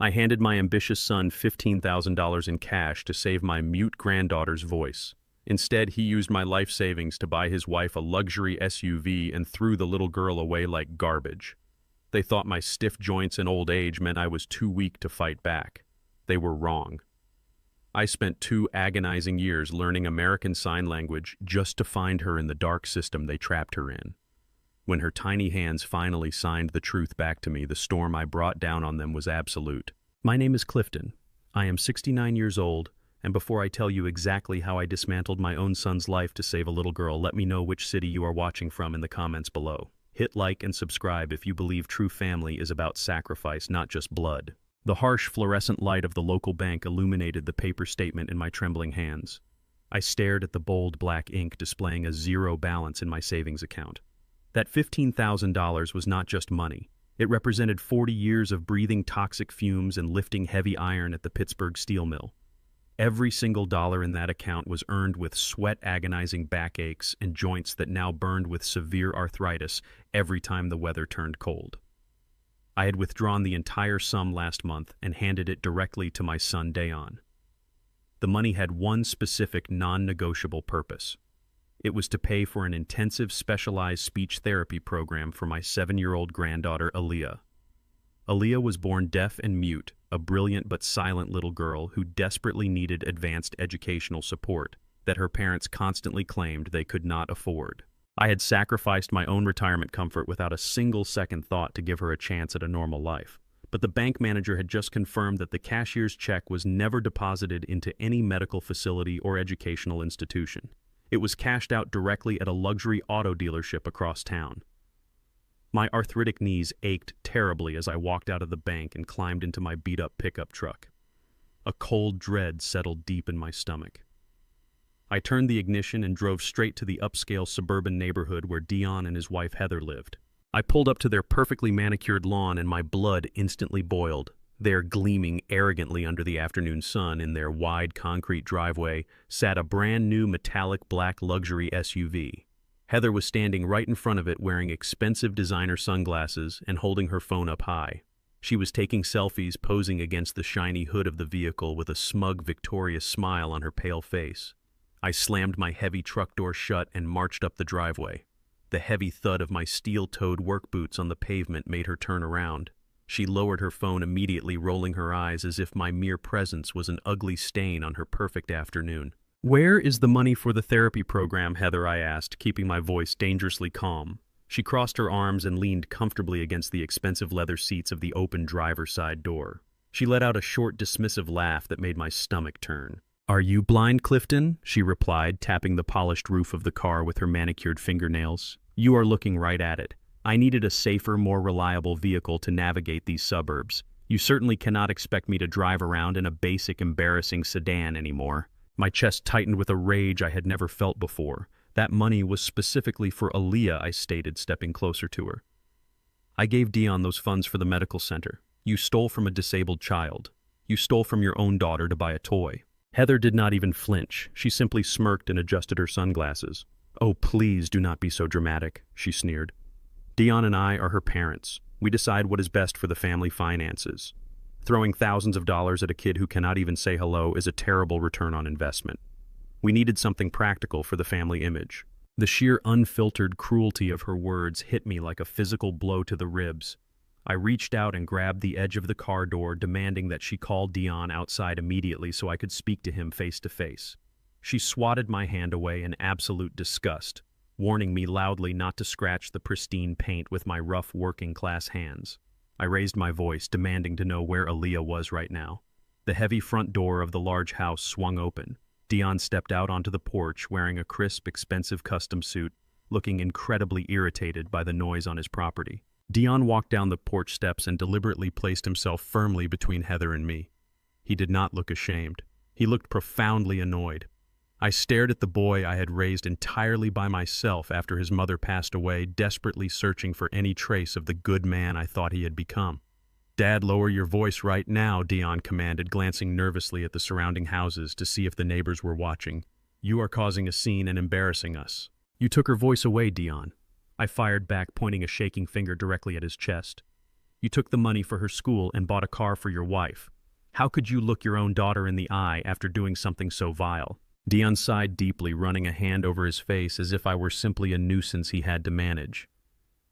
I handed my ambitious son $15,000 in cash to save my mute granddaughter's voice. Instead, he used my life savings to buy his wife a luxury SUV and threw the little girl away like garbage. They thought my stiff joints and old age meant I was too weak to fight back. They were wrong. I spent 2 agonizing years learning American Sign Language just to find her in the dark system they trapped her in. When her tiny hands finally signed the truth back to me, the storm I brought down on them was absolute. My name is Clifton. I am 69 years old, and before I tell you exactly how I dismantled my own son's life to save a little girl, let me know which city you are watching from in the comments below. Hit like and subscribe if you believe true family is about sacrifice, not just blood. The harsh fluorescent light of the local bank illuminated the paper statement in my trembling hands. I stared at the bold black ink displaying a 0 balance in my savings account. That $15,000 was not just money. It represented 40 years of breathing toxic fumes and lifting heavy iron at the Pittsburgh steel mill. Every single dollar in that account was earned with sweat, agonizing backaches, and joints that now burned with severe arthritis every time the weather turned cold. I had withdrawn the entire sum last month and handed it directly to my son Dayon. The money had one specific non-negotiable purpose. It was to pay for an intensive specialized speech therapy program for my 7-year-old granddaughter Aaliyah. Aaliyah was born deaf and mute, a brilliant but silent little girl who desperately needed advanced educational support that her parents constantly claimed they could not afford. I had sacrificed my own retirement comfort without a single second thought to give her a chance at a normal life. But the bank manager had just confirmed that the cashier's check was never deposited into any medical facility or educational institution. It was cashed out directly at a luxury auto dealership across town. My arthritic knees ached terribly as I walked out of the bank and climbed into my beat-up pickup truck. A cold dread settled deep in my stomach. I turned the ignition and drove straight to the upscale suburban neighborhood where Dion and his wife Heather lived. I pulled up to their perfectly manicured lawn and my blood instantly boiled. There, gleaming arrogantly under the afternoon sun in their wide concrete driveway, sat a brand new metallic black luxury SUV. Heather was standing right in front of it wearing expensive designer sunglasses and holding her phone up high. She was taking selfies, posing against the shiny hood of the vehicle with a smug, victorious smile on her pale face. I slammed my heavy truck door shut and marched up the driveway. The heavy thud of my steel-toed work boots on the pavement made her turn around. She lowered her phone immediately, rolling her eyes as if my mere presence was an ugly stain on her perfect afternoon. "Where is the money for the therapy program, Heather?" I asked, keeping my voice dangerously calm. She crossed her arms and leaned comfortably against the expensive leather seats of the open driver's side door. She let out a short, dismissive laugh that made my stomach turn. "Are you blind, Clifton?" she replied, tapping the polished roof of the car with her manicured fingernails. "You are looking right at it. I needed a safer, more reliable vehicle to navigate these suburbs. You certainly cannot expect me to drive around in a basic, embarrassing sedan anymore." My chest tightened with a rage I had never felt before. That money was specifically for Aaliyah, I stated, stepping closer to her. "I gave Dion those funds for the medical center. You stole from a disabled child. You stole from your own daughter to buy a toy." Heather did not even flinch. She simply smirked and adjusted her sunglasses. "Oh, please do not be so dramatic," she sneered. "Dion and I are her parents. We decide what is best for the family finances. Throwing thousands of dollars at a kid who cannot even say hello is a terrible return on investment. We needed something practical for the family image." The sheer unfiltered cruelty of her words hit me like a physical blow to the ribs. I reached out and grabbed the edge of the car door, demanding that she call Dion outside immediately so I could speak to him face to face. She swatted my hand away in absolute disgust, warning me loudly not to scratch the pristine paint with my rough working-class hands. I raised my voice, demanding to know where Aaliyah was right now. The heavy front door of the large house swung open. Dion stepped out onto the porch wearing a crisp, expensive custom suit, looking incredibly irritated by the noise on his property. Dion walked down the porch steps and deliberately placed himself firmly between Heather and me. He did not look ashamed. He looked profoundly annoyed. I stared at the boy I had raised entirely by myself after his mother passed away, desperately searching for any trace of the good man I thought he had become. "Dad, lower your voice right now," Dion commanded, glancing nervously at the surrounding houses to see if the neighbors were watching. "You are causing a scene and embarrassing us." "You took her voice away, Dion." I fired back, pointing a shaking finger directly at his chest. You took the money for her school and bought a car for your wife. How could you look your own daughter in the eye after doing something so vile?" Dion sighed deeply, running a hand over his face as if I were simply a nuisance he had to manage.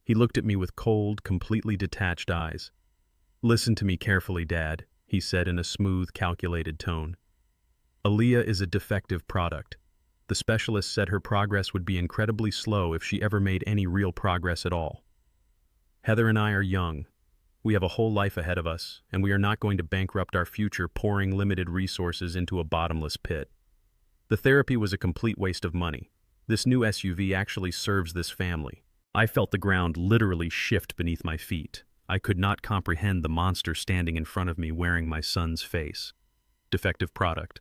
He looked at me with cold, completely detached eyes. "Listen to me carefully, Dad," he said in a smooth, calculated tone. "Aaliyah is a defective product. The specialist said her progress would be incredibly slow if she ever made any real progress at all. Heather and I are young. We have a whole life ahead of us, and we are not going to bankrupt our future pouring limited resources into a bottomless pit. The therapy was a complete waste of money. This new SUV actually serves this family." I felt the ground literally shift beneath my feet. I could not comprehend the monster standing in front of me wearing my son's face. Defective product.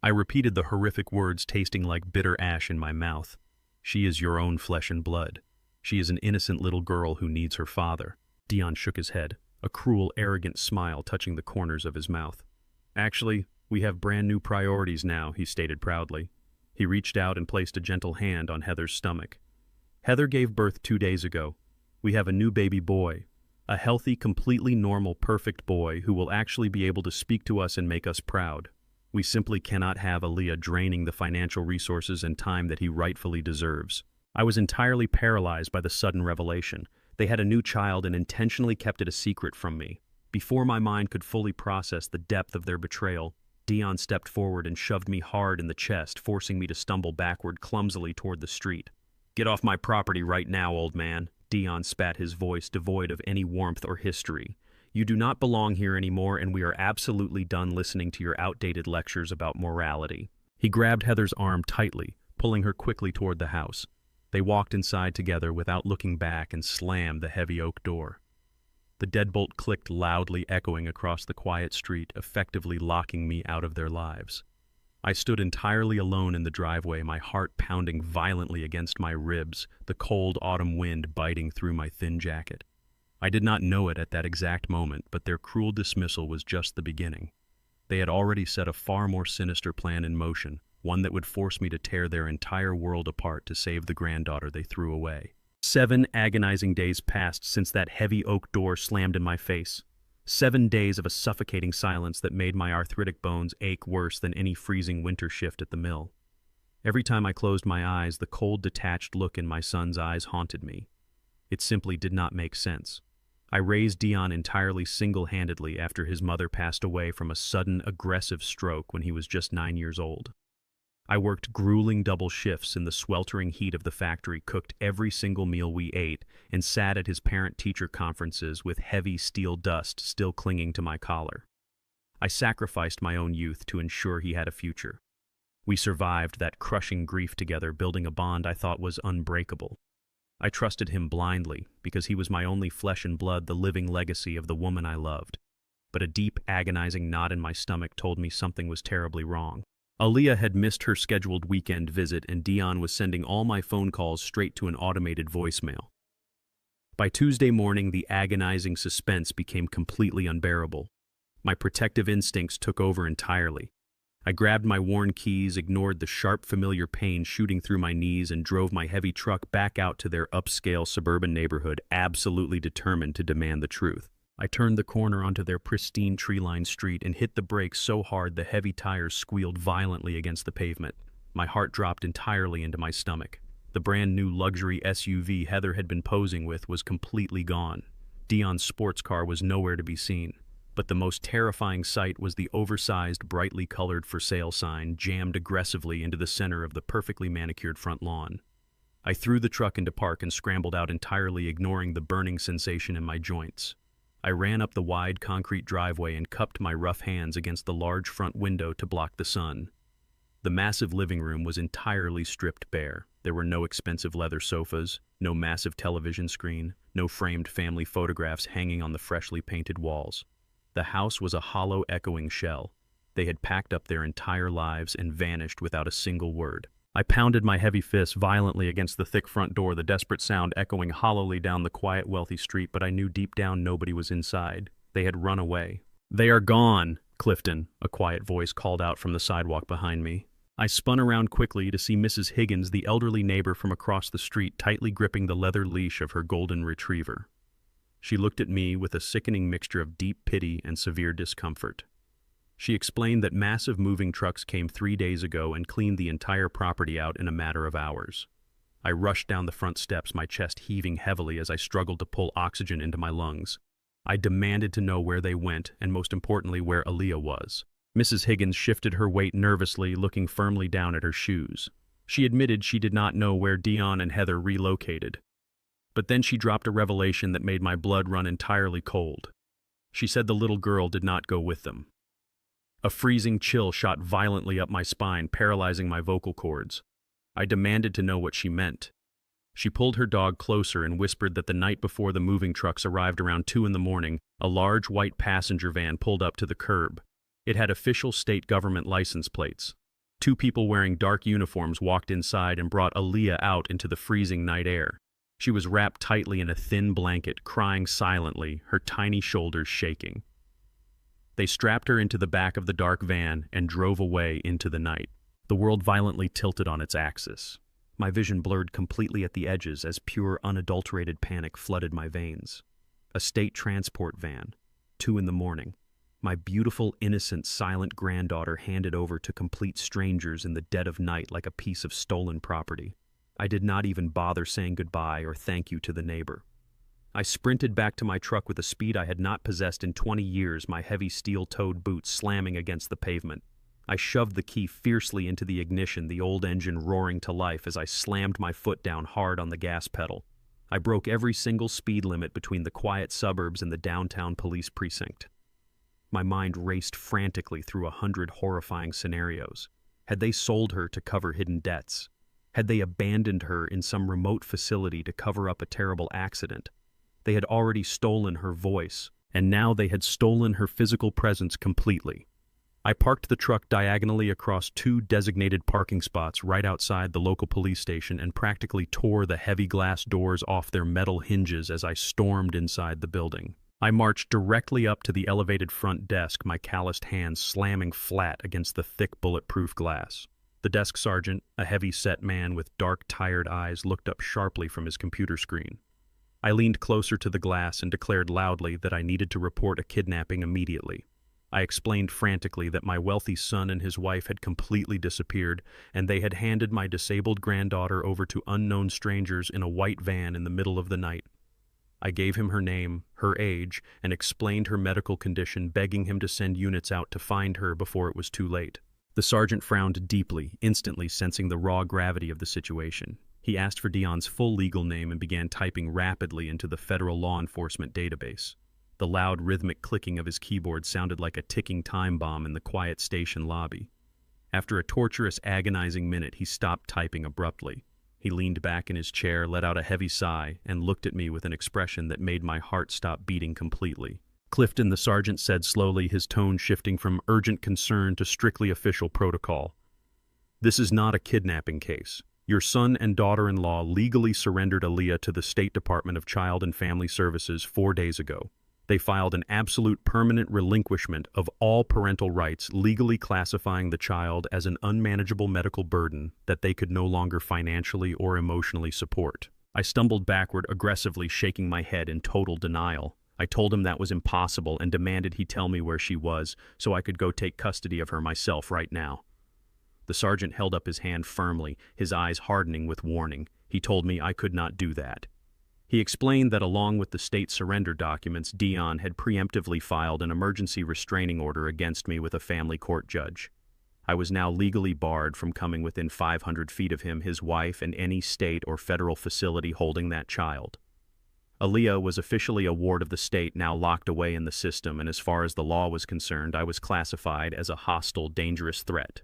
I repeated the horrific words, tasting like bitter ash in my mouth. "She is your own flesh and blood. She is an innocent little girl who needs her father." Dion shook his head, a cruel, arrogant smile touching the corners of his mouth. "Actually, we have brand new priorities now," he stated proudly. He reached out and placed a gentle hand on Heather's stomach. "Heather gave birth 2 days ago. We have a new baby boy, a healthy, completely normal, perfect boy who will actually be able to speak to us and make us proud. We simply cannot have Aaliyah draining the financial resources and time that he rightfully deserves." I was entirely paralyzed by the sudden revelation. They had a new child and intentionally kept it a secret from me. Before my mind could fully process the depth of their betrayal, Dion stepped forward and shoved me hard in the chest, forcing me to stumble backward clumsily toward the street. "Get off my property right now, old man," Dion spat, his voice devoid of any warmth or history. "You do not belong here anymore, and we are absolutely done listening to your outdated lectures about morality." He grabbed Heather's arm tightly, pulling her quickly toward the house. They walked inside together without looking back and slammed the heavy oak door. The deadbolt clicked loudly, echoing across the quiet street, effectively locking me out of their lives. I stood entirely alone in the driveway, my heart pounding violently against my ribs, the cold autumn wind biting through my thin jacket. I did not know it at that exact moment, but their cruel dismissal was just the beginning. They had already set a far more sinister plan in motion, one that would force me to tear their entire world apart to save the granddaughter they threw away. 7 agonizing days passed since that heavy oak door slammed in my face. 7 days of a suffocating silence that made my arthritic bones ache worse than any freezing winter shift at the mill. Every time I closed my eyes, the cold, detached look in my son's eyes haunted me. It simply did not make sense. I raised Dion entirely single-handedly after his mother passed away from a sudden, aggressive stroke when he was just 9 years old. I worked grueling double shifts in the sweltering heat of the factory, cooked every single meal we ate, and sat at his parent-teacher conferences with heavy steel dust still clinging to my collar. I sacrificed my own youth to ensure he had a future. We survived that crushing grief together, building a bond I thought was unbreakable. I trusted him blindly because he was my only flesh and blood, the living legacy of the woman I loved. But a deep, agonizing knot in my stomach told me something was terribly wrong. Aaliyah had missed her scheduled weekend visit, and Dion was sending all my phone calls straight to an automated voicemail. By Tuesday morning, the agonizing suspense became completely unbearable. My protective instincts took over entirely. I grabbed my worn keys, ignored the sharp, familiar pain shooting through my knees, and drove my heavy truck back out to their upscale suburban neighborhood, absolutely determined to demand the truth. I turned the corner onto their pristine tree-lined street and hit the brakes so hard the heavy tires squealed violently against the pavement. My heart dropped entirely into my stomach. The brand-new luxury SUV Heather had been posing with was completely gone. Dion's sports car was nowhere to be seen. But the most terrifying sight was the oversized, brightly colored for sale sign jammed aggressively into the center of the perfectly manicured front lawn. I threw the truck into park and scrambled out entirely, ignoring the burning sensation in my joints. I ran up the wide concrete driveway and cupped my rough hands against the large front window to block the sun. The massive living room was entirely stripped bare. There were no expensive leather sofas, no massive television screen, no framed family photographs hanging on the freshly painted walls. The house was a hollow, echoing shell. They had packed up their entire lives and vanished without a single word. I pounded my heavy fist violently against the thick front door, the desperate sound echoing hollowly down the quiet, wealthy street, but I knew deep down nobody was inside. They had run away. "They are gone, Clifton," a quiet voice called out from the sidewalk behind me. I spun around quickly to see Mrs. Higgins, the elderly neighbor from across the street, tightly gripping the leather leash of her golden retriever. She looked at me with a sickening mixture of deep pity and severe discomfort. She explained that massive moving trucks came 3 days ago and cleaned the entire property out in a matter of hours. I rushed down the front steps, my chest heaving heavily as I struggled to pull oxygen into my lungs. I demanded to know where they went, and most importantly, where Aaliyah was. Mrs. Higgins shifted her weight nervously, looking firmly down at her shoes. She admitted she did not know where Dion and Heather relocated. But then she dropped a revelation that made my blood run entirely cold. She said the little girl did not go with them. A freezing chill shot violently up my spine, paralyzing my vocal cords. I demanded to know what she meant. She pulled her dog closer and whispered that the night before the moving trucks arrived around 2 in the morning, a large white passenger van pulled up to the curb. It had official state government license plates. 2 people wearing dark uniforms walked inside and brought Aaliyah out into the freezing night air. She was wrapped tightly in a thin blanket, crying silently, her tiny shoulders shaking. They strapped her into the back of the dark van and drove away into the night. The world violently tilted on its axis. My vision blurred completely at the edges as pure, unadulterated panic flooded my veins. A state transport van. 2 in the morning. My beautiful, innocent, silent granddaughter handed over to complete strangers in the dead of night like a piece of stolen property. I did not even bother saying goodbye or thank you to the neighbor. I sprinted back to my truck with a speed I had not possessed in 20 years, my heavy steel-toed boots slamming against the pavement. I shoved the key fiercely into the ignition, the old engine roaring to life as I slammed my foot down hard on the gas pedal. I broke every single speed limit between the quiet suburbs and the downtown police precinct. My mind raced frantically through 100 horrifying scenarios. Had they sold her to cover hidden debts? Had they abandoned her in some remote facility to cover up a terrible accident? They had already stolen her voice, and now they had stolen her physical presence completely. I parked the truck diagonally across 2 designated parking spots right outside the local police station and practically tore the heavy glass doors off their metal hinges as I stormed inside the building. I marched directly up to the elevated front desk, my calloused hands slamming flat against the thick bulletproof glass. The desk sergeant, a heavy-set man with dark, tired eyes, looked up sharply from his computer screen. I leaned closer to the glass and declared loudly that I needed to report a kidnapping immediately. I explained frantically that my wealthy son and his wife had completely disappeared, and they had handed my disabled granddaughter over to unknown strangers in a white van in the middle of the night. I gave him her name, her age, and explained her medical condition, begging him to send units out to find her before it was too late. The sergeant frowned deeply, instantly sensing the raw gravity of the situation. He asked for Dion's full legal name and began typing rapidly into the federal law enforcement database. The loud, rhythmic clicking of his keyboard sounded like a ticking time bomb in the quiet station lobby. After a torturous, agonizing minute, he stopped typing abruptly. He leaned back in his chair, let out a heavy sigh, and looked at me with an expression that made my heart stop beating completely. "Clifton," the sergeant said slowly, his tone shifting from urgent concern to strictly official protocol. "This is not a kidnapping case. Your son and daughter-in-law legally surrendered Aaliyah to the State Department of Child and Family Services 4 days ago. They filed an absolute permanent relinquishment of all parental rights, legally classifying the child as an unmanageable medical burden that they could no longer financially or emotionally support." I stumbled backward, aggressively shaking my head in total denial. I told him that was impossible and demanded he tell me where she was so I could go take custody of her myself right now. The sergeant held up his hand firmly, his eyes hardening with warning. He told me I could not do that. He explained that along with the state surrender documents, Dion had preemptively filed an emergency restraining order against me with a family court judge. I was now legally barred from coming within 500 feet of him, his wife, and any state or federal facility holding that child. Aaliyah was officially a ward of the state, now locked away in the system, and as far as the law was concerned, I was classified as a hostile, dangerous threat.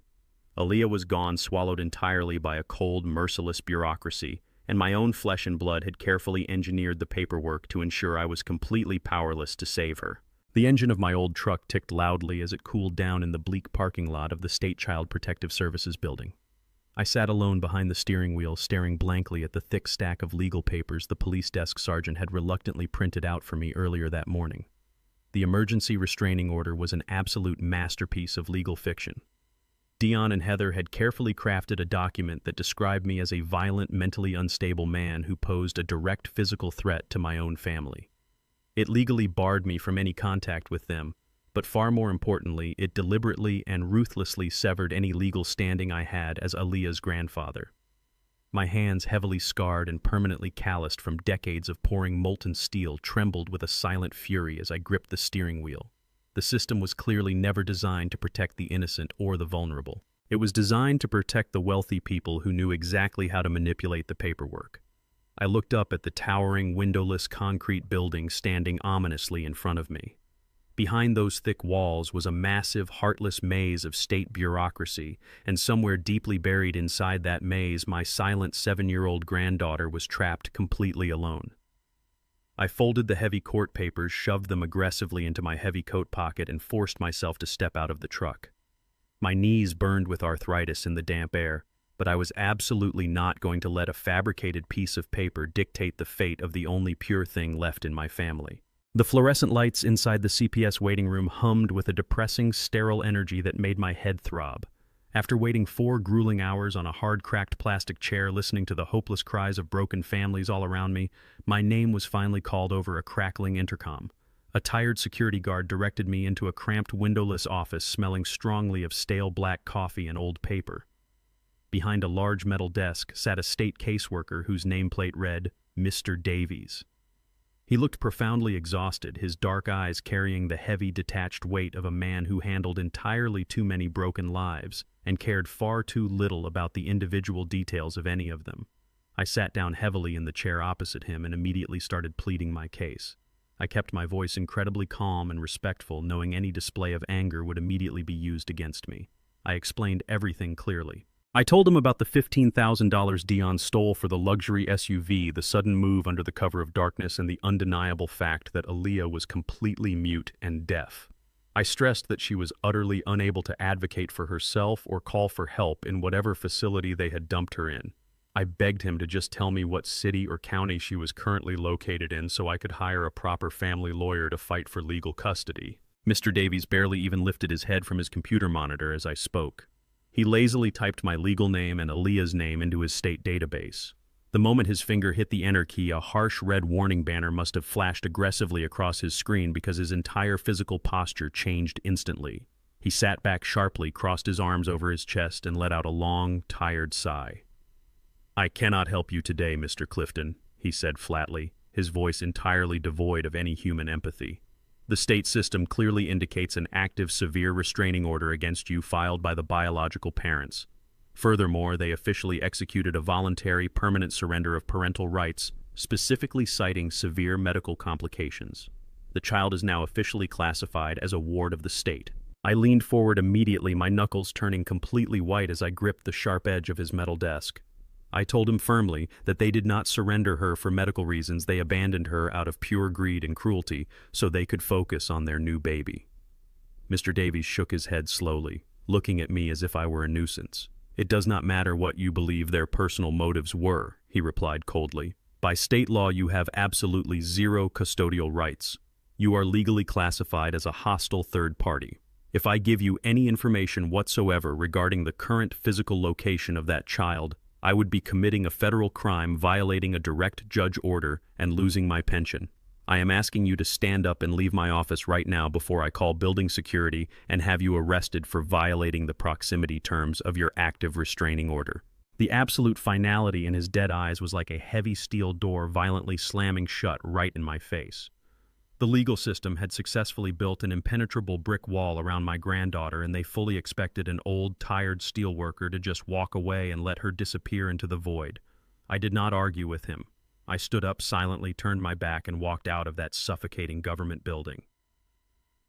Aaliyah was gone, swallowed entirely by a cold, merciless bureaucracy, and my own flesh and blood had carefully engineered the paperwork to ensure I was completely powerless to save her. The engine of my old truck ticked loudly as it cooled down in the bleak parking lot of the State Child Protective Services building. I sat alone behind the steering wheel, staring blankly at the thick stack of legal papers the police desk sergeant had reluctantly printed out for me earlier that morning. The emergency restraining order was an absolute masterpiece of legal fiction. Dion and Heather had carefully crafted a document that described me as a violent, mentally unstable man who posed a direct physical threat to my own family. It legally barred me from any contact with them, but far more importantly, it deliberately and ruthlessly severed any legal standing I had as Aaliyah's grandfather. My hands, heavily scarred and permanently calloused from decades of pouring molten steel, trembled with a silent fury as I gripped the steering wheel. The system was clearly never designed to protect the innocent or the vulnerable. It was designed to protect the wealthy people who knew exactly how to manipulate the paperwork. I looked up at the towering, windowless concrete building standing ominously in front of me. Behind those thick walls was a massive, heartless maze of state bureaucracy, and somewhere deeply buried inside that maze, my silent 7-year-old granddaughter was trapped completely alone. I folded the heavy court papers, shoved them aggressively into my heavy coat pocket, and forced myself to step out of the truck. My knees burned with arthritis in the damp air, but I was absolutely not going to let a fabricated piece of paper dictate the fate of the only pure thing left in my family. The fluorescent lights inside the CPS waiting room hummed with a depressing, sterile energy that made my head throb. After waiting 4 grueling hours on a hard-cracked plastic chair, listening to the hopeless cries of broken families all around me, my name was finally called over a crackling intercom. A tired security guard directed me into a cramped, windowless office smelling strongly of stale black coffee and old paper. Behind a large metal desk sat a state caseworker whose nameplate read, Mr. Davies. He looked profoundly exhausted, his dark eyes carrying the heavy, detached weight of a man who handled entirely too many broken lives and cared far too little about the individual details of any of them. I sat down heavily in the chair opposite him and immediately started pleading my case. I kept my voice incredibly calm and respectful, knowing any display of anger would immediately be used against me. I explained everything clearly. I told him about the $15,000 Dion stole for the luxury SUV, the sudden move under the cover of darkness, and the undeniable fact that Aaliyah was completely mute and deaf. I stressed that she was utterly unable to advocate for herself or call for help in whatever facility they had dumped her in. I begged him to just tell me what city or county she was currently located in so I could hire a proper family lawyer to fight for legal custody. Mr. Davies barely even lifted his head from his computer monitor as I spoke. He lazily typed my legal name and Aaliyah's name into his state database. The moment his finger hit the enter key, a harsh red warning banner must have flashed aggressively across his screen because his entire physical posture changed instantly. He sat back sharply, crossed his arms over his chest, and let out a long, tired sigh. "I cannot help you today, Mr. Clifton," he said flatly, his voice entirely devoid of any human empathy. "The state system clearly indicates an active, severe restraining order against you filed by the biological parents. Furthermore, they officially executed a voluntary, permanent surrender of parental rights, specifically citing severe medical complications. The child is now officially classified as a ward of the state." I leaned forward immediately, my knuckles turning completely white as I gripped the sharp edge of his metal desk. I told him firmly that they did not surrender her for medical reasons. They abandoned her out of pure greed and cruelty so they could focus on their new baby. Mr. Davies shook his head slowly, looking at me as if I were a nuisance. "It does not matter what you believe their personal motives were," he replied coldly. "By state law, you have absolutely zero custodial rights. You are legally classified as a hostile third party. If I give you any information whatsoever regarding the current physical location of that child, I would be committing a federal crime, violating a direct judge order, and losing my pension. I am asking you to stand up and leave my office right now before I call building security and have you arrested for violating the proximity terms of your active restraining order." The absolute finality in his dead eyes was like a heavy steel door violently slamming shut right in my face. The legal system had successfully built an impenetrable brick wall around my granddaughter, and they fully expected an old, tired steelworker to just walk away and let her disappear into the void. I did not argue with him. I stood up silently, turned my back, and walked out of that suffocating government building.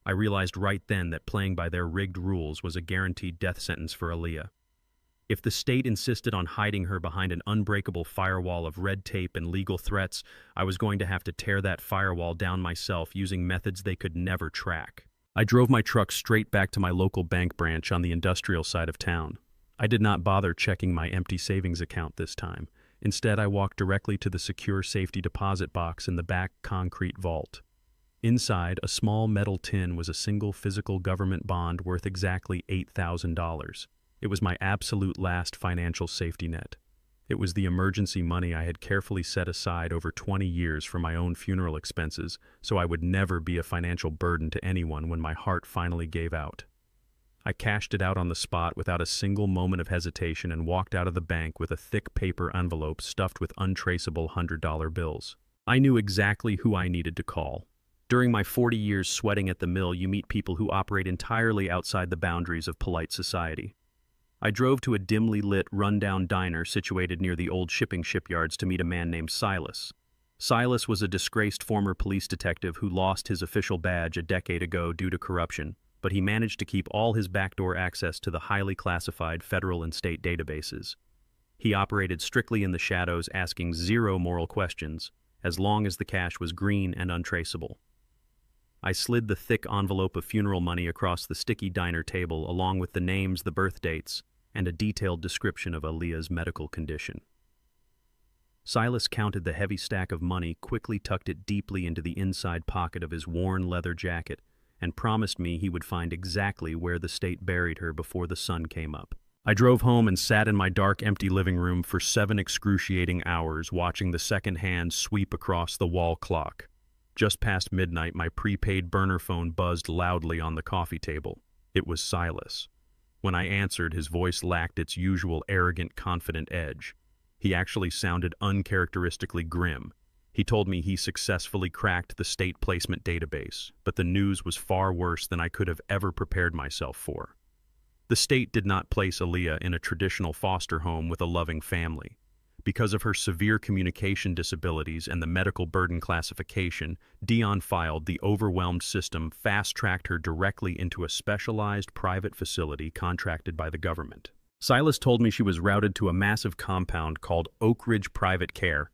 I realized right then that playing by their rigged rules was a guaranteed death sentence for Aaliyah. If the state insisted on hiding her behind an unbreakable firewall of red tape and legal threats, I was going to have to tear that firewall down myself using methods they could never track. I drove my truck straight back to my local bank branch on the industrial side of town. I did not bother checking my empty savings account this time. Instead, I walked directly to the secure safety deposit box in the back concrete vault. Inside, a small metal tin was a single physical government bond worth exactly $8,000. It was my absolute last financial safety net. It was the emergency money I had carefully set aside over 20 years for my own funeral expenses, so I would never be a financial burden to anyone when my heart finally gave out. I cashed it out on the spot without a single moment of hesitation and walked out of the bank with a thick paper envelope stuffed with untraceable $100 bills. I knew exactly who I needed to call. During my 40 years sweating at the mill, you meet people who operate entirely outside the boundaries of polite society. I drove to a dimly lit, run-down diner situated near the old shipping shipyards to meet a man named Silas. Silas was a disgraced former police detective who lost his official badge a decade ago due to corruption, but he managed to keep all his backdoor access to the highly classified federal and state databases. He operated strictly in the shadows, asking zero moral questions, as long as the cash was green and untraceable. I slid the thick envelope of funeral money across the sticky diner table along with the names, the birth dates, and a detailed description of Aaliyah's medical condition. Silas counted the heavy stack of money, quickly tucked it deeply into the inside pocket of his worn leather jacket, and promised me he would find exactly where the state buried her before the sun came up. I drove home and sat in my dark, empty living room for 7 excruciating hours, watching the second hand sweep across the wall clock. Just past midnight, my prepaid burner phone buzzed loudly on the coffee table. It was Silas. When I answered, his voice lacked its usual arrogant, confident edge. He actually sounded uncharacteristically grim. He told me he successfully cracked the state placement database, but the news was far worse than I could have ever prepared myself for. The state did not place Aaliyah in a traditional foster home with a loving family. Because of her severe communication disabilities and the medical burden classification, Dion filed the overwhelmed system fast-tracked her directly into a specialized private facility contracted by the government. Silas told me she was routed to a massive compound called Oak Ridge Private Care.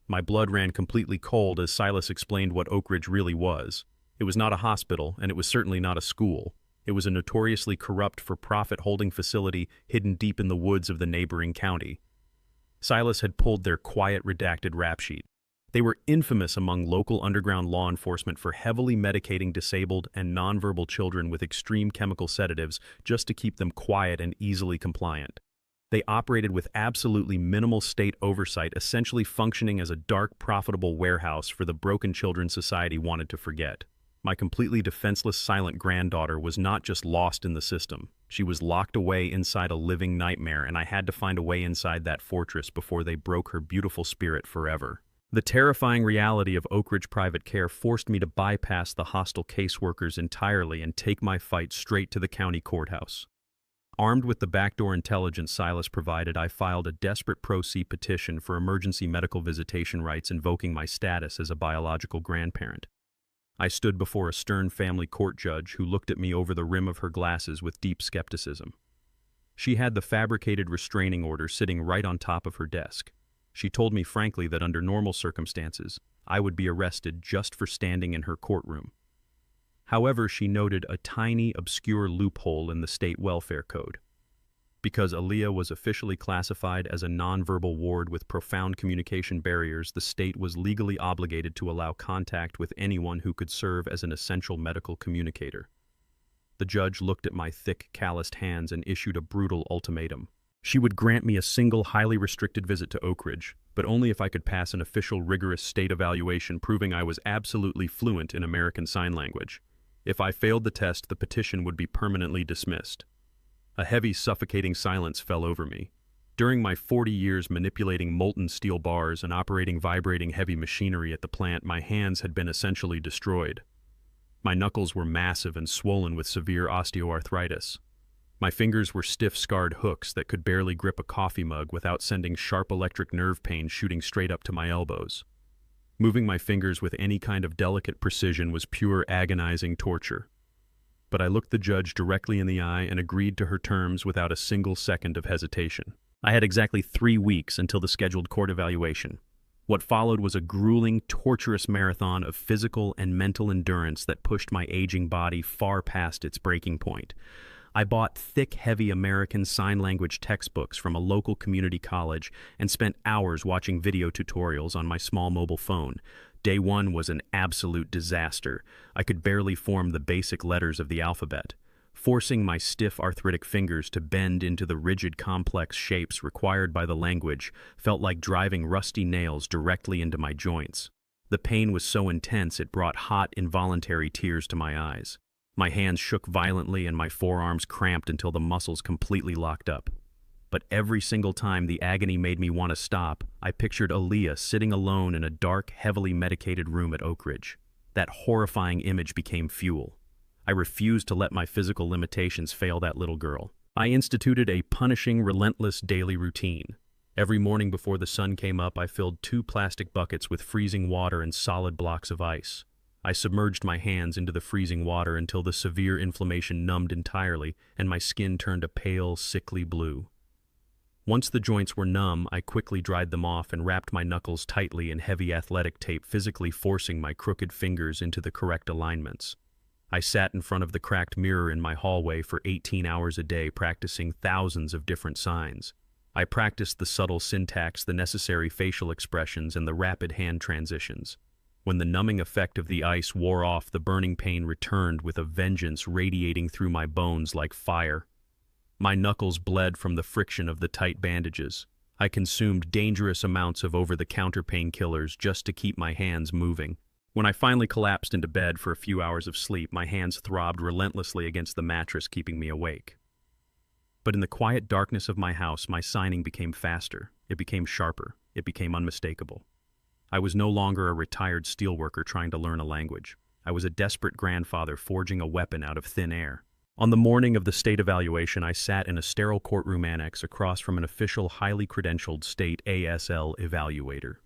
My blood ran completely cold as Silas explained what Oak Ridge really was. It was not a hospital, and it was certainly not a school. It was a notoriously corrupt for-profit holding facility hidden deep in the woods of the neighboring county. Silas had pulled their quiet, redacted rap sheet. They were infamous among local underground law enforcement for heavily medicating disabled and nonverbal children with extreme chemical sedatives just to keep them quiet and easily compliant. They operated with absolutely minimal state oversight, essentially functioning as a dark, profitable warehouse for the broken children society wanted to forget. My completely defenseless, silent granddaughter was not just lost in the system. She was locked away inside a living nightmare, and I had to find a way inside that fortress before they broke her beautiful spirit forever. The terrifying reality of Oak Ridge Private Care forced me to bypass the hostile caseworkers entirely and take my fight straight to the county courthouse. Armed with the backdoor intelligence Silas provided, I filed a desperate pro se petition for emergency medical visitation rights invoking my status as a biological grandparent. I stood before a stern family court judge who looked at me over the rim of her glasses with deep skepticism. She had the fabricated restraining order sitting right on top of her desk. She told me frankly that under normal circumstances, I would be arrested just for standing in her courtroom. However, she noted a tiny, obscure loophole in the state welfare code. Because Aaliyah was officially classified as a nonverbal ward with profound communication barriers, the state was legally obligated to allow contact with anyone who could serve as an essential medical communicator. The judge looked at my thick, calloused hands and issued a brutal ultimatum. She would grant me a single, highly restricted visit to Oak Ridge, but only if I could pass an official, rigorous state evaluation proving I was absolutely fluent in American Sign Language. If I failed the test, the petition would be permanently dismissed. A heavy, suffocating silence fell over me. During my 40 years manipulating molten steel bars and operating vibrating heavy machinery at the plant, my hands had been essentially destroyed. My knuckles were massive and swollen with severe osteoarthritis. My fingers were stiff, scarred hooks that could barely grip a coffee mug without sending sharp electric nerve pain shooting straight up to my elbows. Moving my fingers with any kind of delicate precision was pure agonizing torture. But I looked the judge directly in the eye and agreed to her terms without a single second of hesitation. I had exactly 3 weeks until the scheduled court evaluation. What followed was a grueling, torturous marathon of physical and mental endurance that pushed my aging body far past its breaking point. I bought thick, heavy American Sign Language textbooks from a local community college and spent hours watching video tutorials on my small mobile phone. Day 1 was an absolute disaster. I could barely form the basic letters of the alphabet. forcing my stiff arthritic fingers to bend into the rigid complex shapes required by the language felt like driving rusty nails directly into my joints. The pain was so intense it brought hot, involuntary tears to my eyes. My hands shook violently and my forearms cramped until the muscles completely locked up. But every single time the agony made me want to stop, I pictured Aaliyah sitting alone in a dark, heavily medicated room at Oak Ridge. That horrifying image became fuel. I refused to let my physical limitations fail that little girl. I instituted a punishing, relentless daily routine. Every morning before the sun came up, I filled 2 plastic buckets with freezing water and solid blocks of ice. I submerged my hands into the freezing water until the severe inflammation numbed entirely and my skin turned a pale, sickly blue. Once the joints were numb, I quickly dried them off and wrapped my knuckles tightly in heavy athletic tape, physically forcing my crooked fingers into the correct alignments. I sat in front of the cracked mirror in my hallway for 18 hours a day, practicing thousands of different signs. I practiced the subtle syntax, the necessary facial expressions, and the rapid hand transitions. When the numbing effect of the ice wore off, the burning pain returned with a vengeance, radiating through my bones like fire. My knuckles bled from the friction of the tight bandages. I consumed dangerous amounts of over-the-counter painkillers just to keep my hands moving. When I finally collapsed into bed for a few hours of sleep, my hands throbbed relentlessly against the mattress, keeping me awake. But in the quiet darkness of my house, my signing became faster. It became sharper. It became unmistakable. I was no longer a retired steelworker trying to learn a language. I was a desperate grandfather forging a weapon out of thin air. On the morning of the state evaluation, I sat in a sterile courtroom annex across from an official, highly credentialed state ASL evaluator.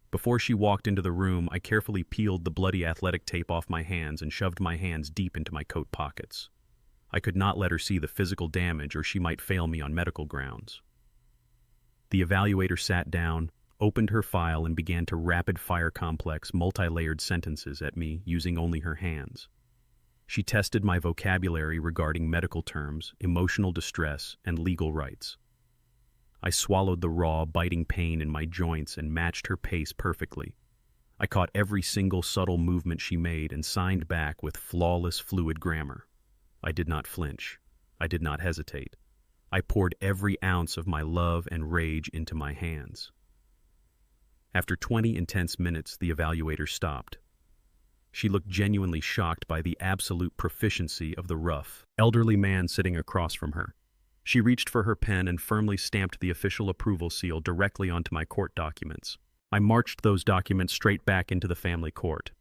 Before she walked into the room, I carefully peeled the bloody athletic tape off my hands and shoved my hands deep into my coat pockets. I could not let her see the physical damage, or she might fail me on medical grounds. The evaluator sat down, opened her file, and began to rapid-fire complex, multi-layered sentences at me using only her hands. She tested my vocabulary regarding medical terms, emotional distress, and legal rights. I swallowed the raw, biting pain in my joints and matched her pace perfectly. I caught every single subtle movement she made and signed back with flawless, fluid grammar. I did not flinch. I did not hesitate. I poured every ounce of my love and rage into my hands. After 20 intense minutes, the evaluator stopped. She looked genuinely shocked by the absolute proficiency of the rough, elderly man sitting across from her. She reached for her pen and firmly stamped the official approval seal directly onto my court documents. I marched those documents straight back into the family court.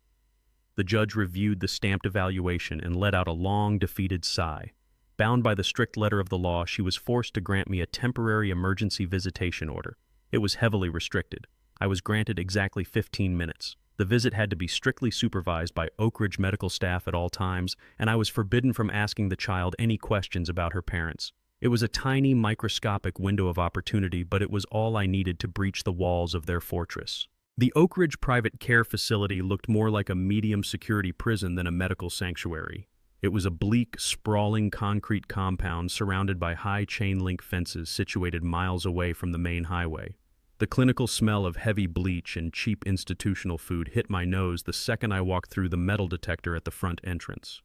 The judge reviewed the stamped evaluation and let out a long, defeated sigh. Bound by the strict letter of the law, she was forced to grant me a temporary emergency visitation order. It was heavily restricted. I was granted exactly 15 minutes. The visit had to be strictly supervised by Oak Ridge medical staff at all times, and I was forbidden from asking the child any questions about her parents. It was a tiny, microscopic window of opportunity, but it was all I needed to breach the walls of their fortress. The Oak Ridge private care facility looked more like a medium-security prison than a medical sanctuary. It was a bleak, sprawling concrete compound surrounded by high chain-link fences situated miles away from the main highway. The clinical smell of heavy bleach and cheap institutional food hit my nose the second I walked through the metal detector at the front entrance.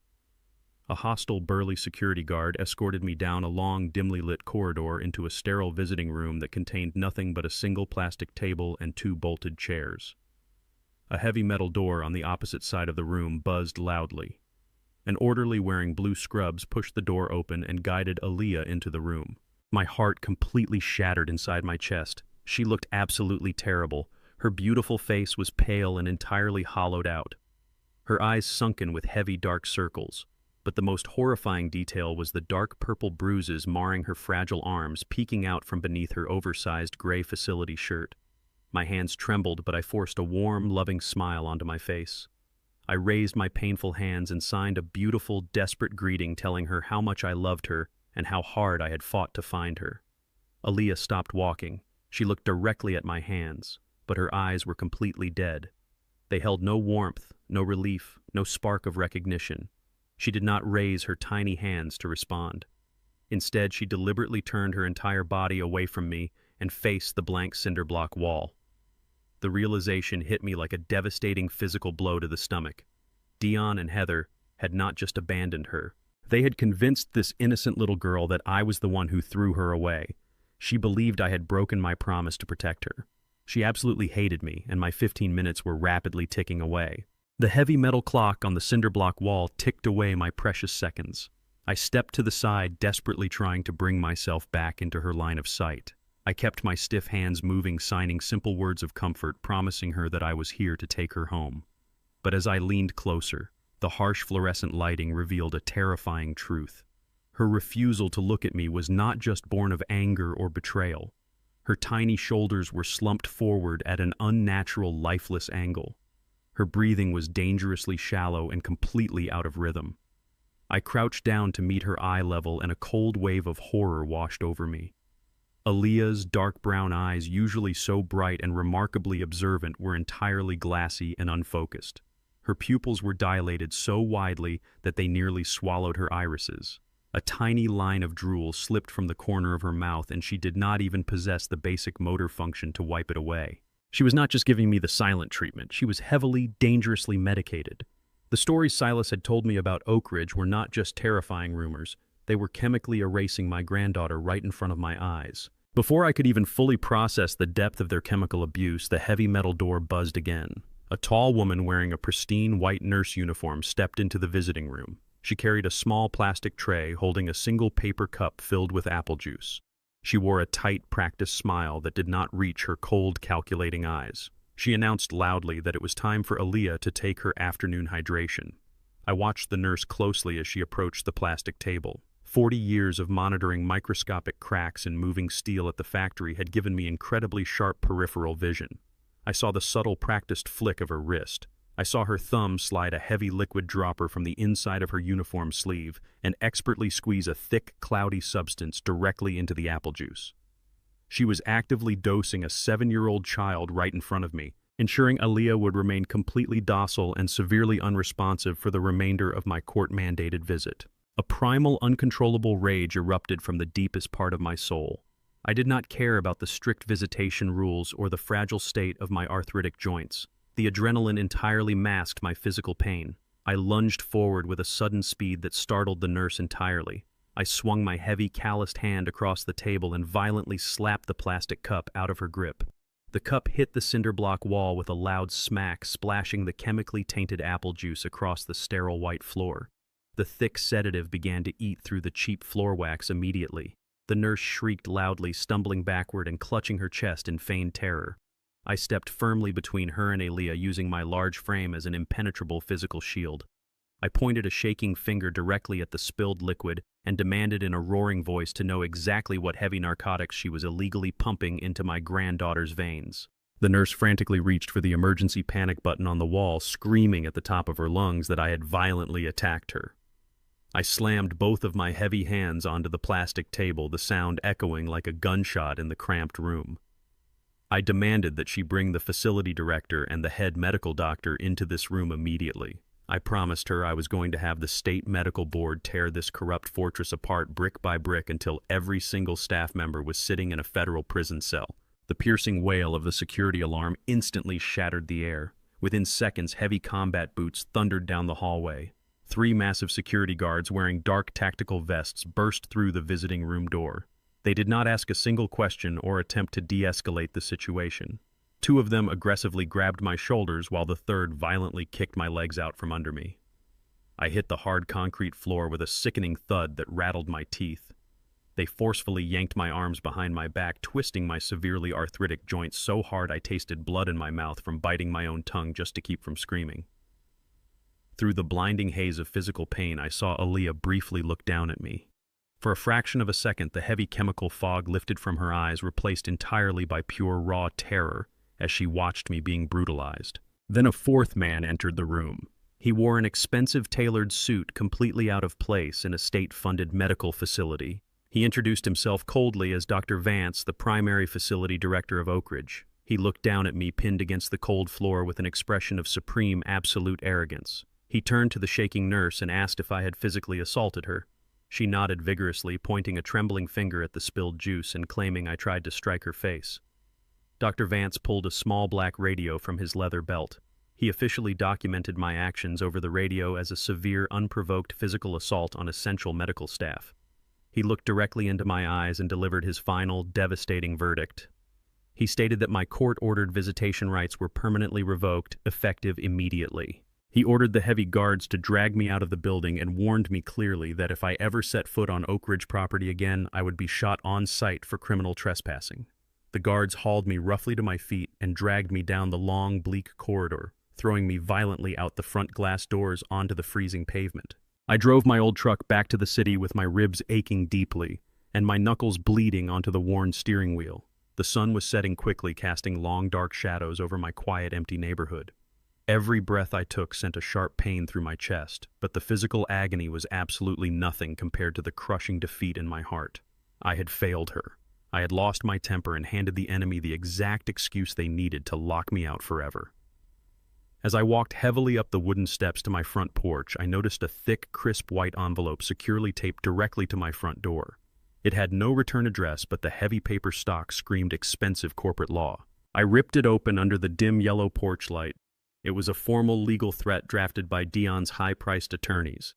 A hostile, burly security guard escorted me down a long, dimly lit corridor into a sterile visiting room that contained nothing but a single plastic table and 2 bolted chairs. A heavy metal door on the opposite side of the room buzzed loudly. An orderly wearing blue scrubs pushed the door open and guided Aaliyah into the room. My heart completely shattered inside my chest. She looked absolutely terrible. Her beautiful face was pale and entirely hollowed out. Her eyes sunken with heavy, dark circles. But the most horrifying detail was the dark purple bruises marring her fragile arms, peeking out from beneath her oversized gray facility shirt. My hands trembled, but I forced a warm, loving smile onto my face. I raised my painful hands and signed a beautiful, desperate greeting telling her how much I loved her and how hard I had fought to find her. Aaliyah stopped walking. She looked directly at my hands, but her eyes were completely dead. They held no warmth, no relief, no spark of recognition. She did not raise her tiny hands to respond. Instead, she deliberately turned her entire body away from me and faced the blank cinder block wall. The realization hit me like a devastating physical blow to the stomach. Dion and Heather had not just abandoned her, They had convinced this innocent little girl that I was the one who threw her away. She believed I had broken my promise to protect her. She absolutely hated me, and my 15 minutes were rapidly ticking away. The heavy metal clock on the cinder block wall ticked away my precious seconds. I stepped to the side, desperately trying to bring myself back into her line of sight. I kept my stiff hands moving, signing simple words of comfort, promising her that I was here to take her home. But as I leaned closer, the harsh fluorescent lighting revealed a terrifying truth. Her refusal to look at me was not just born of anger or betrayal. Her tiny shoulders were slumped forward at an unnatural, lifeless angle. Her breathing was dangerously shallow and completely out of rhythm. I crouched down to meet her eye level, and a cold wave of horror washed over me. Aaliyah's dark brown eyes, usually so bright and remarkably observant, were entirely glassy and unfocused. Her pupils were dilated so widely that they nearly swallowed her irises. A tiny line of drool slipped from the corner of her mouth, and she did not even possess the basic motor function to wipe it away. She was not just giving me the silent treatment, she was heavily, dangerously medicated. The stories Silas had told me about Oak Ridge were not just terrifying rumors, they were chemically erasing my granddaughter right in front of my eyes. Before I could even fully process the depth of their chemical abuse, the heavy metal door buzzed again. A tall woman wearing a pristine white nurse uniform stepped into the visiting room. She carried a small plastic tray holding a single paper cup filled with apple juice. She wore a tight, practiced smile that did not reach her cold, calculating eyes. She announced loudly that it was time for Aaliyah to take her afternoon hydration. I watched the nurse closely as she approached the plastic table. 40 years of monitoring microscopic cracks in moving steel at the factory had given me incredibly sharp peripheral vision. I saw the subtle, practiced flick of her wrist. I saw her thumb slide a heavy liquid dropper from the inside of her uniform sleeve and expertly squeeze a thick, cloudy substance directly into the apple juice. She was actively dosing a 7-year-old child right in front of me, ensuring Aaliyah would remain completely docile and severely unresponsive for the remainder of my court-mandated visit. A primal, uncontrollable rage erupted from the deepest part of my soul. I did not care about the strict visitation rules or the fragile state of my arthritic joints. The adrenaline entirely masked my physical pain. I lunged forward with a sudden speed that startled the nurse entirely. I swung my heavy, calloused hand across the table and violently slapped the plastic cup out of her grip. The cup hit the cinder block wall with a loud smack, splashing the chemically tainted apple juice across the sterile white floor. The thick sedative began to eat through the cheap floor wax immediately. The nurse shrieked loudly, stumbling backward and clutching her chest in feigned terror. I stepped firmly between her and Aaliyah, using my large frame as an impenetrable physical shield. I pointed a shaking finger directly at the spilled liquid and demanded in a roaring voice to know exactly what heavy narcotics she was illegally pumping into my granddaughter's veins. The nurse frantically reached for the emergency panic button on the wall, screaming at the top of her lungs that I had violently attacked her. I slammed both of my heavy hands onto the plastic table, the sound echoing like a gunshot in the cramped room. I demanded that she bring the facility director and the head medical doctor into this room immediately. I promised her I was going to have the state medical board tear this corrupt fortress apart brick by brick until every single staff member was sitting in a federal prison cell. The piercing wail of the security alarm instantly shattered the air. Within seconds, heavy combat boots thundered down the hallway. 3 massive security guards wearing dark tactical vests burst through the visiting room door. They did not ask a single question or attempt to de-escalate the situation. 2 of them aggressively grabbed my shoulders while the third violently kicked my legs out from under me. I hit the hard concrete floor with a sickening thud that rattled my teeth. They forcefully yanked my arms behind my back, twisting my severely arthritic joints so hard I tasted blood in my mouth from biting my own tongue just to keep from screaming. Through the blinding haze of physical pain, I saw Aaliyah briefly look down at me. For a fraction of a second, the heavy chemical fog lifted from her eyes, replaced entirely by pure raw terror as she watched me being brutalized. Then a 4th man entered the room. He wore an expensive tailored suit completely out of place in a state-funded medical facility. He introduced himself coldly as Dr. Vance, the primary facility director of Oak Ridge. He looked down at me, pinned against the cold floor, with an expression of supreme, absolute arrogance. He turned to the shaking nurse and asked if I had physically assaulted her. She nodded vigorously, pointing a trembling finger at the spilled juice and claiming I tried to strike her face. Dr. Vance pulled a small black radio from his leather belt. He officially documented my actions over the radio as a severe, unprovoked physical assault on essential medical staff. He looked directly into my eyes and delivered his final, devastating verdict. He stated that my court-ordered visitation rights were permanently revoked, effective immediately. He ordered the heavy guards to drag me out of the building and warned me clearly that if I ever set foot on Oak Ridge property again, I would be shot on sight for criminal trespassing. The guards hauled me roughly to my feet and dragged me down the long, bleak corridor, throwing me violently out the front glass doors onto the freezing pavement. I drove my old truck back to the city with my ribs aching deeply and my knuckles bleeding onto the worn steering wheel. The sun was setting quickly, casting long, dark shadows over my quiet, empty neighborhood. Every breath I took sent a sharp pain through my chest, but the physical agony was absolutely nothing compared to the crushing defeat in my heart. I had failed her. I had lost my temper and handed the enemy the exact excuse they needed to lock me out forever. As I walked heavily up the wooden steps to my front porch, I noticed a thick, crisp white envelope securely taped directly to my front door. It had no return address, but the heavy paper stock screamed expensive corporate law. I ripped it open under the dim yellow porch light. It was a formal legal threat drafted by Dion's high-priced attorneys.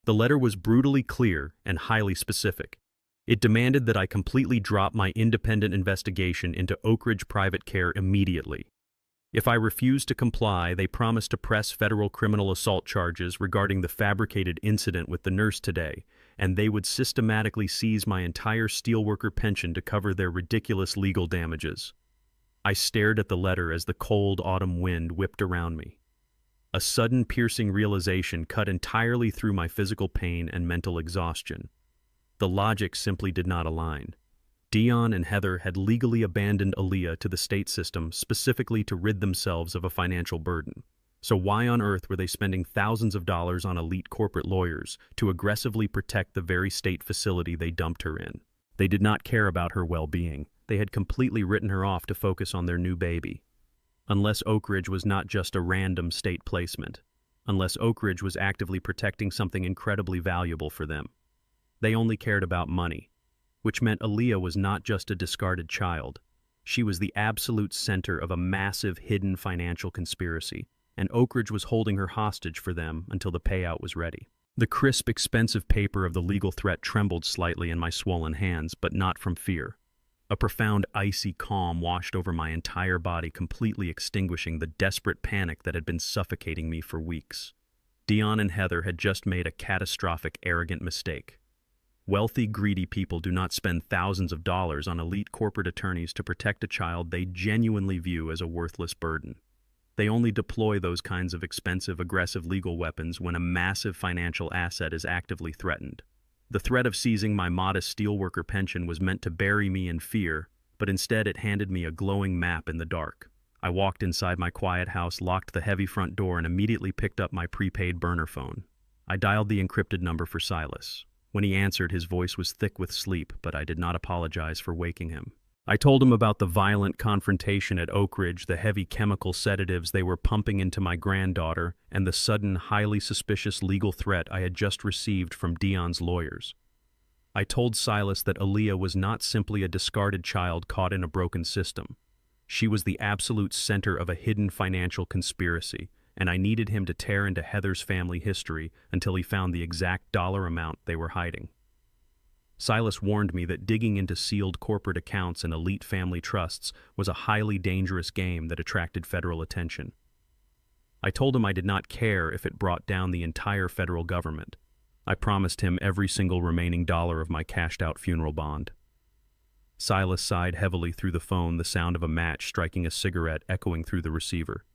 The letter was brutally clear and highly specific. It demanded that I completely drop my independent investigation into Oak Ridge Private Care immediately. If I refused to comply, they promised to press federal criminal assault charges regarding the fabricated incident with the nurse today, and they would systematically seize my entire steelworker pension to cover their ridiculous legal damages. I stared at the letter as the cold autumn wind whipped around me. A sudden piercing realization cut entirely through my physical pain and mental exhaustion. The logic simply did not align. Dion and Heather had legally abandoned Aaliyah to the state system specifically to rid themselves of a financial burden. So why on earth were they spending thousands of dollars on elite corporate lawyers to aggressively protect the very state facility they dumped her in? They did not care about her well-being. They had completely written her off to focus on their new baby. Unless Oak Ridge was not just a random state placement. Unless Oak Ridge was actively protecting something incredibly valuable for them. They only cared about money, which meant Aaliyah was not just a discarded child. She was the absolute center of a massive hidden financial conspiracy, and Oak Ridge was holding her hostage for them until the payout was ready. The crisp, expensive paper of the legal threat trembled slightly in my swollen hands, but not from fear. A profound, icy calm washed over my entire body, completely extinguishing the desperate panic that had been suffocating me for weeks. Dion and Heather had just made a catastrophic, arrogant mistake. Wealthy, greedy people do not spend thousands of dollars on elite corporate attorneys to protect a child they genuinely view as a worthless burden. They only deploy those kinds of expensive, aggressive legal weapons when a massive financial asset is actively threatened. The threat of seizing my modest steelworker pension was meant to bury me in fear, but instead it handed me a glowing map in the dark. I walked inside my quiet house, locked the heavy front door, and immediately picked up my prepaid burner phone. I dialed the encrypted number for Silas. When he answered, his voice was thick with sleep, but I did not apologize for waking him. I told him about the violent confrontation at Oak Ridge, the heavy chemical sedatives they were pumping into my granddaughter, and the sudden, highly suspicious legal threat I had just received from Dion's lawyers. I told Silas that Aaliyah was not simply a discarded child caught in a broken system. She was the absolute center of a hidden financial conspiracy, and I needed him to tear into Heather's family history until he found the exact dollar amount they were hiding. Silas warned me that digging into sealed corporate accounts and elite family trusts was a highly dangerous game that attracted federal attention. I told him I did not care if it brought down the entire federal government. I promised him every single remaining dollar of my cashed-out funeral bond. Silas sighed heavily through the phone, the sound of a match striking a cigarette echoing through the receiver.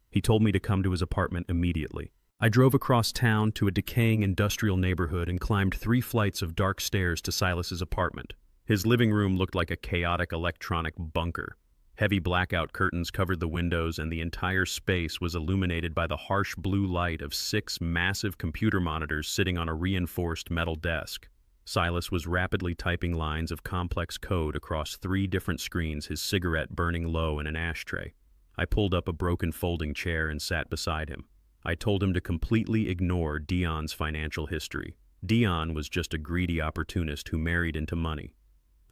He told me to come to his apartment immediately. I drove across town to a decaying industrial neighborhood and climbed 3 flights of dark stairs to Silas's apartment. His living room looked like a chaotic electronic bunker. Heavy blackout curtains covered the windows, and the entire space was illuminated by the harsh blue light of 6 massive computer monitors sitting on a reinforced metal desk. Silas was rapidly typing lines of complex code across 3 different screens, his cigarette burning low in an ashtray. I pulled up a broken folding chair and sat beside him. I told him to completely ignore Dion's financial history. Dion was just a greedy opportunist who married into money.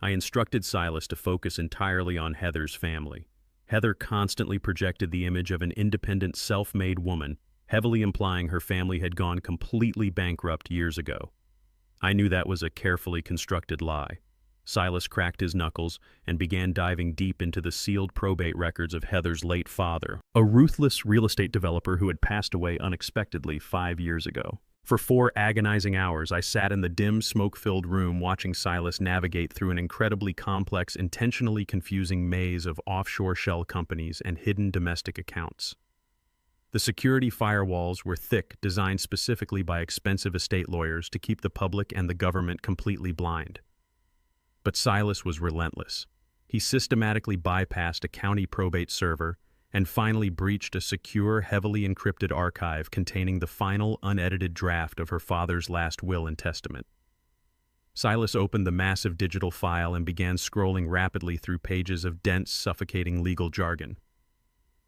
I instructed Silas to focus entirely on Heather's family. Heather constantly projected the image of an independent, self-made woman, heavily implying her family had gone completely bankrupt years ago. I knew that was a carefully constructed lie. Silas cracked his knuckles and began diving deep into the sealed probate records of Heather's late father, a ruthless real estate developer who had passed away unexpectedly 5 years ago. For 4 agonizing hours, I sat in the dim, smoke-filled room watching Silas navigate through an incredibly complex, intentionally confusing maze of offshore shell companies and hidden domestic accounts. The security firewalls were thick, designed specifically by expensive estate lawyers to keep the public and the government completely blind. But Silas was relentless. He systematically bypassed a county probate server and finally breached a secure, heavily encrypted archive containing the final, unedited draft of her father's last will and testament. Silas opened the massive digital file and began scrolling rapidly through pages of dense, suffocating legal jargon.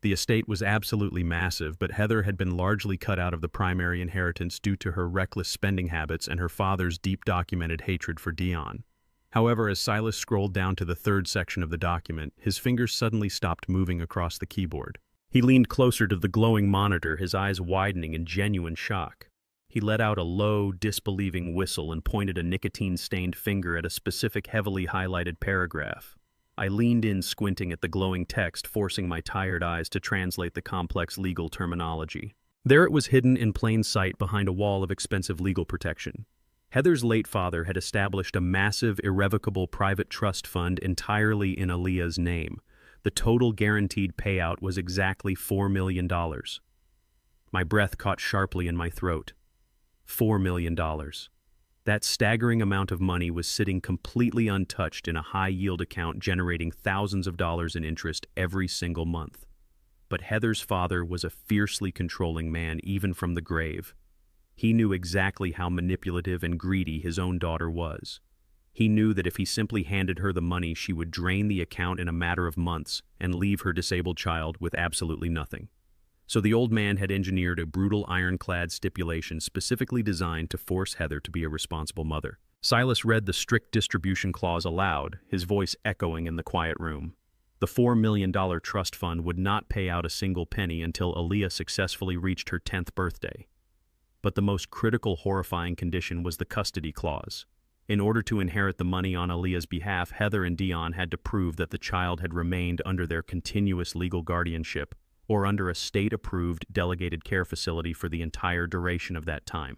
The estate was absolutely massive, but Heather had been largely cut out of the primary inheritance due to her reckless spending habits and her father's deep documented hatred for Dion. However, as Silas scrolled down to the 3rd section of the document, his fingers suddenly stopped moving across the keyboard. He leaned closer to the glowing monitor, his eyes widening in genuine shock. He let out a low, disbelieving whistle and pointed a nicotine-stained finger at a specific heavily highlighted paragraph. I leaned in, squinting at the glowing text, forcing my tired eyes to translate the complex legal terminology. There it was, hidden in plain sight behind a wall of expensive legal protection. Heather's late father had established a massive, irrevocable private trust fund entirely in Aaliyah's name. The total guaranteed payout was exactly $4 million. My breath caught sharply in my throat. $4 million. That staggering amount of money was sitting completely untouched in a high-yield account generating thousands of dollars in interest every single month. But Heather's father was a fiercely controlling man even from the grave. He knew exactly how manipulative and greedy his own daughter was. He knew that if he simply handed her the money, she would drain the account in a matter of months and leave her disabled child with absolutely nothing. So the old man had engineered a brutal ironclad stipulation specifically designed to force Heather to be a responsible mother. Silas read the strict distribution clause aloud, his voice echoing in the quiet room. The $4 million trust fund would not pay out a single penny until Aaliyah successfully reached her 10th birthday. But the most critical, horrifying condition was the custody clause. In order to inherit the money on Aaliyah's behalf, Heather and Dion had to prove that the child had remained under their continuous legal guardianship or under a state-approved delegated care facility for the entire duration of that time.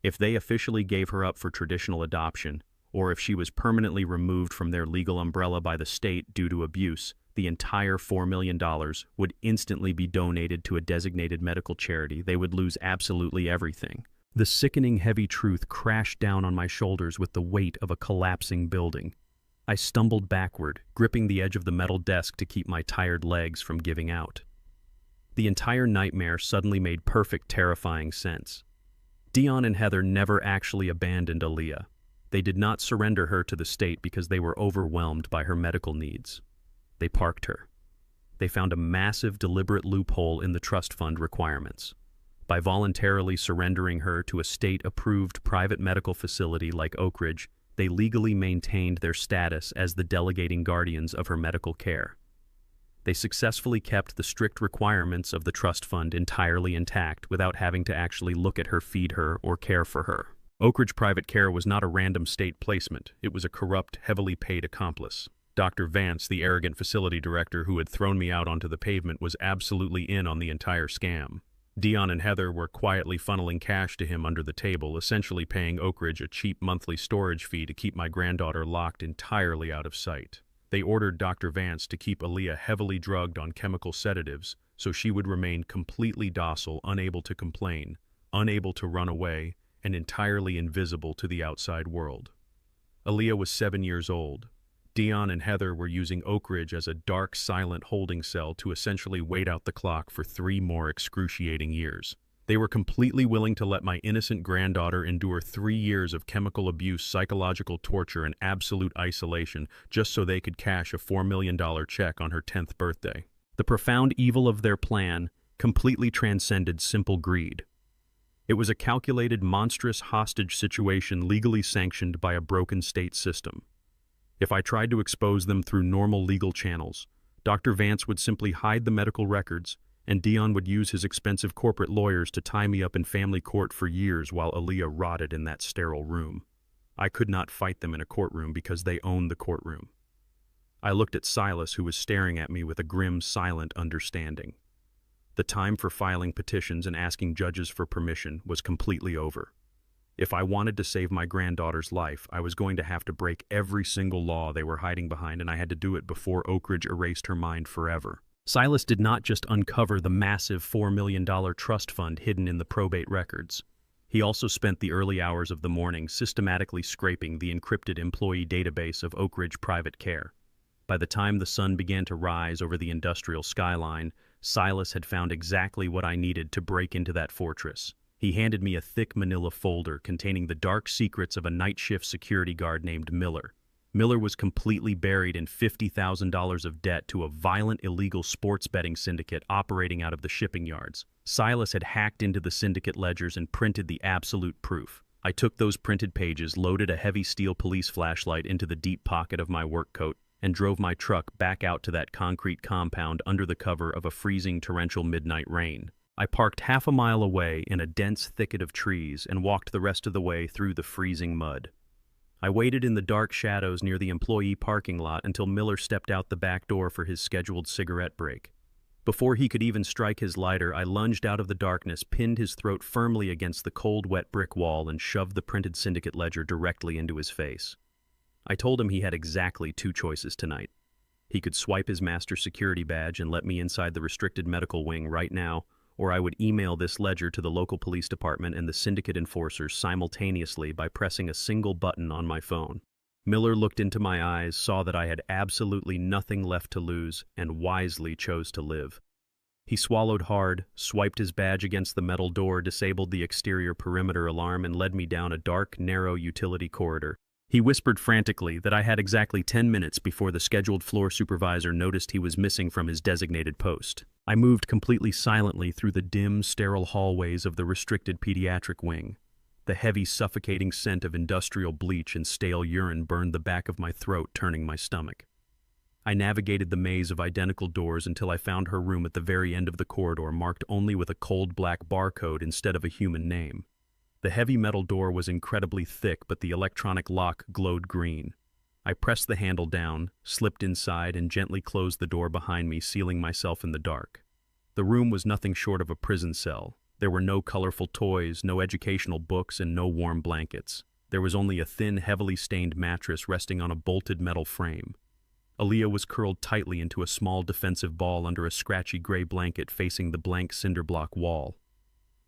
If they officially gave her up for traditional adoption, or if she was permanently removed from their legal umbrella by the state due to abuse, the entire $4 million would instantly be donated to a designated medical charity. They would lose absolutely everything. The sickening heavy truth crashed down on my shoulders with the weight of a collapsing building. I stumbled backward, gripping the edge of the metal desk to keep my tired legs from giving out. The entire nightmare suddenly made perfect, terrifying sense. Dion and Heather never actually abandoned Aaliyah. They did not surrender her to the state because they were overwhelmed by her medical needs. They parked her. They found a massive, deliberate loophole in the trust fund requirements. By voluntarily surrendering her to a state-approved private medical facility like Oak Ridge, they legally maintained their status as the delegating guardians of her medical care. They successfully kept the strict requirements of the trust fund entirely intact without having to actually look at her, feed her, or care for her. Oak Ridge Private Care was not a random state placement. It was a corrupt, heavily paid accomplice. Dr. Vance, the arrogant facility director who had thrown me out onto the pavement, was absolutely in on the entire scam. Dion and Heather were quietly funneling cash to him under the table, essentially paying Oak Ridge a cheap monthly storage fee to keep my granddaughter locked entirely out of sight. They ordered Dr. Vance to keep Aaliyah heavily drugged on chemical sedatives so she would remain completely docile, unable to complain, unable to run away, and entirely invisible to the outside world. Aaliyah was 7 years old. Dion and Heather were using Oak Ridge as a dark, silent holding cell to essentially wait out the clock for 3 more excruciating years. They were completely willing to let my innocent granddaughter endure 3 years of chemical abuse, psychological torture, and absolute isolation just so they could cash a $4 million check on her 10th birthday. The profound evil of their plan completely transcended simple greed. It was a calculated, monstrous hostage situation legally sanctioned by a broken state system. If I tried to expose them through normal legal channels, Dr. Vance would simply hide the medical records, and Dion would use his expensive corporate lawyers to tie me up in family court for years while Aaliyah rotted in that sterile room. I could not fight them in a courtroom because they owned the courtroom. I looked at Silas, who was staring at me with a grim, silent understanding. The time for filing petitions and asking judges for permission was completely over. If I wanted to save my granddaughter's life, I was going to have to break every single law they were hiding behind, and I had to do it before Oak Ridge erased her mind forever. Silas did not just uncover the massive $4 million trust fund hidden in the probate records. He also spent the early hours of the morning systematically scraping the encrypted employee database of Oak Ridge Private Care. By the time the sun began to rise over the industrial skyline, Silas had found exactly what I needed to break into that fortress. He handed me a thick manila folder containing the dark secrets of a night shift security guard named Miller. Miller was completely buried in $50,000 of debt to a violent illegal sports betting syndicate operating out of the shipping yards. Silas had hacked into the syndicate ledgers and printed the absolute proof. I took those printed pages, loaded a heavy steel police flashlight into the deep pocket of my work coat, and drove my truck back out to that concrete compound under the cover of a freezing torrential midnight rain. I parked half a mile away in a dense thicket of trees and walked the rest of the way through the freezing mud. I waited in the dark shadows near the employee parking lot until Miller stepped out the back door for his scheduled cigarette break. Before he could even strike his lighter, I lunged out of the darkness, pinned his throat firmly against the cold, wet brick wall, and shoved the printed syndicate ledger directly into his face. I told him he had exactly two choices tonight. He could swipe his master security badge and let me inside the restricted medical wing right now, or I would email this ledger to the local police department and the syndicate enforcers simultaneously by pressing a single button on my phone. Miller looked into my eyes, saw that I had absolutely nothing left to lose, and wisely chose to live. He swallowed hard, swiped his badge against the metal door, disabled the exterior perimeter alarm, and led me down a dark, narrow utility corridor. He whispered frantically that I had exactly 10 minutes before the scheduled floor supervisor noticed he was missing from his designated post. I moved completely silently through the dim, sterile hallways of the restricted pediatric wing. The heavy, suffocating scent of industrial bleach and stale urine burned the back of my throat, turning my stomach. I navigated the maze of identical doors until I found her room at the very end of the corridor, marked only with a cold black barcode instead of a human name. The heavy metal door was incredibly thick, but the electronic lock glowed green. I pressed the handle down, slipped inside, and gently closed the door behind me, sealing myself in the dark. The room was nothing short of a prison cell. There were no colorful toys, no educational books, and no warm blankets. There was only a thin, heavily stained mattress resting on a bolted metal frame. Aaliyah was curled tightly into a small defensive ball under a scratchy gray blanket facing the blank cinder block wall.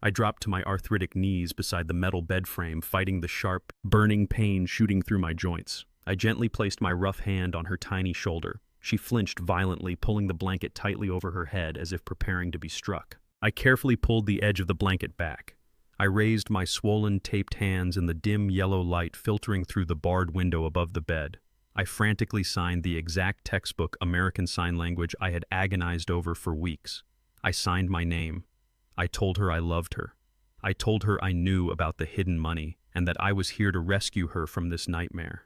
I dropped to my arthritic knees beside the metal bed frame, fighting the sharp, burning pain shooting through my joints. I gently placed my rough hand on her tiny shoulder. She flinched violently, pulling the blanket tightly over her head as if preparing to be struck. I carefully pulled the edge of the blanket back. I raised my swollen, taped hands in the dim yellow light filtering through the barred window above the bed. I frantically signed the exact textbook American Sign Language I had agonized over for weeks. I signed my name. I told her I loved her. I told her I knew about the hidden money and that I was here to rescue her from this nightmare.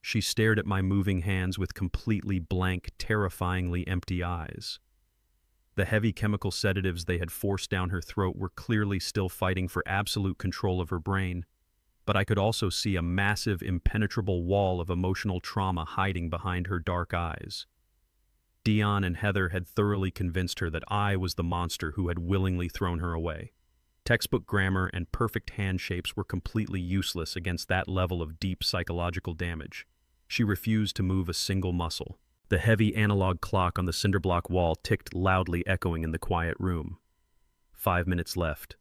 She stared at my moving hands with completely blank, terrifyingly empty eyes. The heavy chemical sedatives they had forced down her throat were clearly still fighting for absolute control of her brain, but I could also see a massive, impenetrable wall of emotional trauma hiding behind her dark eyes. Dion and Heather had thoroughly convinced her that I was the monster who had willingly thrown her away. Textbook grammar and perfect hand shapes were completely useless against that level of deep psychological damage. She refused to move a single muscle. The heavy analog clock on the cinderblock wall ticked loudly, echoing in the quiet room. 5 minutes left.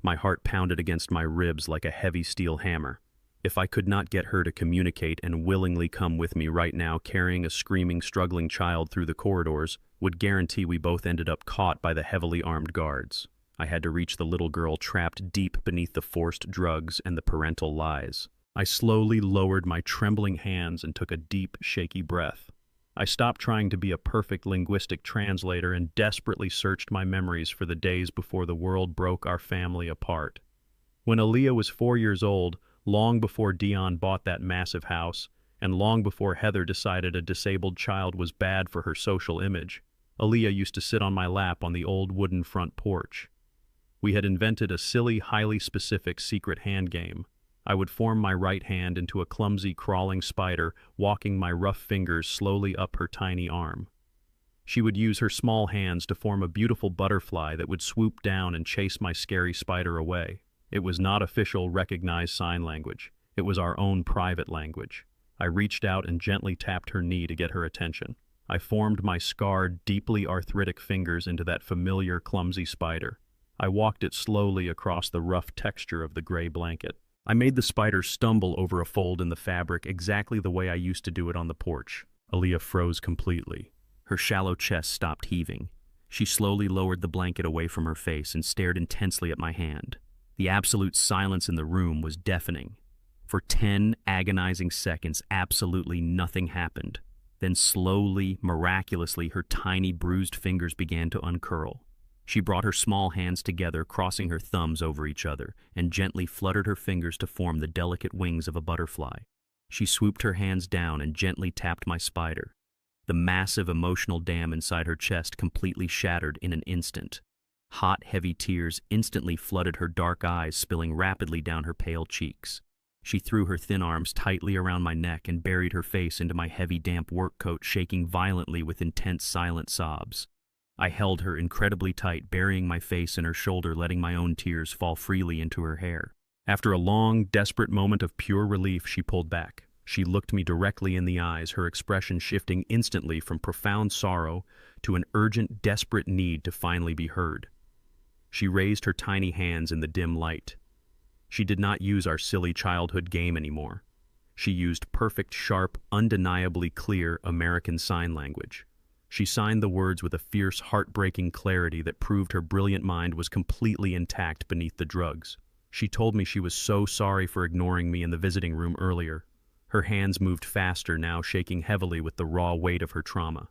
My heart pounded against my ribs like a heavy steel hammer. If I could not get her to communicate and willingly come with me right now, carrying a screaming, struggling child through the corridors would guarantee we both ended up caught by the heavily armed guards. I had to reach the little girl trapped deep beneath the forced drugs and the parental lies. I slowly lowered my trembling hands and took a deep, shaky breath. I stopped trying to be a perfect linguistic translator and desperately searched my memories for the days before the world broke our family apart. When Aaliyah was 4 years old, long before Dion bought that massive house, And long before Heather decided a disabled child was bad for her social image, Aaliyah used to sit on my lap on the old wooden front porch. We had invented a silly, highly specific secret hand game. I would form my right hand into a clumsy, crawling spider, walking my rough fingers slowly up her tiny arm. She would use her small hands to form a beautiful butterfly that would swoop down and chase my scary spider away. It was not official, recognized sign language. It was our own private language. I reached out and gently tapped her knee to get her attention. I formed my scarred, deeply arthritic fingers into that familiar, clumsy spider. I walked it slowly across the rough texture of the gray blanket. I made the spider stumble over a fold in the fabric exactly the way I used to do it on the porch. Aaliyah froze completely. Her shallow chest stopped heaving. She slowly lowered the blanket away from her face and stared intensely at my hand. The absolute silence in the room was deafening. For 10 agonizing seconds, absolutely nothing happened. Then slowly, miraculously, her tiny bruised fingers began to uncurl. She brought her small hands together, crossing her thumbs over each other, and gently fluttered her fingers to form the delicate wings of a butterfly. She swooped her hands down and gently tapped my spider. The massive emotional dam inside her chest completely shattered in an instant. Hot, heavy tears instantly flooded her dark eyes, spilling rapidly down her pale cheeks. She threw her thin arms tightly around my neck and buried her face into my heavy, damp work coat, shaking violently with intense, silent sobs. I held her incredibly tight, burying my face in her shoulder, letting my own tears fall freely into her hair. After a long, desperate moment of pure relief, she pulled back. She looked me directly in the eyes, her expression shifting instantly from profound sorrow to an urgent, desperate need to finally be heard. She raised her tiny hands in the dim light. She did not use our silly childhood game anymore. She used perfect, sharp, undeniably clear American Sign Language. She signed the words with a fierce, heartbreaking clarity that proved her brilliant mind was completely intact beneath the drugs. She told me she was so sorry for ignoring me in the visiting room earlier. Her hands moved faster now, shaking heavily with the raw weight of her trauma.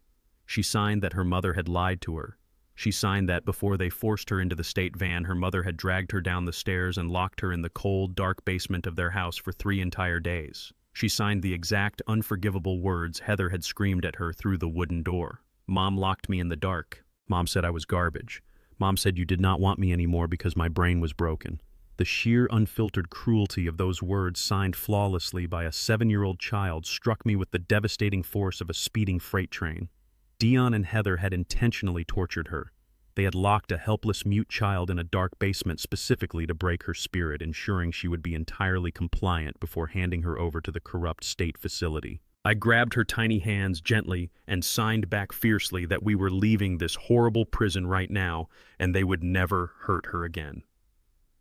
She signed that her mother had lied to her. She signed that before they forced her into the state van, her mother had dragged her down the stairs and locked her in the cold, dark basement of their house for 3 entire days. She signed the exact unforgivable words Heather had screamed at her through the wooden door. Mom locked me in the dark. Mom said I was garbage. Mom said you did not want me anymore because my brain was broken. The sheer, unfiltered cruelty of those words, signed flawlessly by a 7-year-old child, struck me with the devastating force of a speeding freight train. Dion and Heather had intentionally tortured her. They had locked a helpless, mute child in a dark basement specifically to break her spirit, ensuring she would be entirely compliant before handing her over to the corrupt state facility. I grabbed her tiny hands gently and signed back fiercely that we were leaving this horrible prison right now and they would never hurt her again.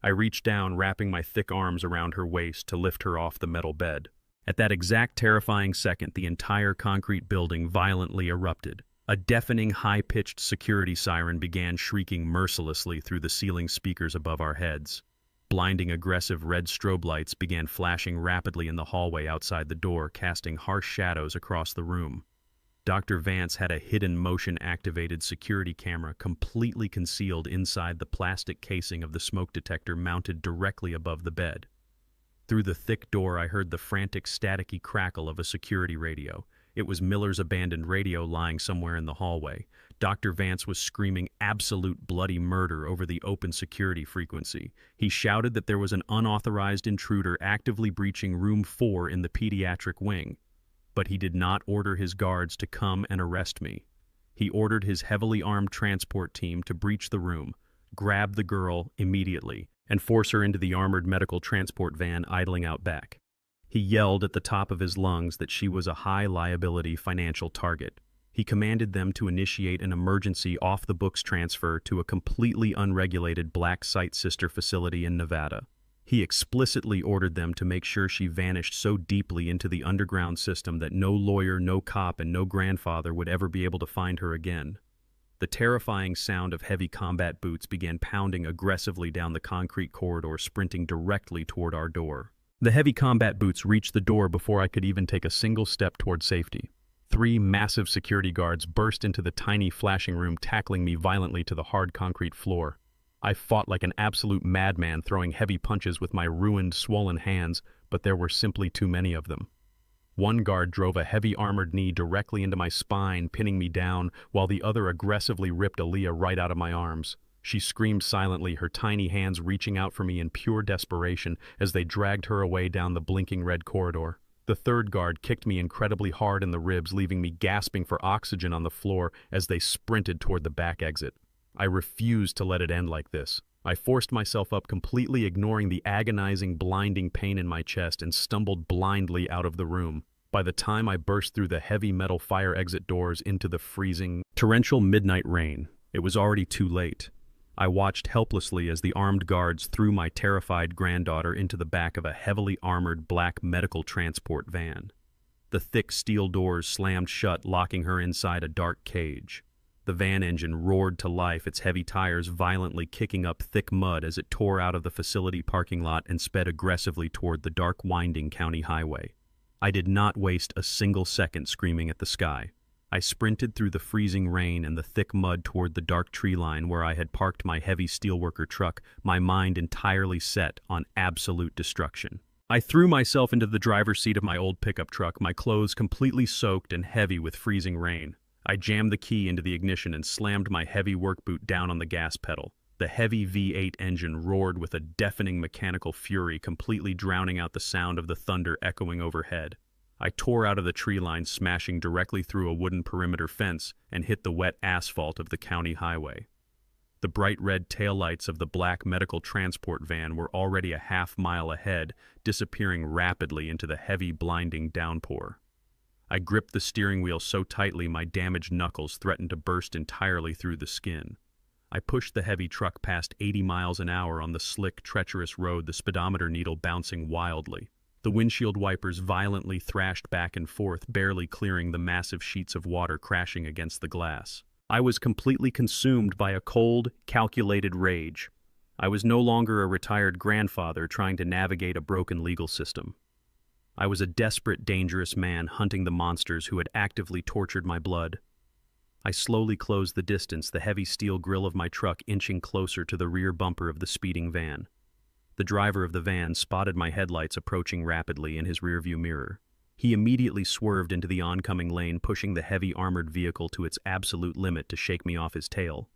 I reached down, wrapping my thick arms around her waist to lift her off the metal bed. At that exact terrifying second, the entire concrete building violently erupted. A deafening, high-pitched security siren began shrieking mercilessly through the ceiling speakers above our heads. Blinding, aggressive red strobe lights began flashing rapidly in the hallway outside the door, casting harsh shadows across the room. Dr. Vance had a hidden motion-activated security camera completely concealed inside the plastic casing of the smoke detector mounted directly above the bed. Through the thick door, I heard the frantic, staticky crackle of a security radio. It was Miller's abandoned radio lying somewhere in the hallway. Dr. Vance was screaming absolute bloody murder over the open security frequency. He shouted that there was an unauthorized intruder actively breaching room 4 in the pediatric wing. But he did not order his guards to come and arrest me. He ordered his heavily armed transport team to breach the room, grab the girl immediately, and force her into the armored medical transport van idling out back. He yelled at the top of his lungs that she was a high-liability financial target. He commanded them to initiate an emergency off-the-books transfer to a completely unregulated black site sister facility in Nevada. He explicitly ordered them to make sure she vanished so deeply into the underground system that no lawyer, no cop, and no grandfather would ever be able to find her again. The terrifying sound of heavy combat boots began pounding aggressively down the concrete corridor, sprinting directly toward our door. The heavy combat boots reached the door before I could even take a single step toward safety. 3 massive security guards burst into the tiny flashing room, tackling me violently to the hard concrete floor. I fought like an absolute madman, throwing heavy punches with my ruined, swollen hands, but there were simply too many of them. One guard drove a heavy armored knee directly into my spine, pinning me down, while the other aggressively ripped Aaliyah right out of my arms. She screamed silently, her tiny hands reaching out for me in pure desperation as they dragged her away down the blinking red corridor. The third guard kicked me incredibly hard in the ribs, leaving me gasping for oxygen on the floor as they sprinted toward the back exit. I refused to let it end like this. I forced myself up, completely ignoring the agonizing, blinding pain in my chest, and stumbled blindly out of the room. By the time I burst through the heavy metal fire exit doors into the freezing, torrential midnight rain, it was already too late. I watched helplessly as the armed guards threw my terrified granddaughter into the back of a heavily armored black medical transport van. The thick steel doors slammed shut, locking her inside a dark cage. The van engine roared to life, its heavy tires violently kicking up thick mud as it tore out of the facility parking lot and sped aggressively toward the dark, winding county highway. I did not waste a single second screaming at the sky. I sprinted through the freezing rain and the thick mud toward the dark tree line where I had parked my heavy steelworker truck, my mind entirely set on absolute destruction. I threw myself into the driver's seat of my old pickup truck, my clothes completely soaked and heavy with freezing rain. I jammed the key into the ignition and slammed my heavy work boot down on the gas pedal. The heavy V8 engine roared with a deafening mechanical fury, completely drowning out the sound of the thunder echoing overhead. I tore out of the tree line, smashing directly through a wooden perimeter fence and hit the wet asphalt of the county highway. The bright red taillights of the black medical transport van were already a half-mile ahead, disappearing rapidly into the heavy, blinding downpour. I gripped the steering wheel so tightly my damaged knuckles threatened to burst entirely through the skin. I pushed the heavy truck past 80 miles an hour on the slick, treacherous road, the speedometer needle bouncing wildly. The windshield wipers violently thrashed back and forth, barely clearing the massive sheets of water crashing against the glass. I was completely consumed by a cold, calculated rage. I was no longer a retired grandfather trying to navigate a broken legal system. I was a desperate, dangerous man hunting the monsters who had actively tortured my blood. I slowly closed the distance, the heavy steel grille of my truck inching closer to the rear bumper of the speeding van. The driver of the van spotted my headlights approaching rapidly in his rearview mirror. He immediately swerved into the oncoming lane, pushing the heavy armored vehicle to its absolute limit to shake me off his tail.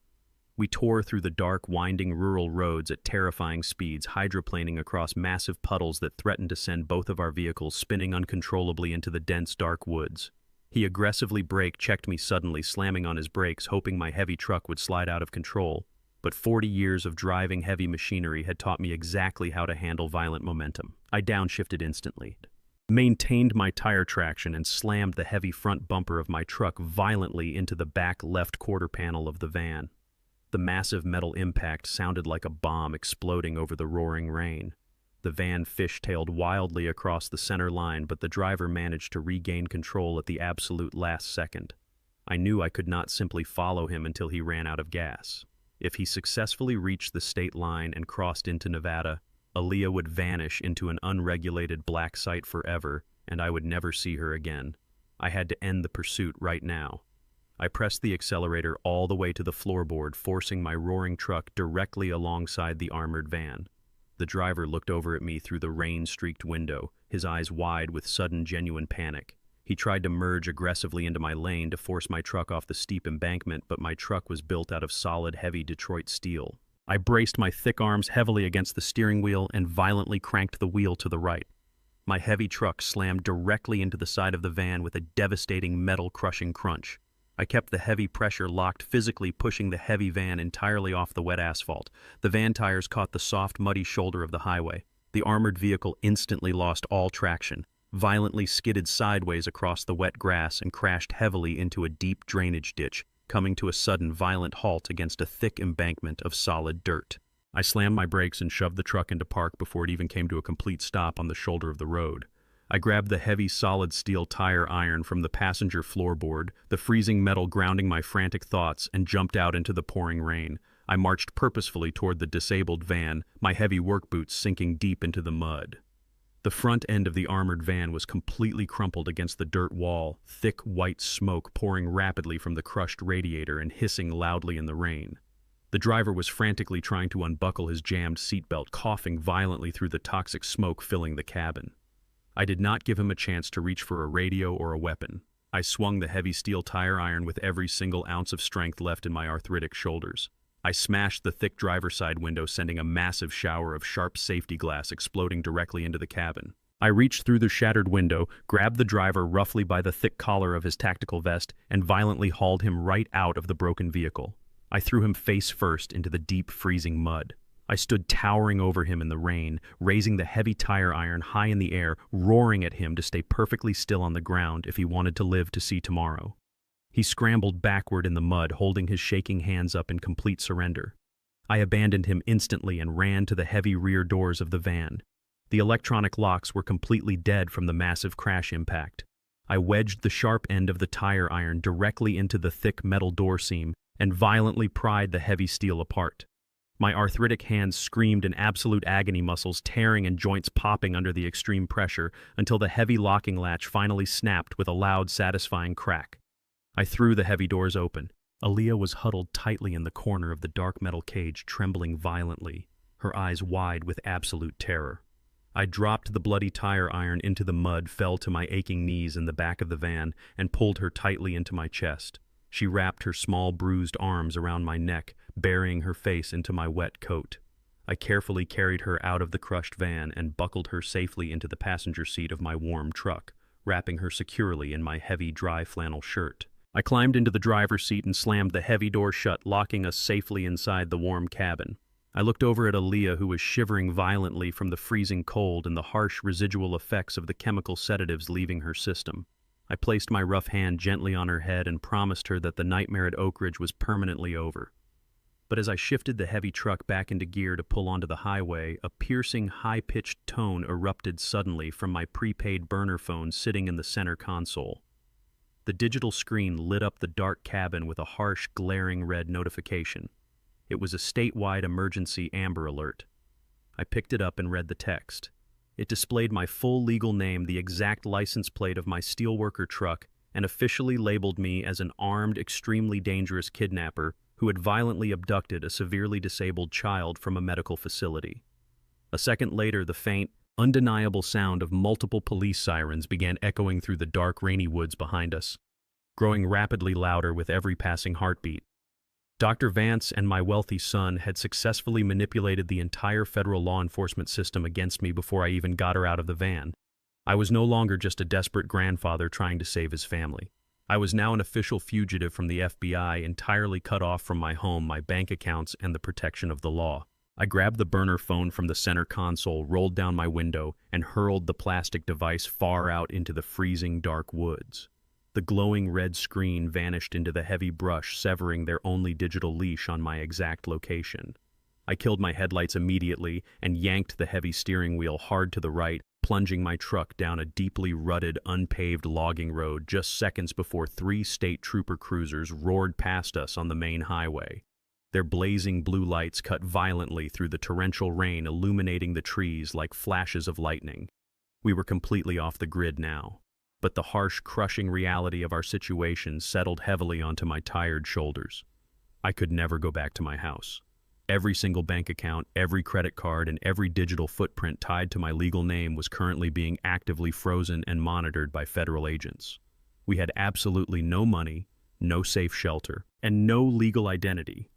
We tore through the dark, winding rural roads at terrifying speeds, hydroplaning across massive puddles that threatened to send both of our vehicles spinning uncontrollably into the dense, dark woods. He aggressively brake-checked me suddenly, slamming on his brakes, hoping my heavy truck would slide out of control. But 40 years of driving heavy machinery had taught me exactly how to handle violent momentum. I downshifted instantly, maintained my tire traction, and slammed the heavy front bumper of my truck violently into the back left quarter panel of the van. The massive metal impact sounded like a bomb exploding over the roaring rain. The van fishtailed wildly across the center line, but the driver managed to regain control at the absolute last second. I knew I could not simply follow him until he ran out of gas. If he successfully reached the state line and crossed into Nevada, Aaliyah would vanish into an unregulated black site forever, and I would never see her again. I had to end the pursuit right now. I pressed the accelerator all the way to the floorboard, forcing my roaring truck directly alongside the armored van. The driver looked over at me through the rain-streaked window, his eyes wide with sudden, genuine panic. He tried to merge aggressively into my lane to force my truck off the steep embankment, but my truck was built out of solid, heavy Detroit steel. I braced my thick arms heavily against the steering wheel and violently cranked the wheel to the right. My heavy truck slammed directly into the side of the van with a devastating metal-crushing crunch. I kept the heavy pressure locked, physically pushing the heavy van entirely off the wet asphalt. The van tires caught the soft, muddy shoulder of the highway. The armored vehicle instantly lost all traction, violently skidded sideways across the wet grass, and crashed heavily into a deep drainage ditch, coming to a sudden, violent halt against a thick embankment of solid dirt. I slammed my brakes and shoved the truck into park before it even came to a complete stop on the shoulder of the road. I grabbed the heavy, solid steel tire iron from the passenger floorboard, the freezing metal grounding my frantic thoughts, and jumped out into the pouring rain. I marched purposefully toward the disabled van, my heavy work boots sinking deep into the mud. The front end of the armored van was completely crumpled against the dirt wall, thick white smoke pouring rapidly from the crushed radiator and hissing loudly in the rain. The driver was frantically trying to unbuckle his jammed seatbelt, coughing violently through the toxic smoke filling the cabin. I did not give him a chance to reach for a radio or a weapon. I swung the heavy steel tire iron with every single ounce of strength left in my arthritic shoulders. I smashed the thick driver's side window, sending a massive shower of sharp safety glass exploding directly into the cabin. I reached through the shattered window, grabbed the driver roughly by the thick collar of his tactical vest, and violently hauled him right out of the broken vehicle. I threw him face first into the deep, freezing mud. I stood towering over him in the rain, raising the heavy tire iron high in the air, roaring at him to stay perfectly still on the ground if he wanted to live to see tomorrow. He scrambled backward in the mud, holding his shaking hands up in complete surrender. I abandoned him instantly and ran to the heavy rear doors of the van. The electronic locks were completely dead from the massive crash impact. I wedged the sharp end of the tire iron directly into the thick metal door seam and violently pried the heavy steel apart. My arthritic hands screamed in absolute agony, muscles tearing and joints popping under the extreme pressure until the heavy locking latch finally snapped with a loud, satisfying crack. I threw the heavy doors open. Aaliyah was huddled tightly in the corner of the dark metal cage, trembling violently, her eyes wide with absolute terror. I dropped the bloody tire iron into the mud, fell to my aching knees in the back of the van, and pulled her tightly into my chest. She wrapped her small, bruised arms around my neck, burying her face into my wet coat. I carefully carried her out of the crushed van and buckled her safely into the passenger seat of my warm truck, wrapping her securely in my heavy, dry flannel shirt. I climbed into the driver's seat and slammed the heavy door shut, locking us safely inside the warm cabin. I looked over at Aaliyah, who was shivering violently from the freezing cold and the harsh residual effects of the chemical sedatives leaving her system. I placed my rough hand gently on her head and promised her that the nightmare at Oak Ridge was permanently over. But as I shifted the heavy truck back into gear to pull onto the highway, a piercing, high-pitched tone erupted suddenly from my prepaid burner phone sitting in the center console. The digital screen lit up the dark cabin with a harsh, glaring red notification. It was a statewide emergency Amber Alert. I picked it up and read the text. It displayed my full legal name, the exact license plate of my steelworker truck, and officially labeled me as an armed, extremely dangerous kidnapper who had violently abducted a severely disabled child from a medical facility. A second later, the faint, undeniable sound of multiple police sirens began echoing through the dark, rainy woods behind us, growing rapidly louder with every passing heartbeat. Dr. Vance and my wealthy son had successfully manipulated the entire federal law enforcement system against me before I even got her out of the van. I was no longer just a desperate grandfather trying to save his family. I was now an official fugitive from the FBI, entirely cut off from my home, my bank accounts, and the protection of the law. I grabbed the burner phone from the center console, rolled down my window, and hurled the plastic device far out into the freezing dark woods. The glowing red screen vanished into the heavy brush, severing their only digital leash on my exact location. I killed my headlights immediately and yanked the heavy steering wheel hard to the right, plunging my truck down a deeply rutted, unpaved logging road just seconds before 3 state trooper cruisers roared past us on the main highway. Their blazing blue lights cut violently through the torrential rain, illuminating the trees like flashes of lightning. We were completely off the grid now. But the harsh, crushing reality of our situation settled heavily onto my tired shoulders. I could never go back to my house. Every single bank account, every credit card, and every digital footprint tied to my legal name was currently being actively frozen and monitored by federal agents. We had absolutely no money, no safe shelter, and no legal identity.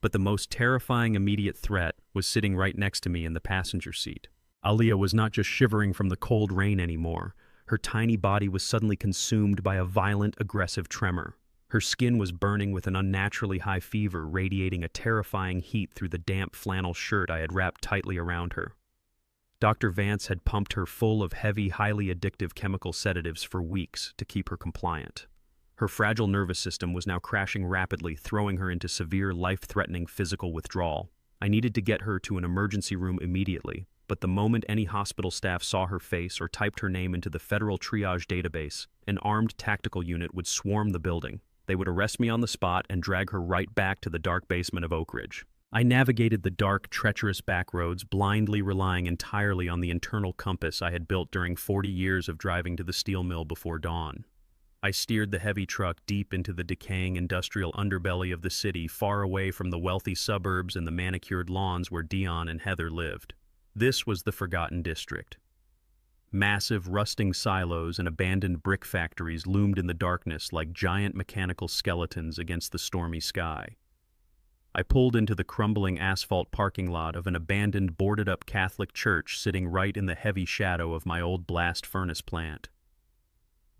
But the most terrifying immediate threat was sitting right next to me in the passenger seat. Aaliyah was not just shivering from the cold rain anymore. Her tiny body was suddenly consumed by a violent, aggressive tremor. Her skin was burning with an unnaturally high fever, radiating a terrifying heat through the damp flannel shirt I had wrapped tightly around her. Dr. Vance had pumped her full of heavy, highly addictive chemical sedatives for weeks to keep her compliant. Her fragile nervous system was now crashing rapidly, throwing her into severe, life-threatening physical withdrawal. I needed to get her to an emergency room immediately. But the moment any hospital staff saw her face or typed her name into the federal triage database, an armed tactical unit would swarm the building. They would arrest me on the spot and drag her right back to the dark basement of Oak Ridge. I navigated the dark, treacherous back roads, blindly relying entirely on the internal compass I had built during 40 years of driving to the steel mill before dawn. I steered the heavy truck deep into the decaying industrial underbelly of the city, far away from the wealthy suburbs and the manicured lawns where Dion and Heather lived. This was the Forgotten District. Massive, rusting silos and abandoned brick factories loomed in the darkness like giant mechanical skeletons against the stormy sky. I pulled into the crumbling asphalt parking lot of an abandoned, boarded-up Catholic church sitting right in the heavy shadow of my old blast furnace plant.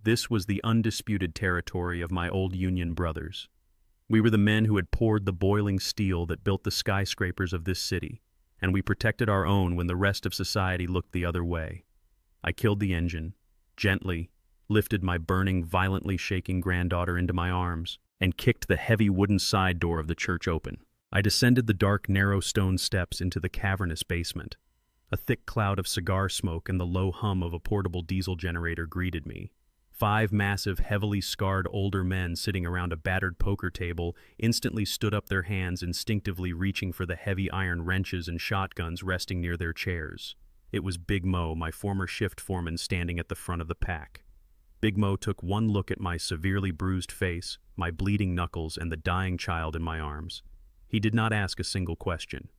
This was the undisputed territory of my old Union brothers. We were the men who had poured the boiling steel that built the skyscrapers of this city, and we protected our own when the rest of society looked the other way. I killed the engine, gently, lifted my burning, violently shaking granddaughter into my arms, and kicked the heavy wooden side door of the church open. I descended the dark, narrow stone steps into the cavernous basement. A thick cloud of cigar smoke and the low hum of a portable diesel generator greeted me. 5 massive, heavily scarred older men sitting around a battered poker table instantly stood up their hands, instinctively reaching for the heavy iron wrenches and shotguns resting near their chairs. It was Big Mo, my former shift foreman, standing at the front of the pack. Big Mo took one look at my severely bruised face, my bleeding knuckles, and the dying child in my arms. He did not ask a single question.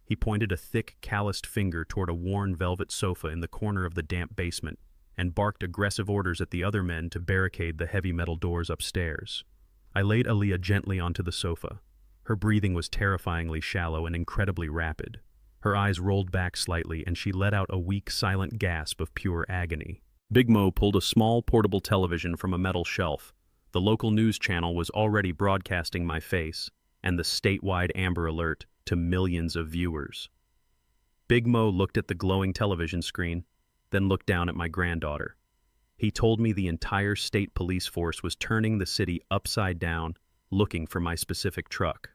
He pointed a thick, calloused finger toward a worn velvet sofa in the corner of the damp basement, and barked aggressive orders at the other men to barricade the heavy metal doors upstairs. I laid Aaliyah gently onto the sofa. Her breathing was terrifyingly shallow and incredibly rapid. Her eyes rolled back slightly, and she let out a weak, silent gasp of pure agony. Big Mo pulled a small, portable television from a metal shelf. The local news channel was already broadcasting my face, and the statewide Amber Alert, to millions of viewers. Big Mo looked at the glowing television screen, then looked down at my granddaughter. He told me the entire state police force was turning the city upside down, looking for my specific truck.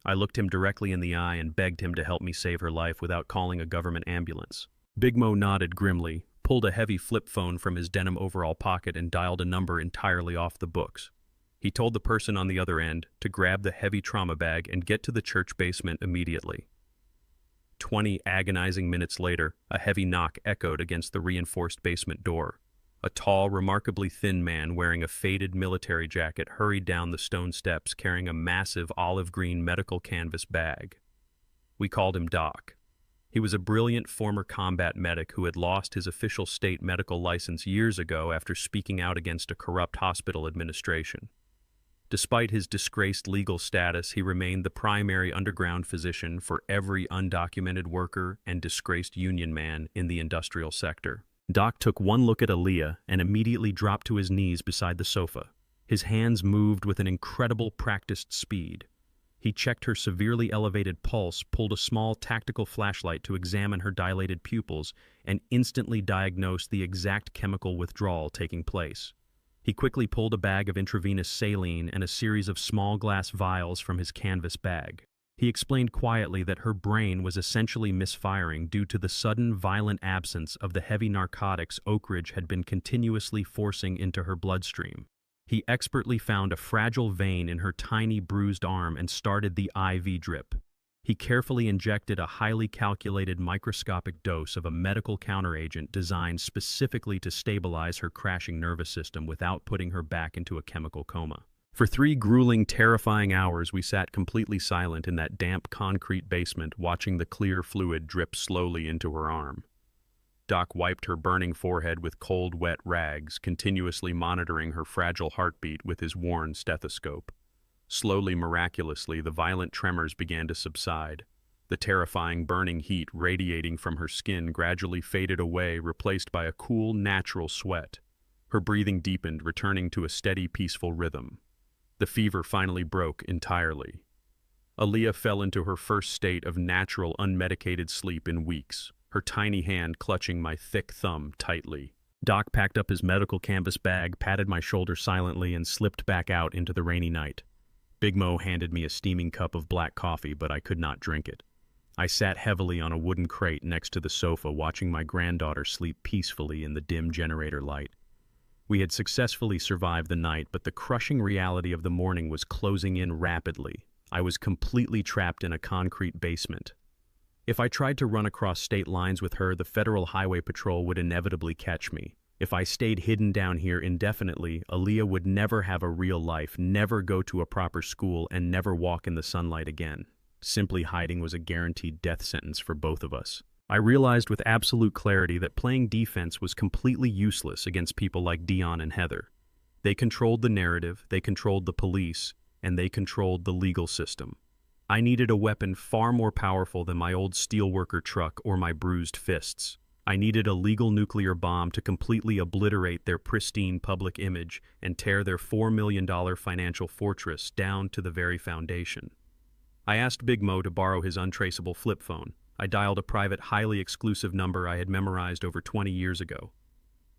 I looked him directly in the eye and begged him to help me save her life without calling a government ambulance. Big Mo nodded grimly, pulled a heavy flip phone from his denim overall pocket, and dialed a number entirely off the books. He told the person on the other end to grab the heavy trauma bag and get to the church basement immediately. 20 agonizing minutes later, a heavy knock echoed against the reinforced basement door. A tall, remarkably thin man wearing a faded military jacket hurried down the stone steps carrying a massive olive-green medical canvas bag. We called him Doc. He was a brilliant former combat medic who had lost his official state medical license years ago after speaking out against a corrupt hospital administration. Despite his disgraced legal status, he remained the primary underground physician for every undocumented worker and disgraced union man in the industrial sector. Doc took one look at Aaliyah and immediately dropped to his knees beside the sofa. His hands moved with an incredible practiced speed. He checked her severely elevated pulse, pulled a small tactical flashlight to examine her dilated pupils, and instantly diagnosed the exact chemical withdrawal taking place. He quickly pulled a bag of intravenous saline and a series of small glass vials from his canvas bag. He explained quietly that her brain was essentially misfiring due to the sudden, violent absence of the heavy narcotics Oak Ridge had been continuously forcing into her bloodstream. He expertly found a fragile vein in her tiny, bruised arm and started the IV drip. He carefully injected a highly calculated microscopic dose of a medical counteragent designed specifically to stabilize her crashing nervous system without putting her back into a chemical coma. For 3 grueling, terrifying hours, we sat completely silent in that damp concrete basement, watching the clear fluid drip slowly into her arm. Doc wiped her burning forehead with cold, wet rags, continuously monitoring her fragile heartbeat with his worn stethoscope. Slowly, miraculously, the violent tremors began to subside. The terrifying burning heat radiating from her skin gradually faded away, replaced by a cool, natural sweat. Her breathing deepened, returning to a steady, peaceful rhythm. The fever finally broke entirely. Aaliyah fell into her first state of natural, unmedicated sleep in weeks, her tiny hand clutching my thick thumb tightly. Doc packed up his medical canvas bag, patted my shoulder silently, and slipped back out into the rainy night. Big Mo handed me a steaming cup of black coffee, but I could not drink it. I sat heavily on a wooden crate next to the sofa, watching my granddaughter sleep peacefully in the dim generator light. We had successfully survived the night, but the crushing reality of the morning was closing in rapidly. I was completely trapped in a concrete basement. If I tried to run across state lines with her, the Federal Highway Patrol would inevitably catch me. If I stayed hidden down here indefinitely, Aaliyah would never have a real life, never go to a proper school, and never walk in the sunlight again. Simply hiding was a guaranteed death sentence for both of us. I realized with absolute clarity that playing defense was completely useless against people like Dion and Heather. They controlled the narrative, they controlled the police, and they controlled the legal system. I needed a weapon far more powerful than my old steelworker truck or my bruised fists. I needed a legal nuclear bomb to completely obliterate their pristine public image and tear their $4 million financial fortress down to the very foundation. I asked Big Mo to borrow his untraceable flip phone. I dialed a private, highly exclusive number I had memorized over 20 years ago.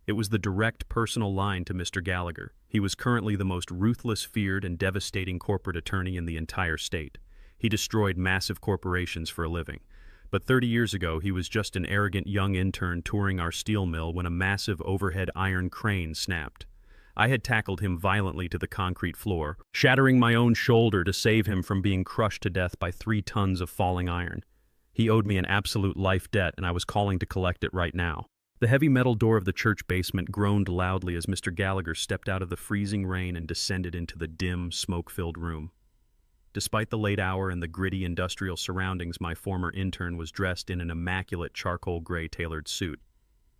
It was the direct personal line to Mr. Gallagher. He was currently the most ruthless, feared, and devastating corporate attorney in the entire state. He destroyed massive corporations for a living. But 30 years ago, he was just an arrogant young intern touring our steel mill when a massive overhead iron crane snapped. I had tackled him violently to the concrete floor, shattering my own shoulder to save him from being crushed to death by 3 tons of falling iron. He owed me an absolute life debt, and I was calling to collect it right now. The heavy metal door of the church basement groaned loudly as Mr. Gallagher stepped out of the freezing rain and descended into the dim, smoke-filled room. Despite the late hour and the gritty industrial surroundings, my former intern was dressed in an immaculate charcoal gray tailored suit.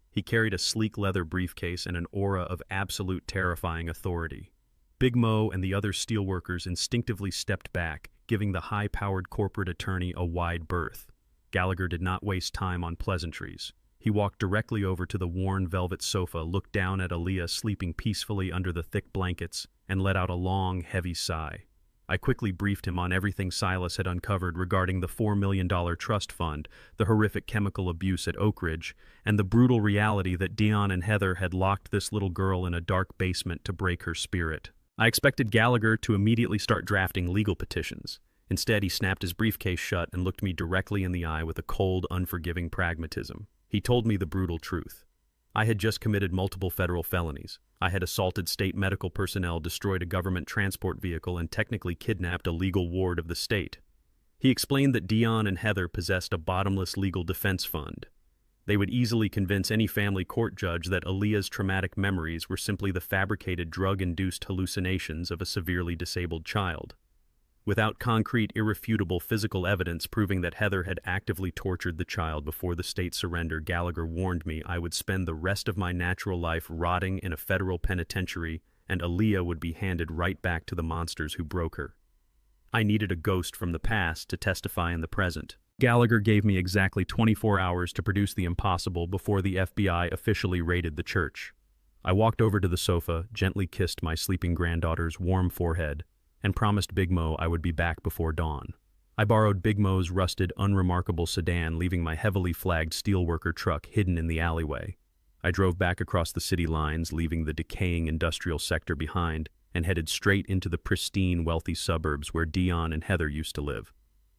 He carried a sleek leather briefcase and an aura of absolute terrifying authority. Big Mo and the other steelworkers instinctively stepped back, giving the high-powered corporate attorney a wide berth. Gallagher did not waste time on pleasantries. He walked directly over to the worn velvet sofa, looked down at Aaliyah sleeping peacefully under the thick blankets, and let out a long, heavy sigh. I quickly briefed him on everything Silas had uncovered regarding the $4 million trust fund, the horrific chemical abuse at Oak Ridge, and the brutal reality that Dion and Heather had locked this little girl in a dark basement to break her spirit. I expected Gallagher to immediately start drafting legal petitions. Instead, he snapped his briefcase shut and looked me directly in the eye with a cold, unforgiving pragmatism. He told me the brutal truth. I had just committed multiple federal felonies. I had assaulted state medical personnel, destroyed a government transport vehicle, and technically kidnapped a legal ward of the state. He explained that Dion and Heather possessed a bottomless legal defense fund. They would easily convince any family court judge that Aaliyah's traumatic memories were simply the fabricated drug-induced hallucinations of a severely disabled child. Without concrete, irrefutable physical evidence proving that Heather had actively tortured the child before the state surrender, Gallagher warned me I would spend the rest of my natural life rotting in a federal penitentiary, and Aaliyah would be handed right back to the monsters who broke her. I needed a ghost from the past to testify in the present. Gallagher gave me exactly 24 hours to produce the impossible before the FBI officially raided the church. I walked over to the sofa, gently kissed my sleeping granddaughter's warm forehead, and promised Big Mo I would be back before dawn. I borrowed Big Mo's rusted, unremarkable sedan, leaving my heavily flagged steelworker truck hidden in the alleyway. I drove back across the city lines, leaving the decaying industrial sector behind, and headed straight into the pristine, wealthy suburbs where Dion and Heather used to live.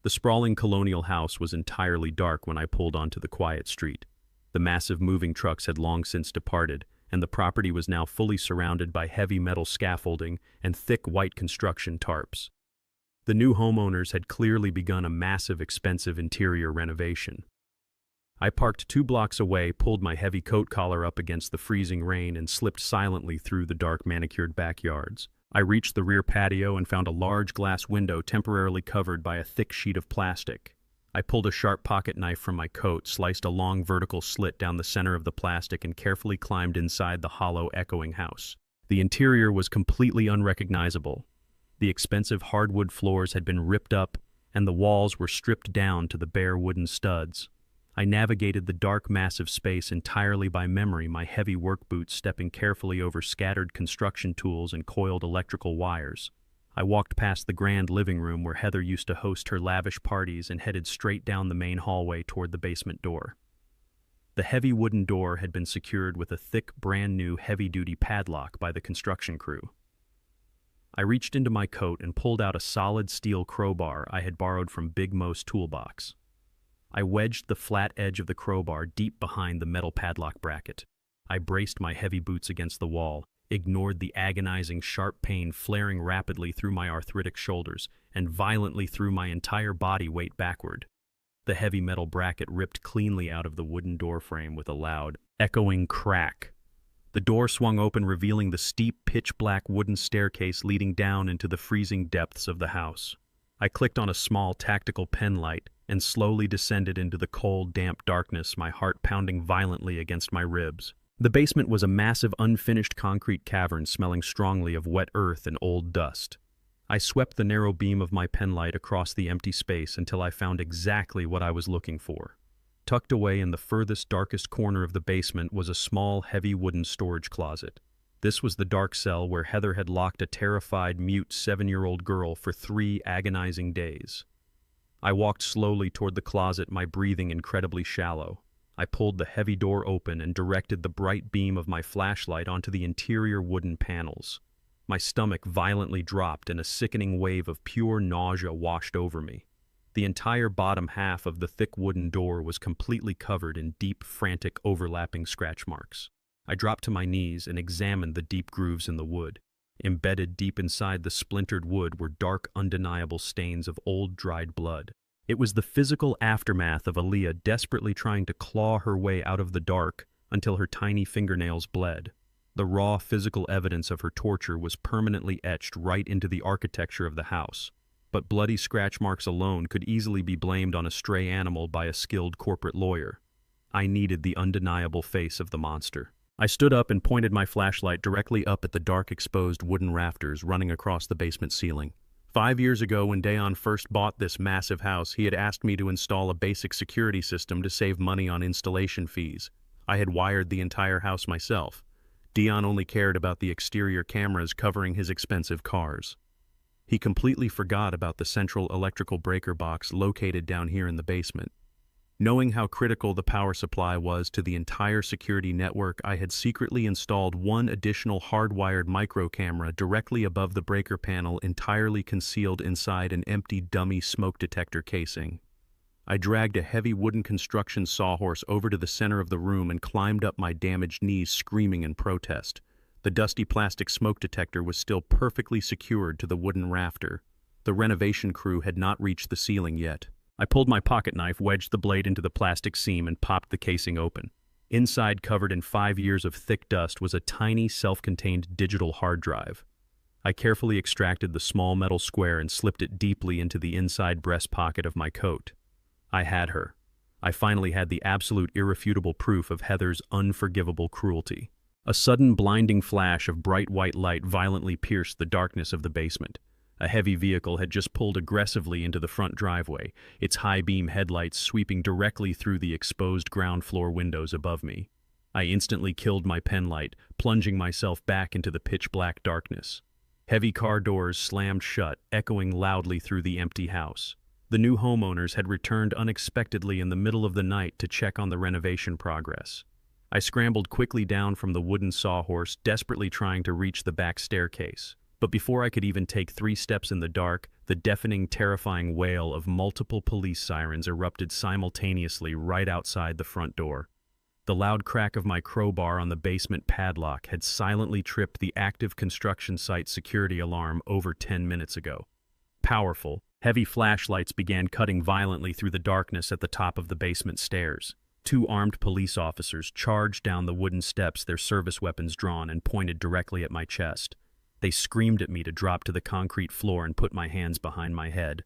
The sprawling colonial house was entirely dark when I pulled onto the quiet street. The massive moving trucks had long since departed, and the property was now fully surrounded by heavy metal scaffolding and thick white construction tarps. The new homeowners had clearly begun a massive, expensive interior renovation. I parked 2 blocks away, pulled my heavy coat collar up against the freezing rain, and slipped silently through the dark, manicured backyards. I reached the rear patio and found a large glass window temporarily covered by a thick sheet of plastic. I pulled a sharp pocket knife from my coat, sliced a long vertical slit down the center of the plastic, and carefully climbed inside the hollow, echoing house. The interior was completely unrecognizable. The expensive hardwood floors had been ripped up, and the walls were stripped down to the bare wooden studs. I navigated the dark, massive space entirely by memory, my heavy work boots stepping carefully over scattered construction tools and coiled electrical wires. I walked past the grand living room where Heather used to host her lavish parties and headed straight down the main hallway toward the basement door. The heavy wooden door had been secured with a thick, brand-new, heavy-duty padlock by the construction crew. I reached into my coat and pulled out a solid steel crowbar I had borrowed from Big Mo's toolbox. I wedged the flat edge of the crowbar deep behind the metal padlock bracket. I braced my heavy boots against the wall, ignored the agonizing sharp pain flaring rapidly through my arthritic shoulders, and violently threw my entire body weight backward. The heavy metal bracket ripped cleanly out of the wooden door frame with a loud, echoing crack. The door swung open, revealing the steep, pitch-black wooden staircase leading down into the freezing depths of the house. I clicked on a small tactical pen light, and slowly descended into the cold, damp darkness, my heart pounding violently against my ribs. The basement was a massive, unfinished concrete cavern smelling strongly of wet earth and old dust. I swept the narrow beam of my penlight across the empty space until I found exactly what I was looking for. Tucked away in the furthest, darkest corner of the basement was a small, heavy wooden storage closet. This was the dark cell where Heather had locked a terrified, mute 7-year-old girl for 3 agonizing days. I walked slowly toward the closet, my breathing incredibly shallow. I pulled the heavy door open and directed the bright beam of my flashlight onto the interior wooden panels. My stomach violently dropped and a sickening wave of pure nausea washed over me. The entire bottom half of the thick wooden door was completely covered in deep, frantic, overlapping scratch marks. I dropped to my knees and examined the deep grooves in the wood. Embedded deep inside the splintered wood were dark, undeniable stains of old, dried blood. It was the physical aftermath of Aaliyah desperately trying to claw her way out of the dark until her tiny fingernails bled. The raw physical evidence of her torture was permanently etched right into the architecture of the house. But bloody scratch marks alone could easily be blamed on a stray animal by a skilled corporate lawyer. I needed the undeniable face of the monster. I stood up and pointed my flashlight directly up at the dark, exposed wooden rafters running across the basement ceiling. 5 years ago, when Dayon first bought this massive house, he had asked me to install a basic security system to save money on installation fees. I had wired the entire house myself. Dion only cared about the exterior cameras covering his expensive cars. He completely forgot about the central electrical breaker box located down here in the basement. Knowing how critical the power supply was to the entire security network, I had secretly installed one additional hardwired micro camera directly above the breaker panel, entirely concealed inside an empty dummy smoke detector casing. I dragged a heavy wooden construction sawhorse over to the center of the room and climbed up my damaged knees, screaming in protest. The dusty plastic smoke detector was still perfectly secured to the wooden rafter. The renovation crew had not reached the ceiling yet. I pulled my pocket knife, wedged the blade into the plastic seam, and popped the casing open. Inside, covered in 5 years of thick dust, was a tiny, self-contained digital hard drive. I carefully extracted the small metal square and slipped it deeply into the inside breast pocket of my coat. I had her. I finally had the absolute, irrefutable proof of Heather's unforgivable cruelty. A sudden, blinding flash of bright white light violently pierced the darkness of the basement. A heavy vehicle had just pulled aggressively into the front driveway, its high-beam headlights sweeping directly through the exposed ground floor windows above me. I instantly killed my penlight, plunging myself back into the pitch-black darkness. Heavy car doors slammed shut, echoing loudly through the empty house. The new homeowners had returned unexpectedly in the middle of the night to check on the renovation progress. I scrambled quickly down from the wooden sawhorse, desperately trying to reach the back staircase. But before I could even take 3 steps in the dark, the deafening, terrifying wail of multiple police sirens erupted simultaneously right outside the front door. The loud crack of my crowbar on the basement padlock had silently tripped the active construction site security alarm over 10 minutes ago. Powerful, heavy flashlights began cutting violently through the darkness at the top of the basement stairs. 2 armed police officers charged down the wooden steps, their service weapons drawn, and pointed directly at my chest. They screamed at me to drop to the concrete floor and put my hands behind my head.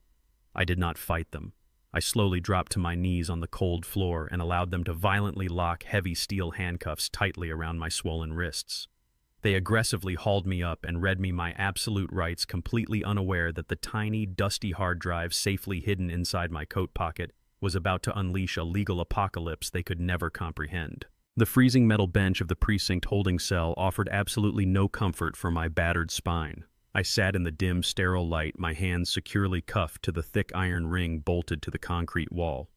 I did not fight them. I slowly dropped to my knees on the cold floor and allowed them to violently lock heavy steel handcuffs tightly around my swollen wrists. They aggressively hauled me up and read me my absolute rights, completely unaware that the tiny, dusty hard drive safely hidden inside my coat pocket was about to unleash a legal apocalypse they could never comprehend. The freezing metal bench of the precinct holding cell offered absolutely no comfort for my battered spine. I sat in the dim, sterile light, my hands securely cuffed to the thick iron ring bolted to the concrete wall.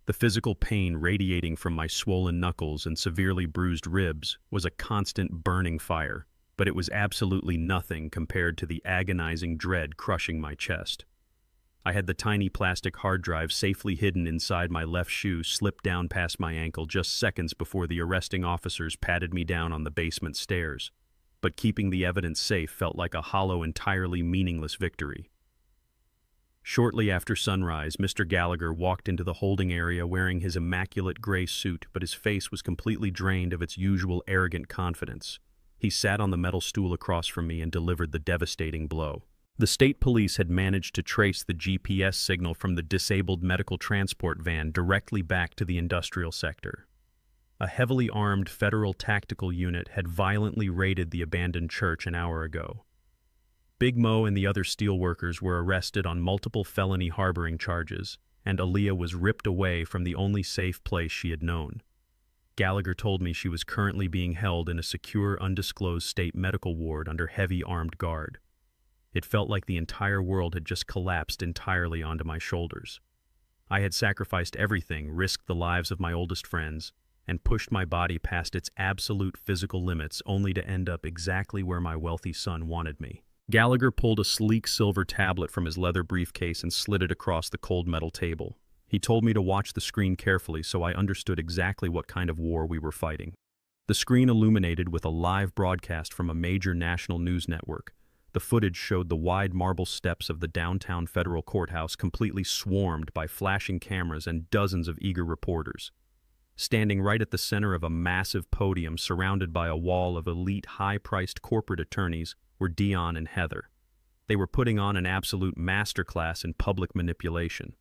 The physical pain radiating from my swollen knuckles and severely bruised ribs was a constant burning fire, but it was absolutely nothing compared to the agonizing dread crushing my chest. I had the tiny plastic hard drive safely hidden inside my left shoe, slipped down past my ankle just seconds before the arresting officers patted me down on the basement stairs. But keeping the evidence safe felt like a hollow, entirely meaningless victory. Shortly after sunrise, Mr. Gallagher walked into the holding area wearing his immaculate gray suit, but his face was completely drained of its usual arrogant confidence. He sat on the metal stool across from me and delivered the devastating blow. The state police had managed to trace the GPS signal from the disabled medical transport van directly back to the industrial sector. A heavily armed federal tactical unit had violently raided the abandoned church an hour ago. Big Mo and the other steelworkers were arrested on multiple felony harboring charges, and Aaliyah was ripped away from the only safe place she had known. Gallagher told me she was currently being held in a secure, undisclosed state medical ward under heavy armed guard. It felt like the entire world had just collapsed entirely onto my shoulders. I had sacrificed everything, risked the lives of my oldest friends, and pushed my body past its absolute physical limits only to end up exactly where my wealthy son wanted me. Gallagher pulled a sleek silver tablet from his leather briefcase and slid it across the cold metal table. He told me to watch the screen carefully so I understood exactly what kind of war we were fighting. The screen illuminated with a live broadcast from a major national news network. The footage showed the wide marble steps of the downtown federal courthouse completely swarmed by flashing cameras and dozens of eager reporters. Standing right at the center of a massive podium surrounded by a wall of elite high-priced corporate attorneys were Dion and Heather. They were putting on an absolute masterclass in public manipulation.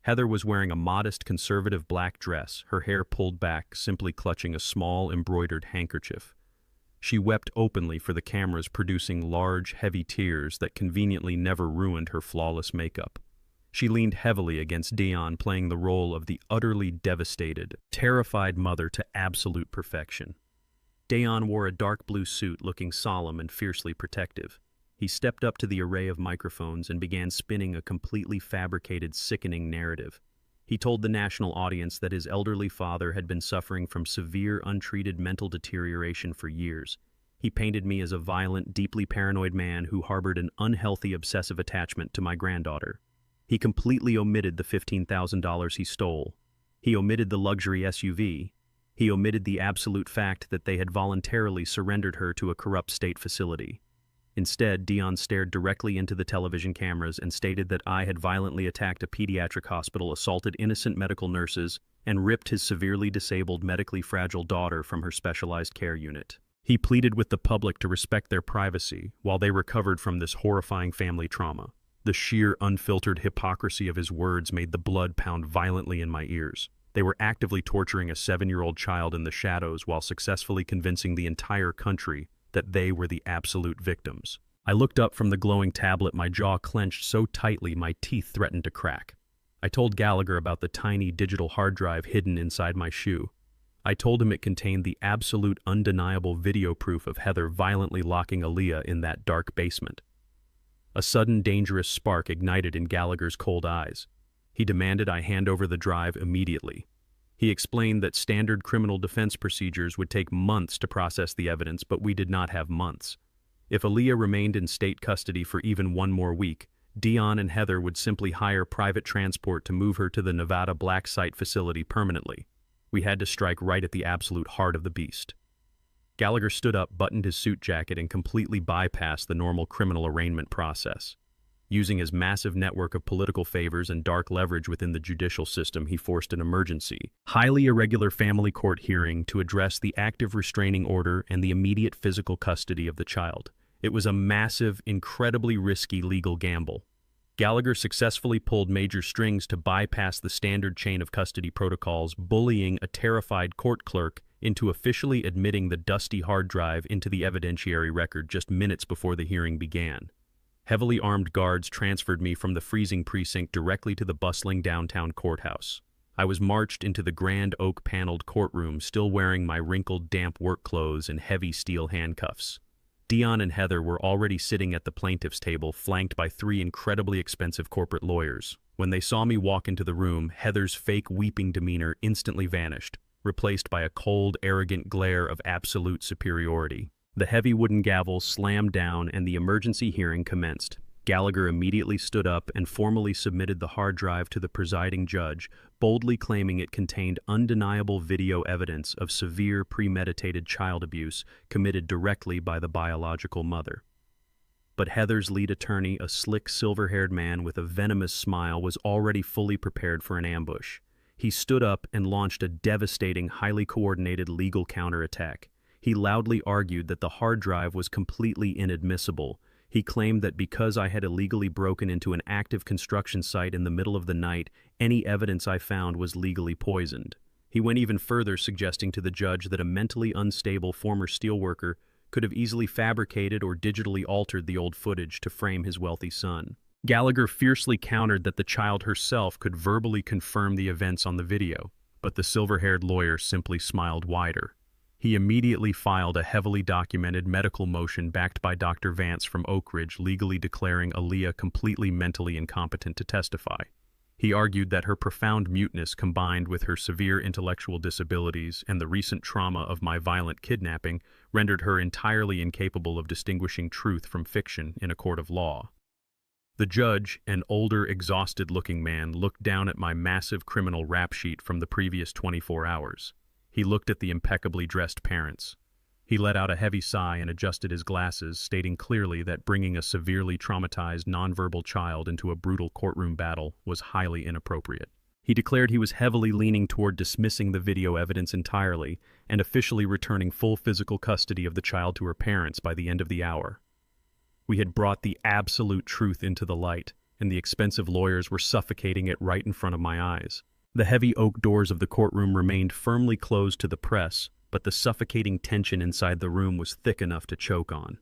Heather was wearing a modest conservative black dress, her hair pulled back, simply clutching a small embroidered handkerchief. She wept openly for the cameras, producing large, heavy tears that conveniently never ruined her flawless makeup. She leaned heavily against Dion, playing the role of the utterly devastated, terrified mother to absolute perfection. Dion wore a dark blue suit, looking solemn and fiercely protective. He stepped up to the array of microphones and began spinning a completely fabricated, sickening narrative. He told the national audience that his elderly father had been suffering from severe, untreated mental deterioration for years. He painted me as a violent, deeply paranoid man who harbored an unhealthy, obsessive attachment to my granddaughter. He completely omitted the $15,000 he stole. He omitted the luxury SUV. He omitted the absolute fact that they had voluntarily surrendered her to a corrupt state facility. Instead, Dion stared directly into the television cameras and stated that I had violently attacked a pediatric hospital, assaulted innocent medical nurses, and ripped his severely disabled, medically fragile daughter from her specialized care unit. He pleaded with the public to respect their privacy while they recovered from this horrifying family trauma. The sheer, unfiltered hypocrisy of his words made the blood pound violently in my ears. They were actively torturing a 7-year-old child in the shadows while successfully convincing the entire country that they were the absolute victims. I looked up from the glowing tablet, my jaw clenched so tightly my teeth threatened to crack. I told Gallagher about the tiny digital hard drive hidden inside my shoe. I told him it contained the absolute undeniable video proof of Heather violently locking Aaliyah in that dark basement. A sudden, dangerous spark ignited in Gallagher's cold eyes. He demanded I hand over the drive immediately. He explained that standard criminal defense procedures would take months to process the evidence, but we did not have months. If Aaliyah remained in state custody for even one more week, Dion and Heather would simply hire private transport to move her to the Nevada Black Site facility permanently. We had to strike right at the absolute heart of the beast. Gallagher stood up, buttoned his suit jacket, and completely bypassed the normal criminal arraignment process. Using his massive network of political favors and dark leverage within the judicial system, he forced an emergency, highly irregular family court hearing to address the active restraining order and the immediate physical custody of the child. It was a massive, incredibly risky legal gamble. Gallagher successfully pulled major strings to bypass the standard chain of custody protocols, bullying a terrified court clerk into officially admitting the dusty hard drive into the evidentiary record just minutes before the hearing began. Heavily armed guards transferred me from the freezing precinct directly to the bustling downtown courthouse. I was marched into the grand oak-paneled courtroom, still wearing my wrinkled, damp work clothes and heavy steel handcuffs. Dion and Heather were already sitting at the plaintiff's table, flanked by 3 incredibly expensive corporate lawyers. When they saw me walk into the room, Heather's fake weeping demeanor instantly vanished, replaced by a cold, arrogant glare of absolute superiority. The heavy wooden gavel slammed down and the emergency hearing commenced. Gallagher immediately stood up and formally submitted the hard drive to the presiding judge, boldly claiming it contained undeniable video evidence of severe premeditated child abuse committed directly by the biological mother. But Heather's lead attorney, a slick, silver-haired man with a venomous smile, was already fully prepared for an ambush. He stood up and launched a devastating, highly coordinated legal counterattack. He loudly argued that the hard drive was completely inadmissible. He claimed that because I had illegally broken into an active construction site in the middle of the night, any evidence I found was legally poisoned. He went even further, suggesting to the judge that a mentally unstable former steelworker could have easily fabricated or digitally altered the old footage to frame his wealthy son. Gallagher fiercely countered that the child herself could verbally confirm the events on the video, but the silver-haired lawyer simply smiled wider. He immediately filed a heavily documented medical motion backed by Dr. Vance from Oak Ridge, legally declaring Aaliyah completely mentally incompetent to testify. He argued that her profound muteness, combined with her severe intellectual disabilities and the recent trauma of my violent kidnapping, rendered her entirely incapable of distinguishing truth from fiction in a court of law. The judge, an older, exhausted-looking man, looked down at my massive criminal rap sheet from the previous 24 hours. He looked at the impeccably dressed parents. He let out a heavy sigh and adjusted his glasses, stating clearly that bringing a severely traumatized, nonverbal child into a brutal courtroom battle was highly inappropriate. He declared he was heavily leaning toward dismissing the video evidence entirely and officially returning full physical custody of the child to her parents by the end of the hour. We had brought the absolute truth into the light, and the expensive lawyers were suffocating it right in front of my eyes. The heavy oak doors of the courtroom remained firmly closed to the press, but the suffocating tension inside the room was thick enough to choke on.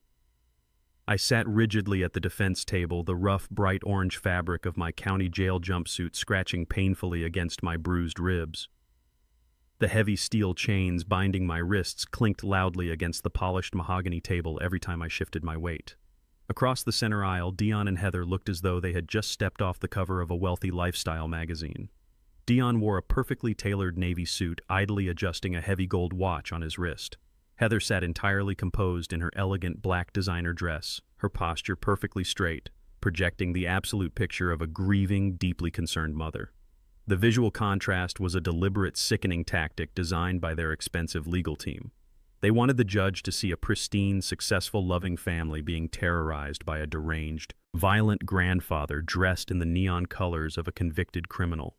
I sat rigidly at the defense table, the rough, bright orange fabric of my county jail jumpsuit scratching painfully against my bruised ribs. The heavy steel chains binding my wrists clinked loudly against the polished mahogany table every time I shifted my weight. Across the center aisle, Dion and Heather looked as though they had just stepped off the cover of a wealthy lifestyle magazine. Dion wore a perfectly tailored navy suit, idly adjusting a heavy gold watch on his wrist. Heather sat entirely composed in her elegant black designer dress, her posture perfectly straight, projecting the absolute picture of a grieving, deeply concerned mother. The visual contrast was a deliberate, sickening tactic designed by their expensive legal team. They wanted the judge to see a pristine, successful, loving family being terrorized by a deranged, violent grandfather dressed in the neon colors of a convicted criminal.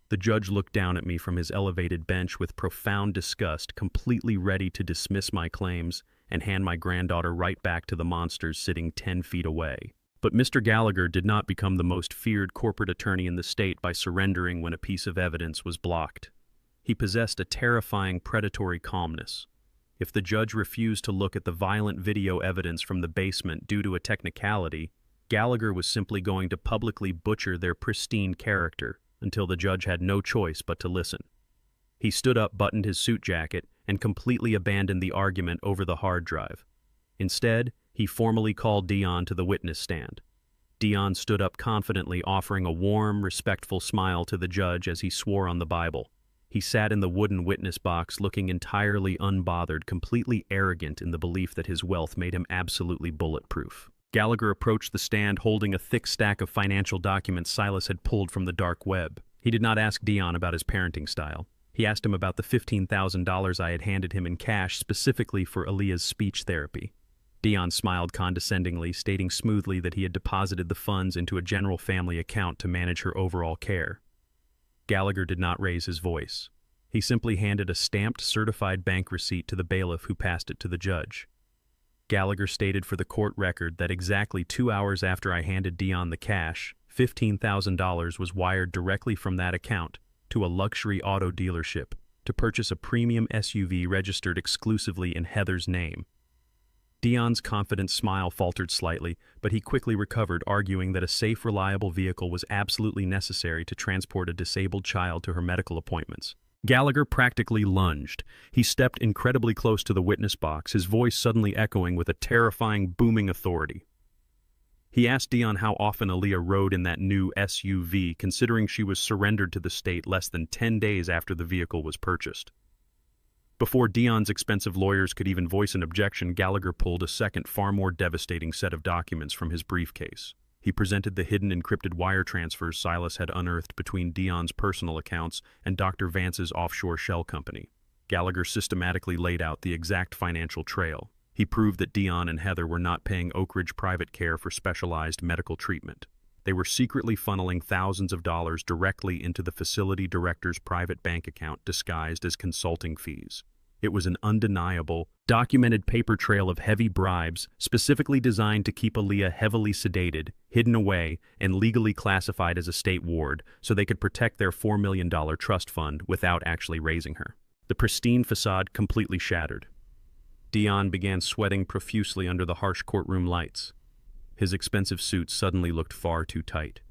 The judge looked down at me from his elevated bench with profound disgust, completely ready to dismiss my claims and hand my granddaughter right back to the monsters sitting 10 feet away. But Mr. Gallagher did not become the most feared corporate attorney in the state by surrendering when a piece of evidence was blocked. He possessed a terrifying predatory calmness. If the judge refused to look at the violent video evidence from the basement due to a technicality, Gallagher was simply going to publicly butcher their pristine character until the judge had no choice but to listen. He stood up, buttoned his suit jacket, and completely abandoned the argument over the hard drive. Instead, he formally called Dion to the witness stand. Dion stood up confidently, offering a warm, respectful smile to the judge as he swore on the Bible. He sat in the wooden witness box looking entirely unbothered, completely arrogant in the belief that his wealth made him absolutely bulletproof. Gallagher approached the stand holding a thick stack of financial documents Silas had pulled from the dark web. He did not ask Dion about his parenting style. He asked him about the $15,000 I had handed him in cash specifically for Aaliyah's speech therapy. Dion smiled condescendingly, stating smoothly that he had deposited the funds into a general family account to manage her overall care. Gallagher did not raise his voice. He simply handed a stamped, certified bank receipt to the bailiff who passed it to the judge. Gallagher stated for the court record that exactly 2 hours after I handed Dion the cash, $15,000 was wired directly from that account to a luxury auto dealership to purchase a premium SUV registered exclusively in Heather's name. Dion's confident smile faltered slightly, but he quickly recovered, arguing that a safe, reliable vehicle was absolutely necessary to transport a disabled child to her medical appointments. Gallagher practically lunged. He stepped incredibly close to the witness box, his voice suddenly echoing with a terrifying, booming authority. He asked Dion how often Aaliyah rode in that new SUV, considering she was surrendered to the state less than 10 days after the vehicle was purchased. Before Dion's expensive lawyers could even voice an objection, Gallagher pulled a second, far more devastating set of documents from his briefcase. He presented the hidden encrypted wire transfers Silas had unearthed between Dion's personal accounts and Dr. Vance's offshore shell company. Gallagher systematically laid out the exact financial trail. He proved that Dion and Heather were not paying Oak Ridge Private Care for specialized medical treatment. They were secretly funneling thousands of dollars directly into the facility director's private bank account disguised as consulting fees. It was an undeniable, documented paper trail of heavy bribes specifically designed to keep Aaliyah heavily sedated, hidden away, and legally classified as a state ward so they could protect their $4 million trust fund without actually raising her. The pristine facade completely shattered. Dion began sweating profusely under the harsh courtroom lights. His expensive suit suddenly looked far too tight.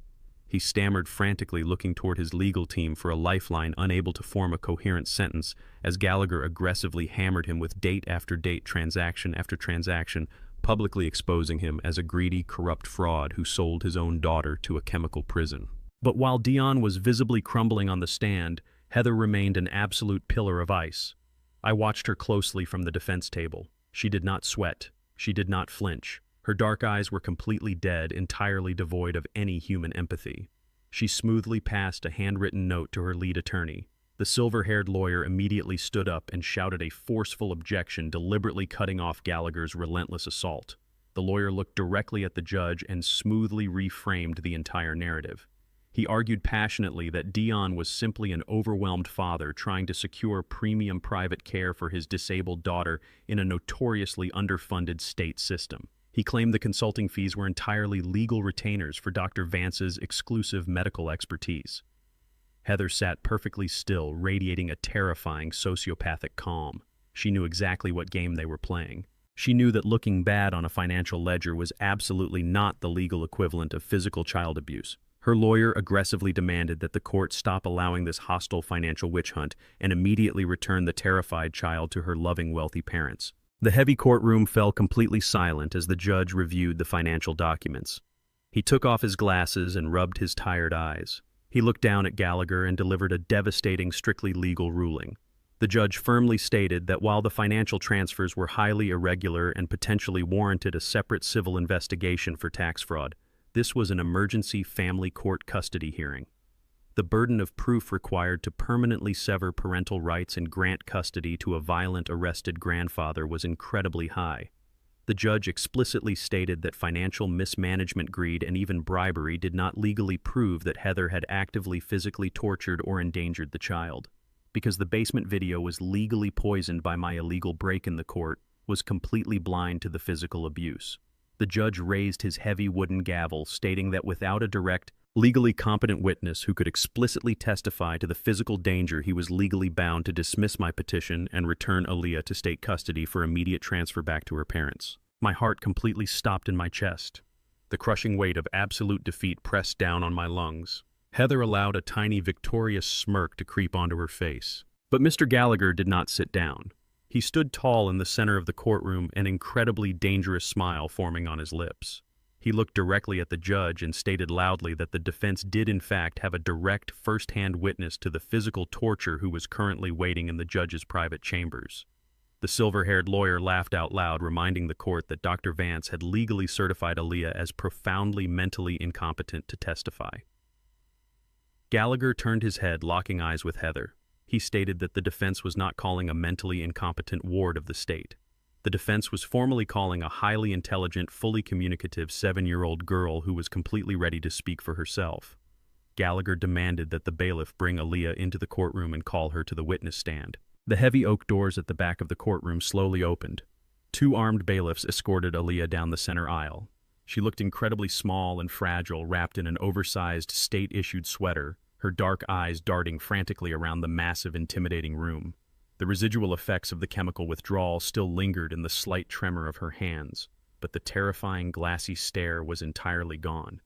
He stammered frantically, looking toward his legal team for a lifeline, unable to form a coherent sentence as Gallagher aggressively hammered him with date after date, transaction after transaction, publicly exposing him as a greedy, corrupt fraud who sold his own daughter to a chemical prison. But while Dion was visibly crumbling on the stand, Heather remained an absolute pillar of ice. I watched her closely from the defense table. She did not sweat. She did not flinch. Her dark eyes were completely dead, entirely devoid of any human empathy. She smoothly passed a handwritten note to her lead attorney. The silver-haired lawyer immediately stood up and shouted a forceful objection, deliberately cutting off Gallagher's relentless assault. The lawyer looked directly at the judge and smoothly reframed the entire narrative. He argued passionately that Dion was simply an overwhelmed father trying to secure premium private care for his disabled daughter in a notoriously underfunded state system. He claimed the consulting fees were entirely legal retainers for Dr. Vance's exclusive medical expertise. Heather sat perfectly still, radiating a terrifying sociopathic calm. She knew exactly what game they were playing. She knew that looking bad on a financial ledger was absolutely not the legal equivalent of physical child abuse. Her lawyer aggressively demanded that the court stop allowing this hostile financial witch hunt and immediately return the terrified child to her loving, wealthy parents. The heavy courtroom fell completely silent as the judge reviewed the financial documents. He took off his glasses and rubbed his tired eyes. He looked down at Gallagher and delivered a devastating, strictly legal ruling. The judge firmly stated that while the financial transfers were highly irregular and potentially warranted a separate civil investigation for tax fraud, this was an emergency family court custody hearing. The burden of proof required to permanently sever parental rights and grant custody to a violent, arrested grandfather was incredibly high. The judge explicitly stated that financial mismanagement, greed, and even bribery did not legally prove that Heather had actively physically tortured or endangered the child. Because the basement video was legally poisoned by my illegal break in the court, was completely blind to the physical abuse. The judge raised his heavy wooden gavel, stating that without a direct, legally competent witness who could explicitly testify to the physical danger, he was legally bound to dismiss my petition and return Aaliyah to state custody for immediate transfer back to her parents. My heart completely stopped in my chest. The crushing weight of absolute defeat pressed down on my lungs. Heather allowed a tiny victorious smirk to creep onto her face. But Mr. Gallagher did not sit down. He stood tall in the center of the courtroom, an incredibly dangerous smile forming on his lips. He looked directly at the judge and stated loudly that the defense did in fact have a direct first-hand witness to the physical torture who was currently waiting in the judge's private chambers. The silver-haired lawyer laughed out loud, reminding the court that Dr. Vance had legally certified Aaliyah as profoundly mentally incompetent to testify. Gallagher turned his head, locking eyes with Heather. He stated that the defense was not calling a mentally incompetent ward of the state. The defense was formally calling a highly intelligent, fully communicative 7-year-old girl who was completely ready to speak for herself. Gallagher demanded that the bailiff bring Aaliyah into the courtroom and call her to the witness stand. The heavy oak doors at the back of the courtroom slowly opened. 2 armed bailiffs escorted Aaliyah down the center aisle. She looked incredibly small and fragile, wrapped in an oversized, state-issued sweater, her dark eyes darting frantically around the massive, intimidating room. The residual effects of the chemical withdrawal still lingered in the slight tremor of her hands, but the terrifying, glassy stare was entirely gone.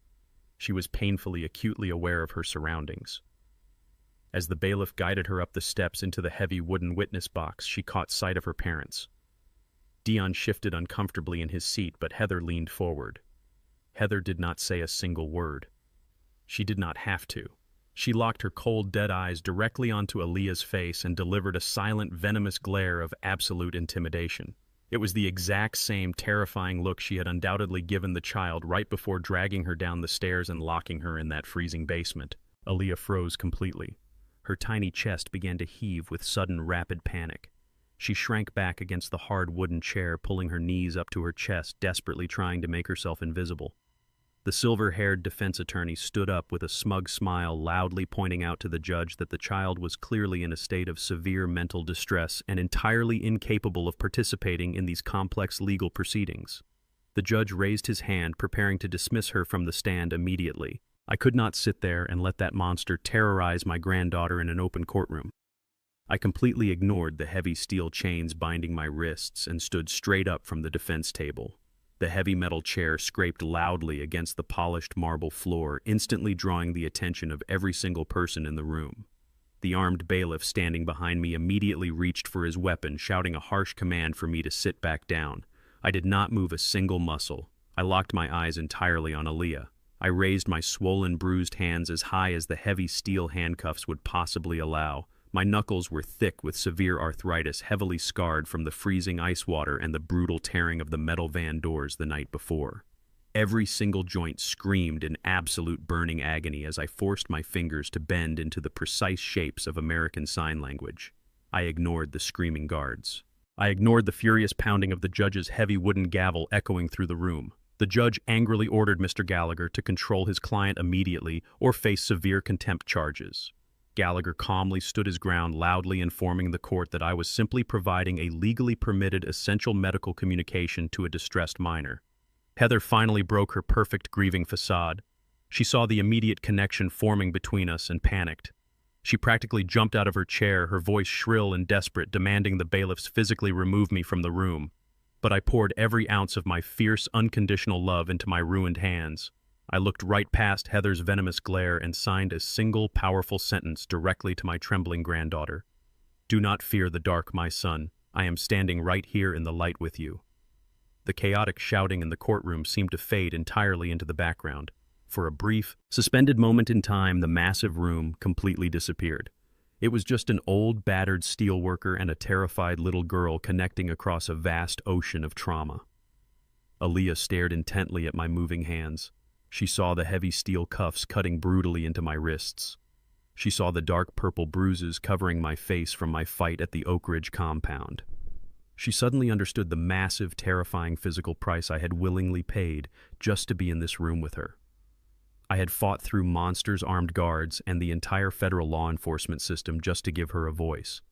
She was painfully, acutely aware of her surroundings. As the bailiff guided her up the steps into the heavy wooden witness box, she caught sight of her parents. Dion shifted uncomfortably in his seat, but Heather leaned forward. Heather did not say a single word. She did not have to. She locked her cold, dead eyes directly onto Aaliyah's face and delivered a silent, venomous glare of absolute intimidation. It was the exact same terrifying look she had undoubtedly given the child right before dragging her down the stairs and locking her in that freezing basement. Aaliyah froze completely. Her tiny chest began to heave with sudden, rapid panic. She shrank back against the hard wooden chair, pulling her knees up to her chest, desperately trying to make herself invisible. The silver-haired defense attorney stood up with a smug smile, loudly pointing out to the judge that the child was clearly in a state of severe mental distress and entirely incapable of participating in these complex legal proceedings. The judge raised his hand, preparing to dismiss her from the stand immediately. I could not sit there and let that monster terrorize my granddaughter in an open courtroom. I completely ignored the heavy steel chains binding my wrists and stood straight up from the defense table. The heavy metal chair scraped loudly against the polished marble floor, instantly drawing the attention of every single person in the room. The armed bailiff standing behind me immediately reached for his weapon, shouting a harsh command for me to sit back down. I did not move a single muscle. I locked my eyes entirely on Aaliyah. I raised my swollen, bruised hands as high as the heavy steel handcuffs would possibly allow. My knuckles were thick with severe arthritis, heavily scarred from the freezing ice water and the brutal tearing of the metal van doors the night before. Every single joint screamed in absolute burning agony as I forced my fingers to bend into the precise shapes of American Sign Language. I ignored the screaming guards. I ignored the furious pounding of the judge's heavy wooden gavel echoing through the room. The judge angrily ordered Mr. Gallagher to control his client immediately or face severe contempt charges. Gallagher calmly stood his ground, loudly informing the court that I was simply providing a legally permitted essential medical communication to a distressed minor. Heather finally broke her perfect grieving facade. She saw the immediate connection forming between us and panicked. She practically jumped out of her chair, her voice shrill and desperate, demanding the bailiffs physically remove me from the room. But I poured every ounce of my fierce, unconditional love into my ruined hands. I looked right past Heather's venomous glare and signed a single, powerful sentence directly to my trembling granddaughter. "Do not fear the dark, my son. I am standing right here in the light with you." The chaotic shouting in the courtroom seemed to fade entirely into the background. For a brief, suspended moment in time, the massive room completely disappeared. It was just an old, battered steelworker and a terrified little girl connecting across a vast ocean of trauma. Aaliyah stared intently at my moving hands. She saw the heavy steel cuffs cutting brutally into my wrists. She saw the dark purple bruises covering my face from my fight at the Oak Ridge compound. She suddenly understood the massive, terrifying physical price I had willingly paid just to be in this room with her. I had fought through monsters, armed guards, and the entire federal law enforcement system just to give her a voice.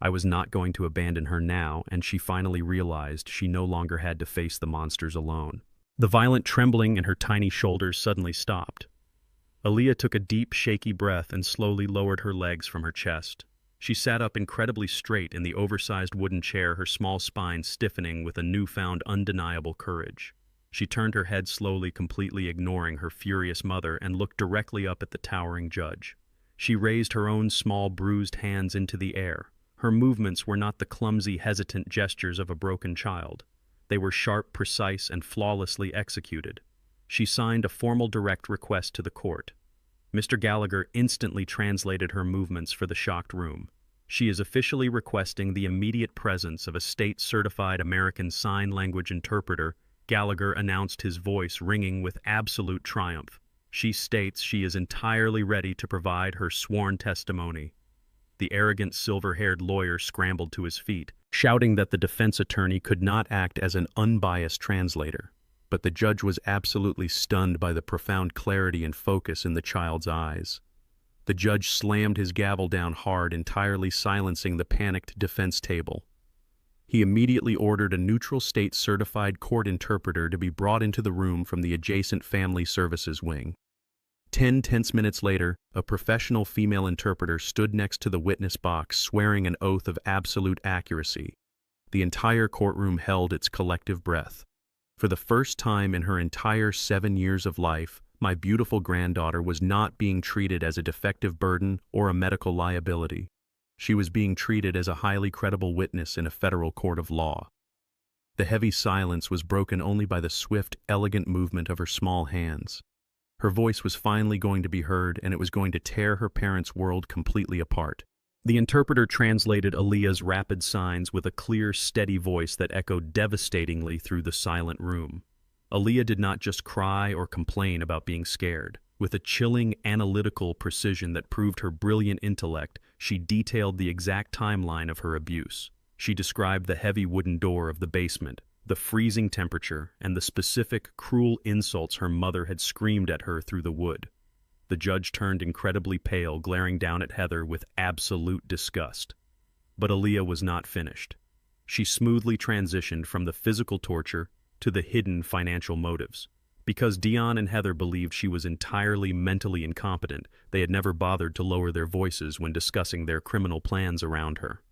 I was not going to abandon her now, and she finally realized she no longer had to face the monsters alone. The violent trembling in her tiny shoulders suddenly stopped. Aaliyah took a deep, shaky breath and slowly lowered her legs from her chest. She sat up incredibly straight in the oversized wooden chair, her small spine stiffening with a newfound undeniable courage. She turned her head slowly, completely ignoring her furious mother, and looked directly up at the towering judge. She raised her own small, bruised hands into the air. Her movements were not the clumsy, hesitant gestures of a broken child. They were sharp, precise, and flawlessly executed. She signed a formal direct request to the court. Mr. Gallagher instantly translated her movements for the shocked room. She is officially requesting the immediate presence of a state-certified American Sign Language interpreter. Gallagher announced, his voice ringing with absolute triumph. She states she is entirely ready to provide her sworn testimony. The arrogant silver-haired lawyer scrambled to his feet, shouting that the defense attorney could not act as an unbiased translator. But the judge was absolutely stunned by the profound clarity and focus in the child's eyes. The judge slammed his gavel down hard, entirely silencing the panicked defense table. He immediately ordered a neutral state-certified court interpreter to be brought into the room from the adjacent Family Services wing. 10 tense minutes later, a professional female interpreter stood next to the witness box, swearing an oath of absolute accuracy. The entire courtroom held its collective breath. For the first time in her entire 7 years of life, my beautiful granddaughter was not being treated as a defective burden or a medical liability. She was being treated as a highly credible witness in a federal court of law. The heavy silence was broken only by the swift, elegant movement of her small hands. Her voice was finally going to be heard, and it was going to tear her parents' world completely apart. The interpreter translated Aaliyah's rapid signs with a clear, steady voice that echoed devastatingly through the silent room. Aaliyah did not just cry or complain about being scared. With a chilling, analytical precision that proved her brilliant intellect, she detailed the exact timeline of her abuse. She described the heavy wooden door of the basement, The freezing temperature and the specific, cruel insults her mother had screamed at her through the wood. The judge turned incredibly pale, glaring down at Heather with absolute disgust. But Aaliyah was not finished. She smoothly transitioned from the physical torture to the hidden financial motives. Because Dion and Heather believed she was entirely mentally incompetent, they had never bothered to lower their voices when discussing their criminal plans around her.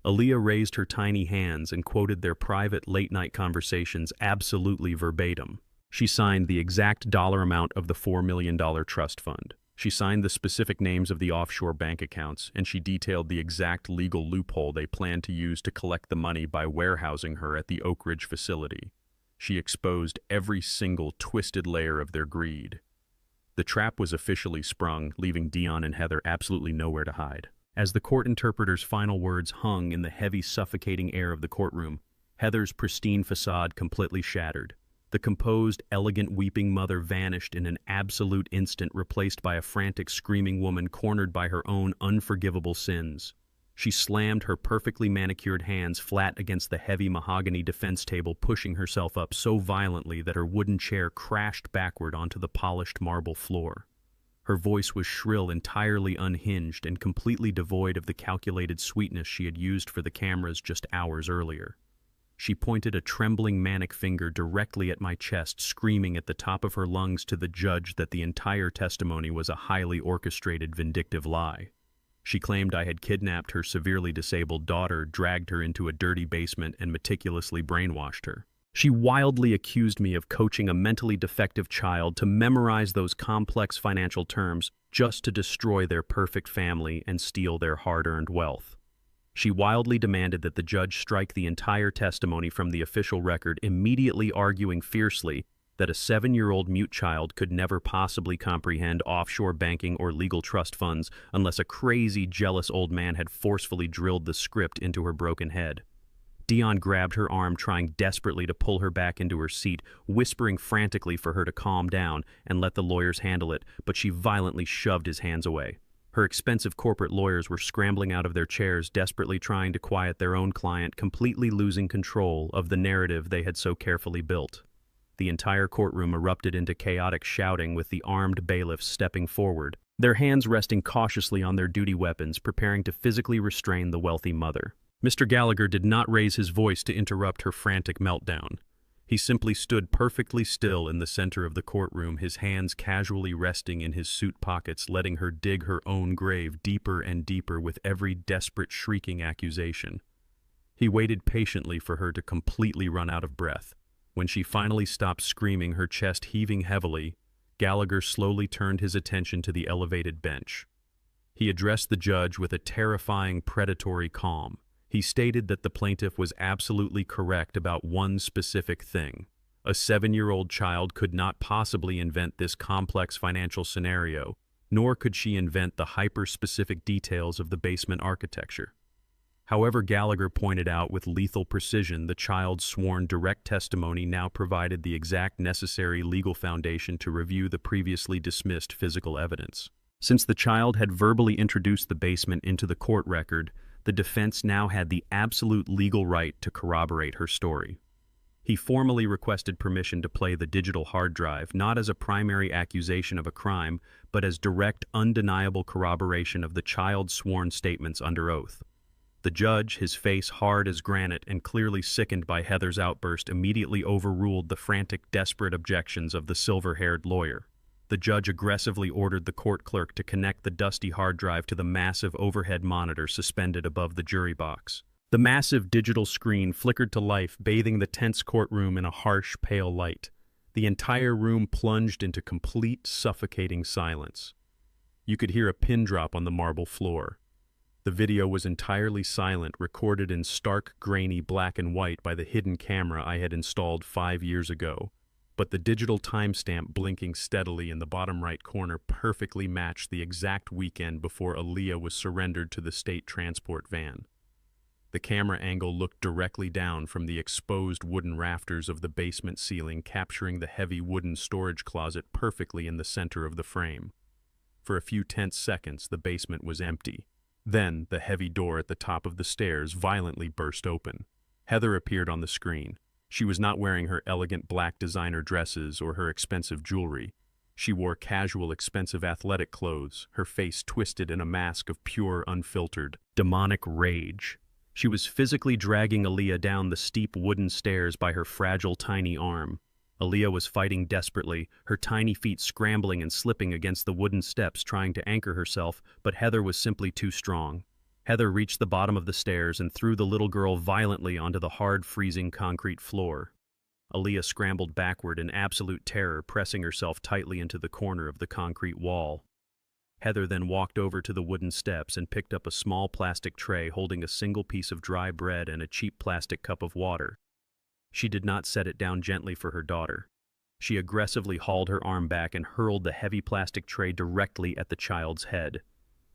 Aaliyah raised her tiny hands and quoted their private late-night conversations absolutely verbatim. She signed the exact dollar amount of the $4 million trust fund. She signed the specific names of the offshore bank accounts, and she detailed the exact legal loophole they planned to use to collect the money by warehousing her at the Oak Ridge facility. She exposed every single twisted layer of their greed. The trap was officially sprung, leaving Dion and Heather absolutely nowhere to hide. As the court interpreter's final words hung in the heavy, suffocating air of the courtroom, Heather's pristine facade completely shattered. The composed, elegant, weeping mother vanished in an absolute instant, replaced by a frantic, screaming woman cornered by her own unforgivable sins. She slammed her perfectly manicured hands flat against the heavy mahogany defense table, pushing herself up so violently that her wooden chair crashed backward onto the polished marble floor. Her voice was shrill, entirely unhinged, and completely devoid of the calculated sweetness she had used for the cameras just hours earlier. She pointed a trembling, manic finger directly at my chest, screaming at the top of her lungs to the judge that the entire testimony was a highly orchestrated, vindictive lie. She claimed I had kidnapped her severely disabled daughter, dragged her into a dirty basement, and meticulously brainwashed her. She wildly accused me of coaching a mentally defective child to memorize those complex financial terms just to destroy their perfect family and steal their hard-earned wealth. She wildly demanded that the judge strike the entire testimony from the official record, immediately arguing fiercely that a 7-year-old mute child could never possibly comprehend offshore banking or legal trust funds unless a crazy, jealous old man had forcefully drilled the script into her broken head. Dion grabbed her arm, trying desperately to pull her back into her seat, whispering frantically for her to calm down and let the lawyers handle it, but she violently shoved his hands away. Her expensive corporate lawyers were scrambling out of their chairs, desperately trying to quiet their own client, completely losing control of the narrative they had so carefully built. The entire courtroom erupted into chaotic shouting, with the armed bailiffs stepping forward, their hands resting cautiously on their duty weapons, preparing to physically restrain the wealthy mother. Mr. Gallagher did not raise his voice to interrupt her frantic meltdown. He simply stood perfectly still in the center of the courtroom, his hands casually resting in his suit pockets, letting her dig her own grave deeper and deeper with every desperate, shrieking accusation. He waited patiently for her to completely run out of breath. When she finally stopped screaming, her chest heaving heavily, Gallagher slowly turned his attention to the elevated bench. He addressed the judge with a terrifying, predatory calm. He stated that the plaintiff was absolutely correct about one specific thing. A 7-year-old child could not possibly invent this complex financial scenario, nor could she invent the hyper-specific details of the basement architecture. However, Gallagher pointed out with lethal precision, the child's sworn direct testimony now provided the exact necessary legal foundation to review the previously dismissed physical evidence. Since the child had verbally introduced the basement into the court record, the defense now had the absolute legal right to corroborate her story. He formally requested permission to play the digital hard drive, not as a primary accusation of a crime, but as direct, undeniable corroboration of the child's sworn statements under oath. The judge, his face hard as granite and clearly sickened by Heather's outburst, immediately overruled the frantic, desperate objections of the silver-haired lawyer. The judge aggressively ordered the court clerk to connect the dusty hard drive to the massive overhead monitor suspended above the jury box. The massive digital screen flickered to life, bathing the tense courtroom in a harsh, pale light. The entire room plunged into complete, suffocating silence. You could hear a pin drop on the marble floor. The video was entirely silent, recorded in stark, grainy black and white by the hidden camera I had installed 5 years ago. But the digital timestamp blinking steadily in the bottom right corner perfectly matched the exact weekend before Aaliyah was surrendered to the state transport van. The camera angle looked directly down from the exposed wooden rafters of the basement ceiling, capturing the heavy wooden storage closet perfectly in the center of the frame. For a few tense seconds, the basement was empty. Then, the heavy door at the top of the stairs violently burst open. Heather appeared on the screen. She was not wearing her elegant black designer dresses or her expensive jewelry. She wore casual, expensive athletic clothes, her face twisted in a mask of pure, unfiltered, demonic rage. She was physically dragging Aaliyah down the steep wooden stairs by her fragile, tiny arm. Aaliyah was fighting desperately, her tiny feet scrambling and slipping against the wooden steps trying to anchor herself, but Heather was simply too strong. Heather reached the bottom of the stairs and threw the little girl violently onto the hard, freezing concrete floor. Aaliyah scrambled backward in absolute terror, pressing herself tightly into the corner of the concrete wall. Heather then walked over to the wooden steps and picked up a small plastic tray holding a single piece of dry bread and a cheap plastic cup of water. She did not set it down gently for her daughter. She aggressively hauled her arm back and hurled the heavy plastic tray directly at the child's head.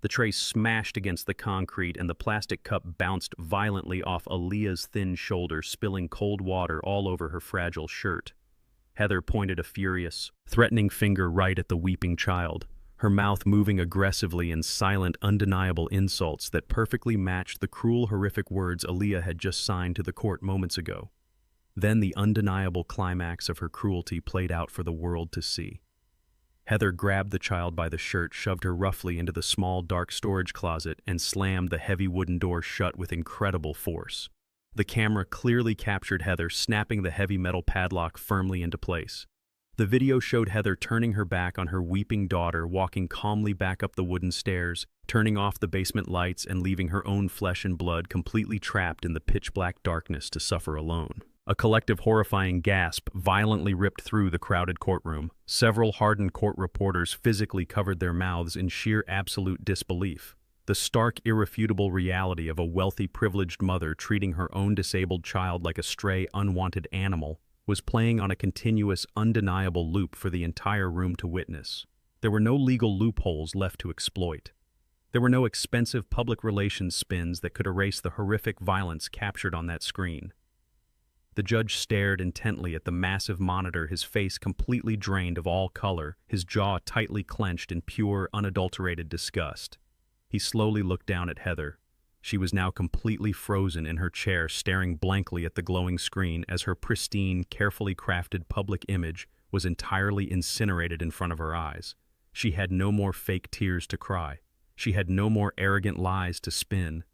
The tray smashed against the concrete and the plastic cup bounced violently off Aaliyah's thin shoulder, spilling cold water all over her fragile shirt. Heather pointed a furious, threatening finger right at the weeping child, her mouth moving aggressively in silent, undeniable insults that perfectly matched the cruel, horrific words Aaliyah had just signed to the court moments ago. Then the undeniable climax of her cruelty played out for the world to see. Heather grabbed the child by the shirt, shoved her roughly into the small, dark storage closet, and slammed the heavy wooden door shut with incredible force. The camera clearly captured Heather snapping the heavy metal padlock firmly into place. The video showed Heather turning her back on her weeping daughter, walking calmly back up the wooden stairs, turning off the basement lights and leaving her own flesh and blood completely trapped in the pitch-black darkness to suffer alone. A collective horrifying gasp violently ripped through the crowded courtroom. Several hardened court reporters physically covered their mouths in sheer absolute disbelief. The stark, irrefutable reality of a wealthy, privileged mother treating her own disabled child like a stray, unwanted animal was playing on a continuous, undeniable loop for the entire room to witness. There were no legal loopholes left to exploit. There were no expensive public relations spins that could erase the horrific violence captured on that screen. The judge stared intently at the massive monitor, his face completely drained of all color, his jaw tightly clenched in pure, unadulterated disgust. He slowly looked down at Heather. She was now completely frozen in her chair, staring blankly at the glowing screen as her pristine, carefully crafted public image was entirely incinerated in front of her eyes. She had no more fake tears to cry. She had no more arrogant lies to spin.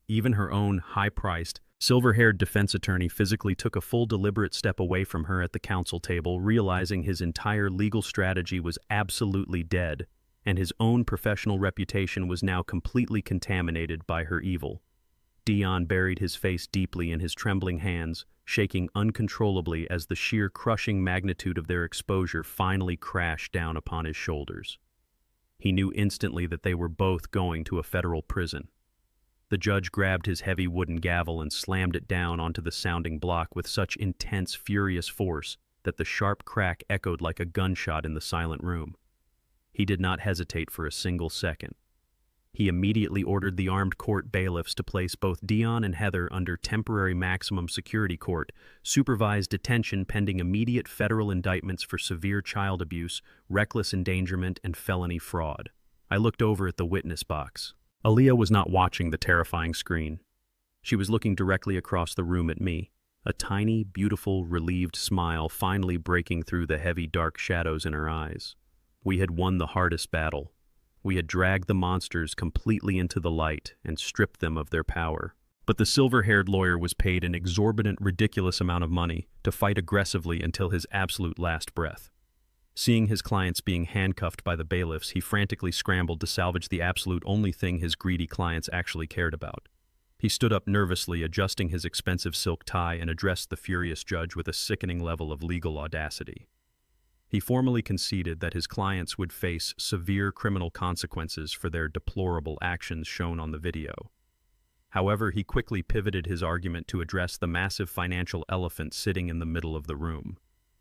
Even her own high-priced, silver-haired defense attorney physically took a full deliberate step away from her at the counsel table, realizing his entire legal strategy was absolutely dead, and his own professional reputation was now completely contaminated by her evil. Dion buried his face deeply in his trembling hands, shaking uncontrollably as the sheer crushing magnitude of their exposure finally crashed down upon his shoulders. He knew instantly that they were both going to a federal prison. The judge grabbed his heavy wooden gavel and slammed it down onto the sounding block with such intense, furious force that the sharp crack echoed like a gunshot in the silent room. He did not hesitate for a single second. He immediately ordered the armed court bailiffs to place both Dion and Heather under temporary maximum security court, supervised detention pending immediate federal indictments for severe child abuse, reckless endangerment, and felony fraud. I looked over at the witness box. Aaliyah was not watching the terrifying screen. She was looking directly across the room at me, a tiny, beautiful, relieved smile finally breaking through the heavy, dark shadows in her eyes. We had won the hardest battle. We had dragged the monsters completely into the light and stripped them of their power. But the silver-haired lawyer was paid an exorbitant, ridiculous amount of money to fight aggressively until his absolute last breath. Seeing his clients being handcuffed by the bailiffs, he frantically scrambled to salvage the absolute only thing his greedy clients actually cared about. He stood up nervously, adjusting his expensive silk tie, and addressed the furious judge with a sickening level of legal audacity. He formally conceded that his clients would face severe criminal consequences for their deplorable actions shown on the video. However, he quickly pivoted his argument to address the massive financial elephant sitting in the middle of the room.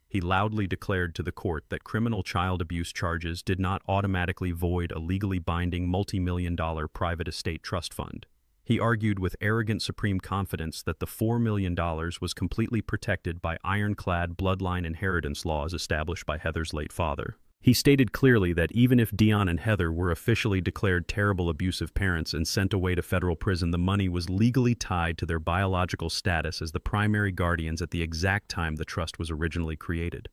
He loudly declared to the court that criminal child abuse charges did not automatically void a legally binding multi-million-dollar private estate trust fund. He argued with arrogant supreme confidence that the $4 million was completely protected by ironclad bloodline inheritance laws established by Heather's late father. He stated clearly that even if Dion and Heather were officially declared terrible abusive parents and sent away to federal prison, the money was legally tied to their biological status as the primary guardians at the exact time the trust was originally created.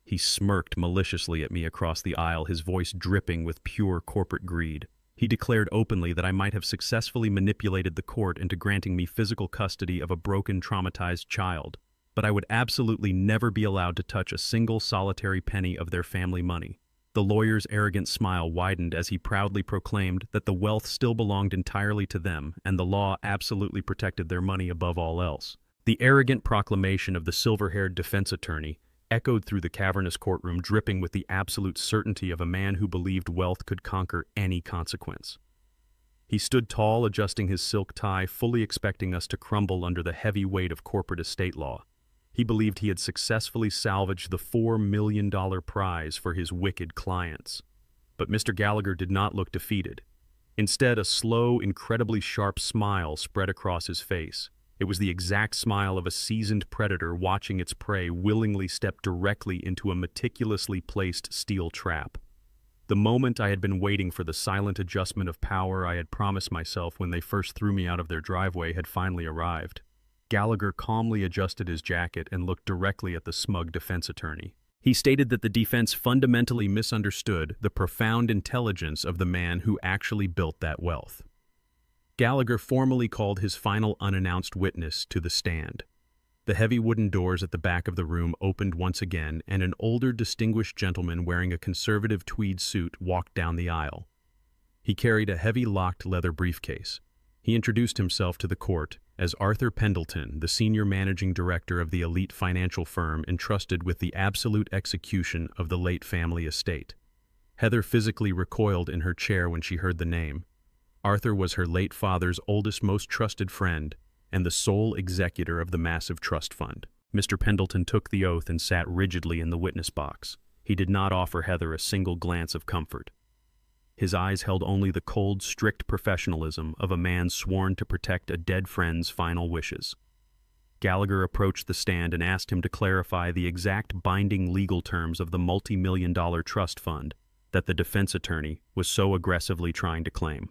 He smirked maliciously at me across the aisle, his voice dripping with pure corporate greed. He declared openly that I might have successfully manipulated the court into granting me physical custody of a broken, traumatized child, but I would absolutely never be allowed to touch a single solitary penny of their family money. The lawyer's arrogant smile widened as he proudly proclaimed that the wealth still belonged entirely to them and the law absolutely protected their money above all else. The arrogant proclamation of the silver-haired defense attorney echoed through the cavernous courtroom, dripping with the absolute certainty of a man who believed wealth could conquer any consequence. He stood tall, adjusting his silk tie, fully expecting us to crumble under the heavy weight of corporate estate law. He believed he had successfully salvaged the $4 million prize for his wicked clients. But Mr. Gallagher did not look defeated. Instead, a slow, incredibly sharp smile spread across his face. It was the exact smile of a seasoned predator watching its prey willingly step directly into a meticulously placed steel trap. The moment I had been waiting for, the silent adjustment of power I had promised myself when they first threw me out of their driveway, had finally arrived. Gallagher calmly adjusted his jacket and looked directly at the smug defense attorney. He stated that the defense fundamentally misunderstood the profound intelligence of the man who actually built that wealth. Gallagher formally called his final unannounced witness to the stand. The heavy wooden doors at the back of the room opened once again, and an older, distinguished gentleman wearing a conservative tweed suit walked down the aisle. He carried a heavy locked leather briefcase. He introduced himself to the court as Arthur Pendleton, the senior managing director of the elite financial firm entrusted with the absolute execution of the late family estate. Heather physically recoiled in her chair when she heard the name. Arthur was her late father's oldest, most trusted friend, and the sole executor of the massive trust fund. Mr. Pendleton took the oath and sat rigidly in the witness box. He did not offer Heather a single glance of comfort. His eyes held only the cold, strict professionalism of a man sworn to protect a dead friend's final wishes. Gallagher approached the stand and asked him to clarify the exact binding legal terms of the multi-million-dollar trust fund that the defense attorney was so aggressively trying to claim.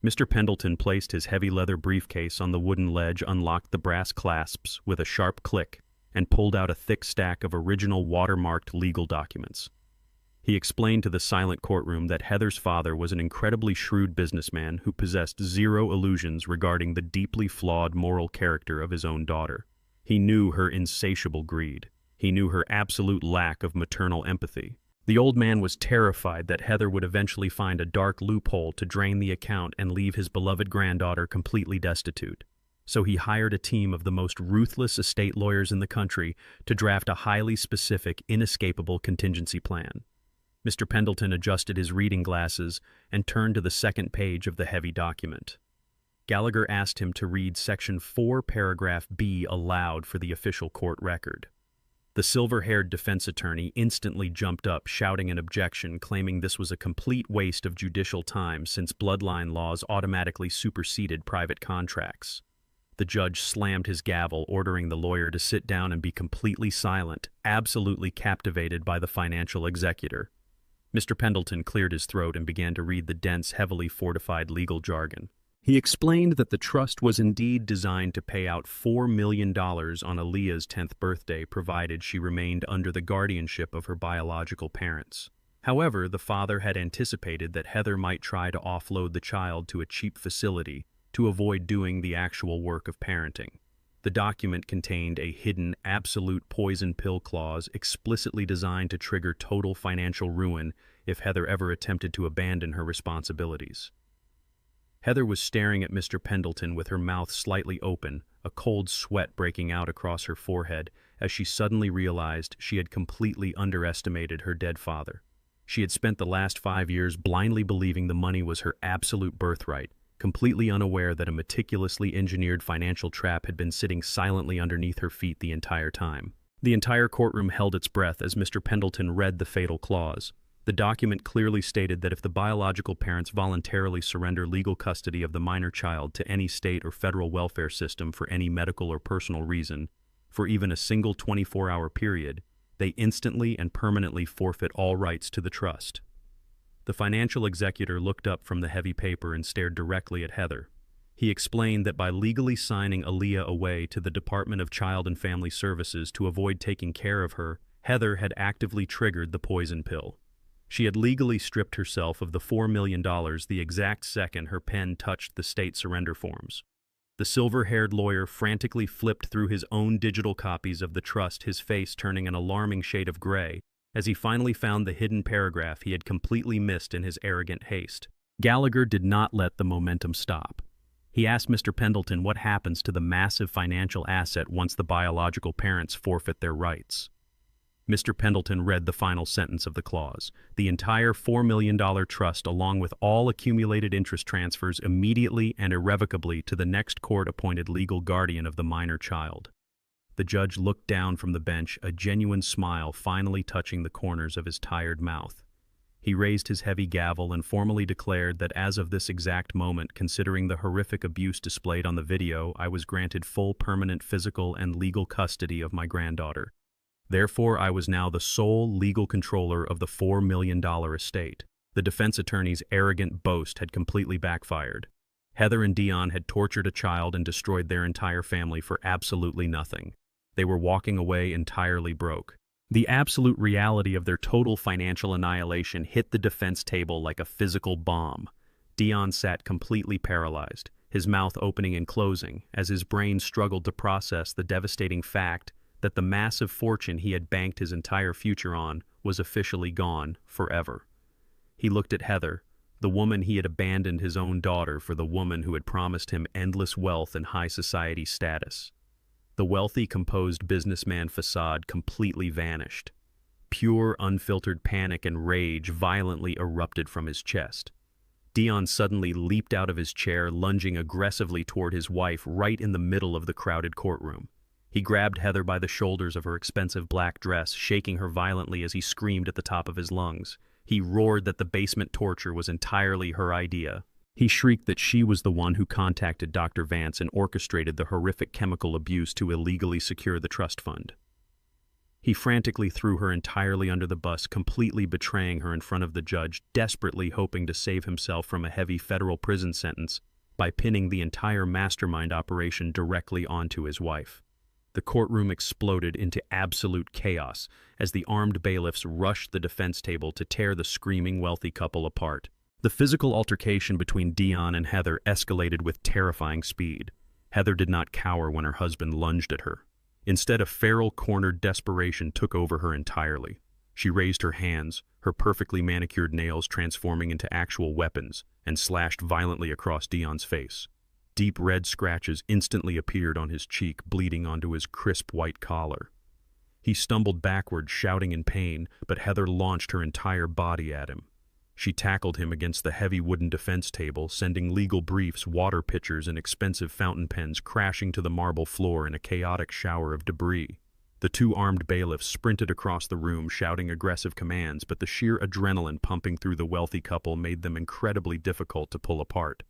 Mr. Pendleton placed his heavy leather briefcase on the wooden ledge, unlocked the brass clasps with a sharp click, and pulled out a thick stack of original watermarked legal documents. He explained to the silent courtroom that Heather's father was an incredibly shrewd businessman who possessed zero illusions regarding the deeply flawed moral character of his own daughter. He knew her insatiable greed. He knew her absolute lack of maternal empathy. The old man was terrified that Heather would eventually find a dark loophole to drain the account and leave his beloved granddaughter completely destitute. So he hired a team of the most ruthless estate lawyers in the country to draft a highly specific, inescapable contingency plan. Mr. Pendleton adjusted his reading glasses and turned to the second page of the heavy document. Gallagher asked him to read Section 4, Paragraph B aloud for the official court record. The silver-haired defense attorney instantly jumped up, shouting an objection, claiming this was a complete waste of judicial time since bloodline laws automatically superseded private contracts. The judge slammed his gavel, ordering the lawyer to sit down and be completely silent, absolutely captivated by the financial executor. Mr. Pendleton cleared his throat and began to read the dense, heavily fortified legal jargon. He explained that the trust was indeed designed to pay out $4 million on Aaliyah's 10th birthday, provided she remained under the guardianship of her biological parents. However, the father had anticipated that Heather might try to offload the child to a cheap facility to avoid doing the actual work of parenting. The document contained a hidden, absolute poison pill clause explicitly designed to trigger total financial ruin if Heather ever attempted to abandon her responsibilities. Heather was staring at Mr. Pendleton with her mouth slightly open, a cold sweat breaking out across her forehead as she suddenly realized she had completely underestimated her dead father. She had spent the last 5 years blindly believing the money was her absolute birthright, completely unaware that a meticulously engineered financial trap had been sitting silently underneath her feet the entire time. The entire courtroom held its breath as Mr. Pendleton read the fatal clause. The document clearly stated that if the biological parents voluntarily surrender legal custody of the minor child to any state or federal welfare system for any medical or personal reason, for even a single 24-hour period, they instantly and permanently forfeit all rights to the trust. The financial executor looked up from the heavy paper and stared directly at Heather. He explained that by legally signing Aaliyah away to the Department of Child and Family Services to avoid taking care of her, Heather had actively triggered the poison pill. She had legally stripped herself of the $4 million the exact second her pen touched the state surrender forms. The silver-haired lawyer frantically flipped through his own digital copies of the trust, his face turning an alarming shade of gray, as he finally found the hidden paragraph he had completely missed in his arrogant haste. Gallagher did not let the momentum stop. He asked Mr. Pendleton what happens to the massive financial asset once the biological parents forfeit their rights. Mr. Pendleton read the final sentence of the clause. The entire $4 million trust, along with all accumulated interest, transfers immediately and irrevocably to the next court-appointed legal guardian of the minor child. The judge looked down from the bench, a genuine smile finally touching the corners of his tired mouth. He raised his heavy gavel and formally declared that as of this exact moment, considering the horrific abuse displayed on the video, I was granted full permanent physical and legal custody of my granddaughter. Therefore, I was now the sole legal controller of the $4 million estate. The defense attorney's arrogant boast had completely backfired. Heather and Dion had tortured a child and destroyed their entire family for absolutely nothing. They were walking away entirely broke. The absolute reality of their total financial annihilation hit the defense table like a physical bomb. Dion sat completely paralyzed, his mouth opening and closing, as his brain struggled to process the devastating fact that the massive fortune he had banked his entire future on was officially gone forever. He looked at Heather, the woman he had abandoned his own daughter for the woman who had promised him endless wealth and high society status. The wealthy, composed businessman facade completely vanished. Pure, unfiltered panic and rage violently erupted from his chest. Dion suddenly leaped out of his chair, lunging aggressively toward his wife right in the middle of the crowded courtroom. He grabbed Heather by the shoulders of her expensive black dress, shaking her violently as he screamed at the top of his lungs. He roared that the basement torture was entirely her idea. He shrieked that she was the one who contacted Dr. Vance and orchestrated the horrific chemical abuse to illegally secure the trust fund. He frantically threw her entirely under the bus, completely betraying her in front of the judge, desperately hoping to save himself from a heavy federal prison sentence by pinning the entire mastermind operation directly onto his wife. The courtroom exploded into absolute chaos as the armed bailiffs rushed the defense table to tear the screaming wealthy couple apart. The physical altercation between Dion and Heather escalated with terrifying speed. Heather did not cower when her husband lunged at her. Instead, a feral, cornered desperation took over her entirely. She raised her hands, her perfectly manicured nails transforming into actual weapons, and slashed violently across Dion's face. Deep red scratches instantly appeared on his cheek, bleeding onto his crisp white collar. He stumbled backward, shouting in pain, but Heather launched her entire body at him. She tackled him against the heavy wooden defense table, sending legal briefs, water pitchers, and expensive fountain pens crashing to the marble floor in a chaotic shower of debris. The two armed bailiffs sprinted across the room, shouting aggressive commands, but the sheer adrenaline pumping through the wealthy couple made them incredibly difficult to pull apart.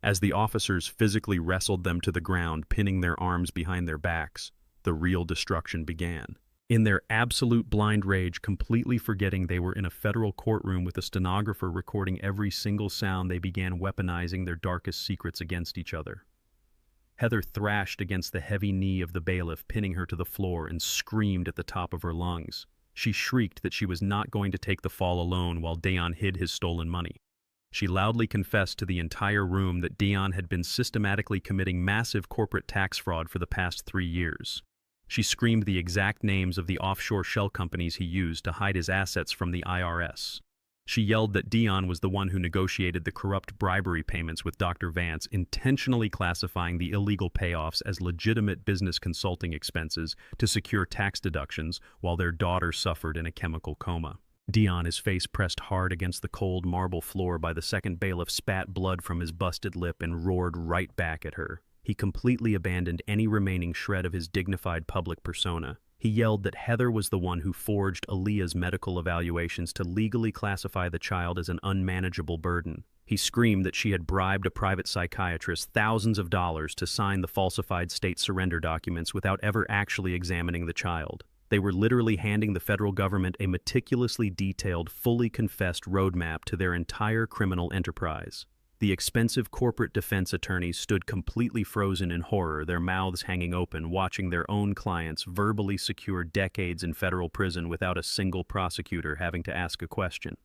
As the officers physically wrestled them to the ground, pinning their arms behind their backs, the real destruction began. In their absolute blind rage, completely forgetting they were in a federal courtroom with a stenographer recording every single sound, they began weaponizing their darkest secrets against each other. Heather thrashed against the heavy knee of the bailiff, pinning her to the floor, and screamed at the top of her lungs. She shrieked that she was not going to take the fall alone while Dion hid his stolen money. She loudly confessed to the entire room that Dion had been systematically committing massive corporate tax fraud for the past 3 years. She screamed the exact names of the offshore shell companies he used to hide his assets from the IRS. She yelled that Dion was the one who negotiated the corrupt bribery payments with Dr. Vance, intentionally classifying the illegal payoffs as legitimate business consulting expenses to secure tax deductions while their daughter suffered in a chemical coma. Dion, his face pressed hard against the cold marble floor by the second bailiff, spat blood from his busted lip and roared right back at her. He completely abandoned any remaining shred of his dignified public persona. He yelled that Heather was the one who forged Aaliyah's medical evaluations to legally classify the child as an unmanageable burden. He screamed that she had bribed a private psychiatrist thousands of dollars to sign the falsified state surrender documents without ever actually examining the child. They were literally handing the federal government a meticulously detailed, fully confessed roadmap to their entire criminal enterprise. The expensive corporate defense attorneys stood completely frozen in horror, their mouths hanging open, watching their own clients verbally secure decades in federal prison without a single prosecutor having to ask a question.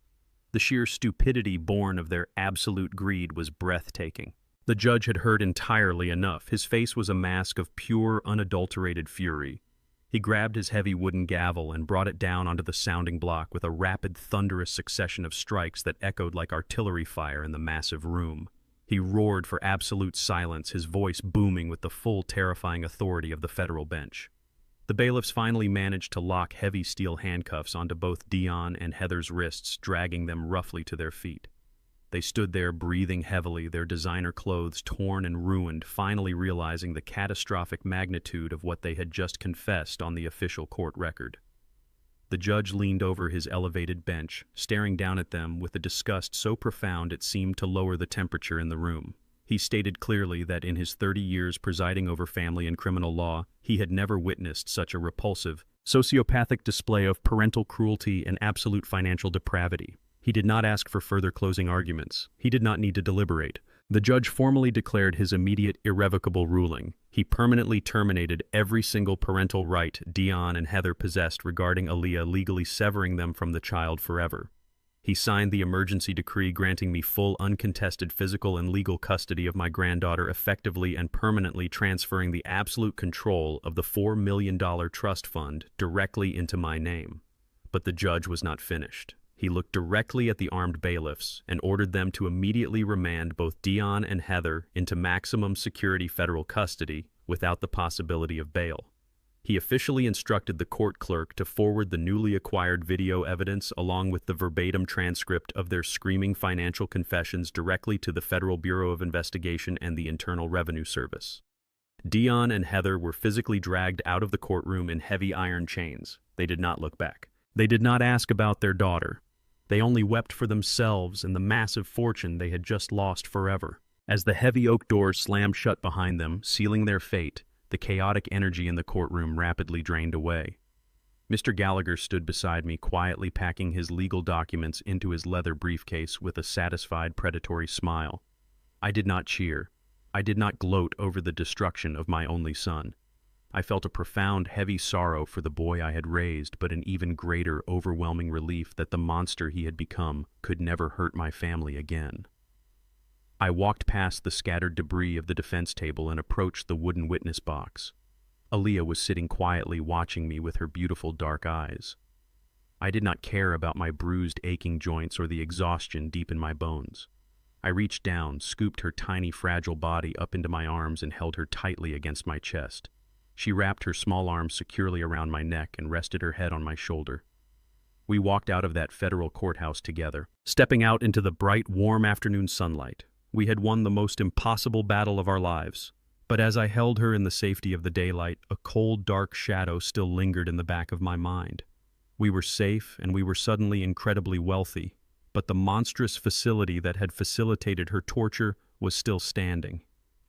The sheer stupidity born of their absolute greed was breathtaking. The judge had heard entirely enough. His face was a mask of pure, unadulterated fury. He grabbed his heavy wooden gavel and brought it down onto the sounding block with a rapid, thunderous succession of strikes that echoed like artillery fire in the massive room. He roared for absolute silence, his voice booming with the full, terrifying authority of the federal bench. The bailiffs finally managed to lock heavy steel handcuffs onto both Dion and Heather's wrists, dragging them roughly to their feet. They stood there breathing heavily, their designer clothes torn and ruined, finally realizing the catastrophic magnitude of what they had just confessed on the official court record. The judge leaned over his elevated bench, staring down at them with a disgust so profound it seemed to lower the temperature in the room. He stated clearly that in his 30 years presiding over family and criminal law, he had never witnessed such a repulsive, sociopathic display of parental cruelty and absolute financial depravity. He did not ask for further closing arguments. He did not need to deliberate. The judge formally declared his immediate, irrevocable ruling. He permanently terminated every single parental right Dion and Heather possessed regarding Aaliyah, legally severing them from the child forever. He signed the emergency decree granting me full, uncontested physical and legal custody of my granddaughter, effectively and permanently transferring the absolute control of the $4 million trust fund directly into my name. But the judge was not finished. He looked directly at the armed bailiffs and ordered them to immediately remand both Dion and Heather into maximum security federal custody without the possibility of bail. He officially instructed the court clerk to forward the newly acquired video evidence along with the verbatim transcript of their screaming financial confessions directly to the Federal Bureau of Investigation and the Internal Revenue Service. Dion and Heather were physically dragged out of the courtroom in heavy iron chains. They did not look back. They did not ask about their daughter. They only wept for themselves and the massive fortune they had just lost forever. As the heavy oak doors slammed shut behind them, sealing their fate, the chaotic energy in the courtroom rapidly drained away. Mr. Gallagher stood beside me, quietly packing his legal documents into his leather briefcase with a satisfied, predatory smile. I did not cheer. I did not gloat over the destruction of my only son. I felt a profound, heavy sorrow for the boy I had raised, but an even greater, overwhelming relief that the monster he had become could never hurt my family again. I walked past the scattered debris of the defense table and approached the wooden witness box. Aaliyah was sitting quietly watching me with her beautiful dark eyes. I did not care about my bruised, aching joints or the exhaustion deep in my bones. I reached down, scooped her tiny, fragile body up into my arms and held her tightly against my chest. She wrapped her small arms securely around my neck and rested her head on my shoulder. We walked out of that federal courthouse together, stepping out into the bright, warm afternoon sunlight. We had won the most impossible battle of our lives. But as I held her in the safety of the daylight, a cold, dark shadow still lingered in the back of my mind. We were safe, and we were suddenly incredibly wealthy, but the monstrous facility that had facilitated her torture was still standing.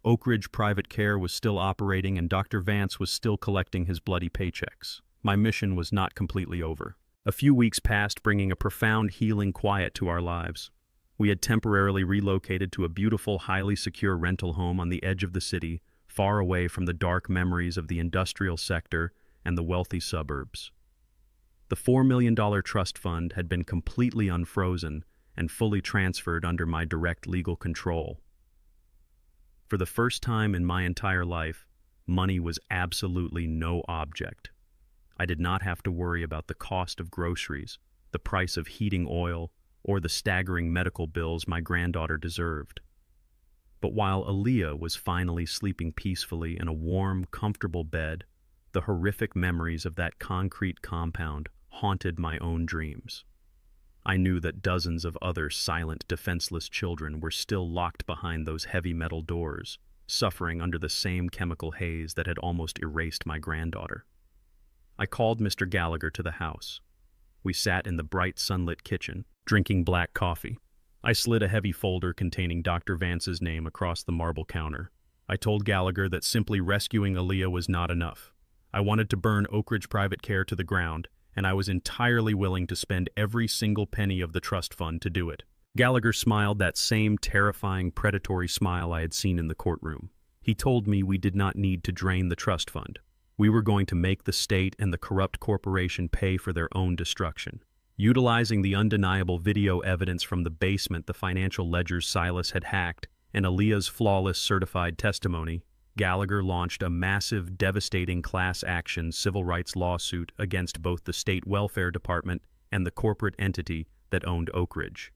Oak Ridge Private Care was still operating, and Dr. Vance was still collecting his bloody paychecks. My mission was not completely over. A few weeks passed, bringing a profound, healing quiet to our lives. We had temporarily relocated to a beautiful, highly secure rental home on the edge of the city, far away from the dark memories of the industrial sector and the wealthy suburbs. The $4 million trust fund had been completely unfrozen and fully transferred under my direct legal control. For the first time in my entire life, money was absolutely no object. I did not have to worry about the cost of groceries, the price of heating oil, or the staggering medical bills my granddaughter deserved. But while Aaliyah was finally sleeping peacefully in a warm, comfortable bed, the horrific memories of that concrete compound haunted my own dreams. I knew that dozens of other silent, defenseless children were still locked behind those heavy metal doors, suffering under the same chemical haze that had almost erased my granddaughter. I called Mr. Gallagher to the house. We sat in the bright, sunlit kitchen, drinking black coffee. I slid a heavy folder containing Dr. Vance's name across the marble counter. I told Gallagher that simply rescuing Aaliyah was not enough. I wanted to burn Oak Ridge Private Care to the ground, and I was entirely willing to spend every single penny of the trust fund to do it. Gallagher smiled that same terrifying, predatory smile I had seen in the courtroom. He told me we did not need to drain the trust fund. We were going to make the state and the corrupt corporation pay for their own destruction. Utilizing the undeniable video evidence from the basement the financial ledgers Silas had hacked and Aaliyah's flawless certified testimony, Gallagher launched a massive, devastating class action civil rights lawsuit against both the state welfare department and the corporate entity that owned Oak Ridge.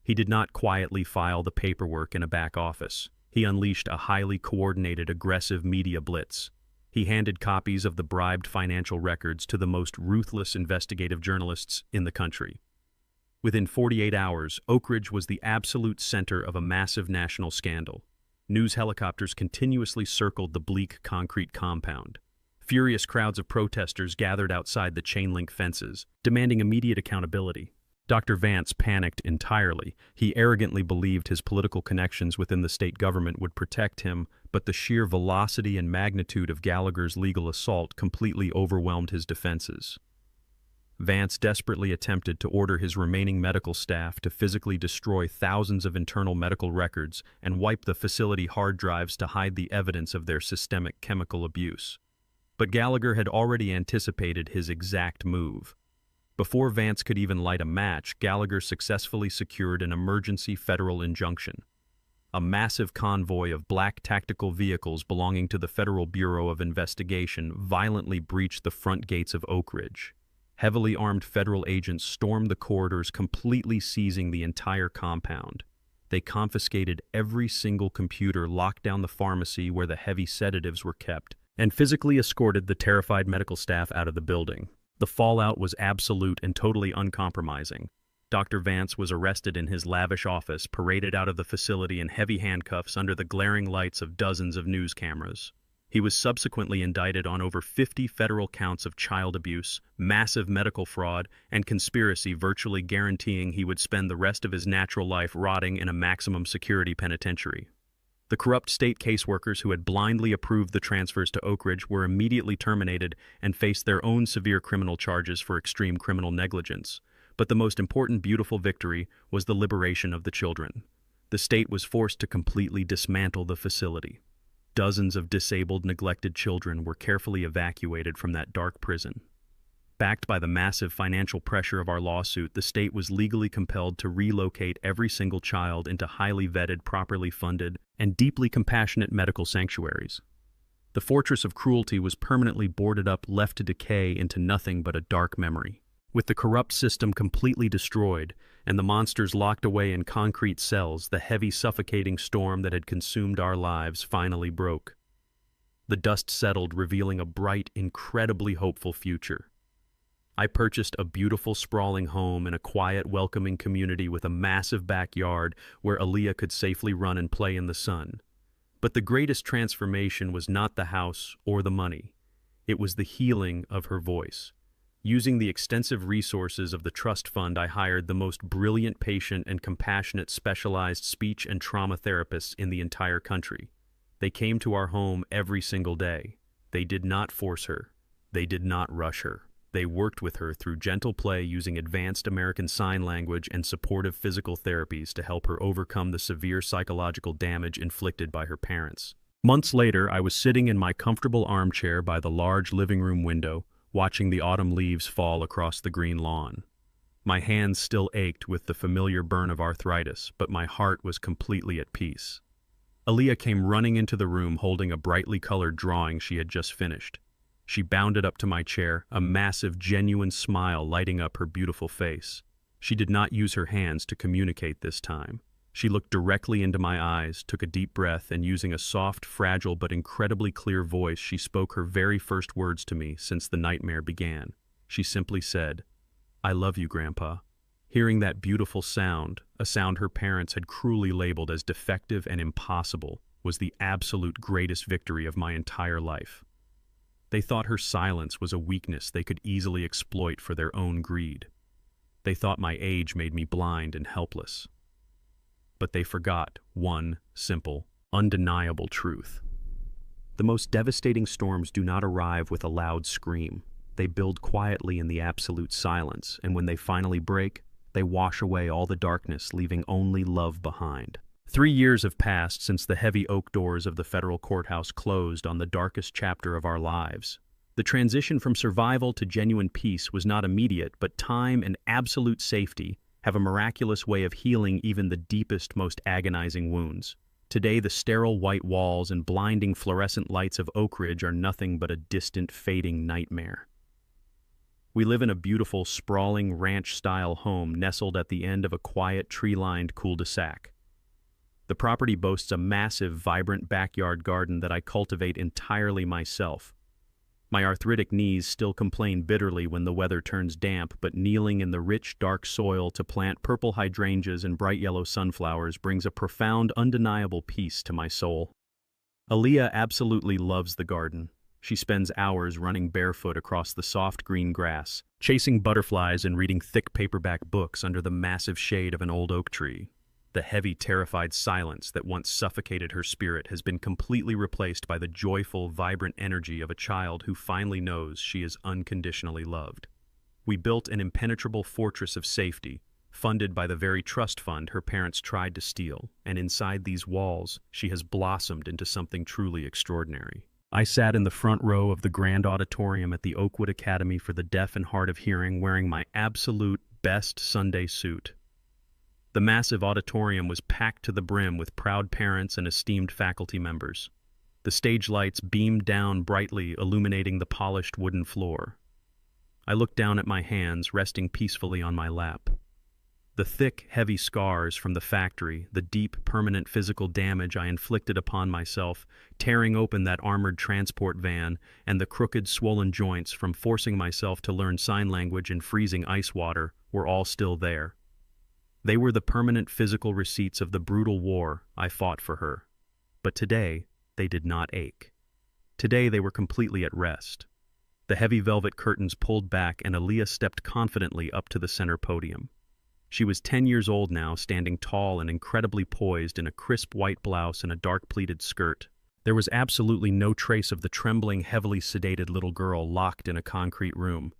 He did not quietly file the paperwork in a back office. He unleashed a highly coordinated, aggressive media blitz. He handed copies of the bribed financial records to the most ruthless investigative journalists in the country. Within 48 hours, Oak Ridge was the absolute center of a massive national scandal. News helicopters continuously circled the bleak concrete compound. Furious crowds of protesters gathered outside the chain-link fences, demanding immediate accountability. Dr. Vance panicked entirely. He arrogantly believed his political connections within the state government would protect him, but the sheer velocity and magnitude of Gallagher's legal assault completely overwhelmed his defenses. Vance desperately attempted to order his remaining medical staff to physically destroy thousands of internal medical records and wipe the facility hard drives to hide the evidence of their systemic chemical abuse. But Gallagher had already anticipated his exact move. Before Vance could even light a match, Gallagher successfully secured an emergency federal injunction. A massive convoy of black tactical vehicles belonging to the Federal Bureau of Investigation violently breached the front gates of Oak Ridge. Heavily armed federal agents stormed the corridors, completely seizing the entire compound. They confiscated every single computer, locked down the pharmacy where the heavy sedatives were kept, and physically escorted the terrified medical staff out of the building. The fallout was absolute and totally uncompromising. Dr. Vance was arrested in his lavish office, paraded out of the facility in heavy handcuffs under the glaring lights of dozens of news cameras. He was subsequently indicted on over 50 federal counts of child abuse, massive medical fraud, and conspiracy, virtually guaranteeing he would spend the rest of his natural life rotting in a maximum security penitentiary. The corrupt state caseworkers who had blindly approved the transfers to Oak Ridge were immediately terminated and faced their own severe criminal charges for extreme criminal negligence. But the most important beautiful victory was the liberation of the children. The state was forced to completely dismantle the facility. Dozens of disabled, neglected children were carefully evacuated from that dark prison. Backed by the massive financial pressure of our lawsuit, the state was legally compelled to relocate every single child into highly vetted, properly funded, and deeply compassionate medical sanctuaries. The fortress of cruelty was permanently boarded up, left to decay into nothing but a dark memory. With the corrupt system completely destroyed and the monsters locked away in concrete cells, the heavy, suffocating storm that had consumed our lives finally broke. The dust settled, revealing a bright, incredibly hopeful future. I purchased a beautiful, sprawling home in a quiet, welcoming community with a massive backyard where Aaliyah could safely run and play in the sun. But the greatest transformation was not the house or the money. It was the healing of her voice. Using the extensive resources of the trust fund, I hired the most brilliant, patient, and compassionate specialized speech and trauma therapists in the entire country. They came to our home every single day. They did not force her. They did not rush her. They worked with her through gentle play, using advanced American Sign Language and supportive physical therapies to help her overcome the severe psychological damage inflicted by her parents. Months later, I was sitting in my comfortable armchair by the large living room window, watching the autumn leaves fall across the green lawn. My hands still ached with the familiar burn of arthritis, but my heart was completely at peace. Aaliyah came running into the room holding a brightly colored drawing she had just finished. She bounded up to my chair, a massive, genuine smile lighting up her beautiful face. She did not use her hands to communicate this time. She looked directly into my eyes, took a deep breath, and using a soft, fragile, but incredibly clear voice, she spoke her very first words to me since the nightmare began. She simply said, "I love you, Grandpa." Hearing that beautiful sound, a sound her parents had cruelly labeled as defective and impossible, was the absolute greatest victory of my entire life. They thought her silence was a weakness they could easily exploit for their own greed. They thought my age made me blind and helpless. But they forgot one simple, undeniable truth. The most devastating storms do not arrive with a loud scream. They build quietly in the absolute silence, and when they finally break, they wash away all the darkness, leaving only love behind. 3 years have passed since the heavy oak doors of the federal courthouse closed on the darkest chapter of our lives. The transition from survival to genuine peace was not immediate, but time and absolute safety have a miraculous way of healing even the deepest, most agonizing wounds. Today, the sterile white walls and blinding fluorescent lights of Oak Ridge are nothing but a distant, fading nightmare. We live in a beautiful, sprawling ranch-style home nestled at the end of a quiet, tree-lined cul-de-sac. The property boasts a massive, vibrant backyard garden that I cultivate entirely myself. My arthritic knees still complain bitterly when the weather turns damp, but kneeling in the rich, dark soil to plant purple hydrangeas and bright yellow sunflowers brings a profound, undeniable peace to my soul. Aaliyah absolutely loves the garden. She spends hours running barefoot across the soft green grass, chasing butterflies and reading thick paperback books under the massive shade of an old oak tree. The heavy, terrified silence that once suffocated her spirit has been completely replaced by the joyful, vibrant energy of a child who finally knows she is unconditionally loved. We built an impenetrable fortress of safety, funded by the very trust fund her parents tried to steal, and inside these walls, she has blossomed into something truly extraordinary. I sat in the front row of the grand auditorium at the Oakwood Academy for the Deaf and Hard of Hearing wearing my absolute best Sunday suit. The massive auditorium was packed to the brim with proud parents and esteemed faculty members. The stage lights beamed down brightly, illuminating the polished wooden floor. I looked down at my hands, resting peacefully on my lap. The thick, heavy scars from the factory, the deep, permanent physical damage I inflicted upon myself, tearing open that armored transport van, and the crooked, swollen joints from forcing myself to learn sign language in freezing ice water were all still there. They were the permanent physical receipts of the brutal war I fought for her. But today, they did not ache. Today, they were completely at rest. The heavy velvet curtains pulled back and Aaliyah stepped confidently up to the center podium. She was 10 years old now, standing tall and incredibly poised in a crisp white blouse and a dark pleated skirt. There was absolutely no trace of the trembling, heavily sedated little girl locked in a concrete room.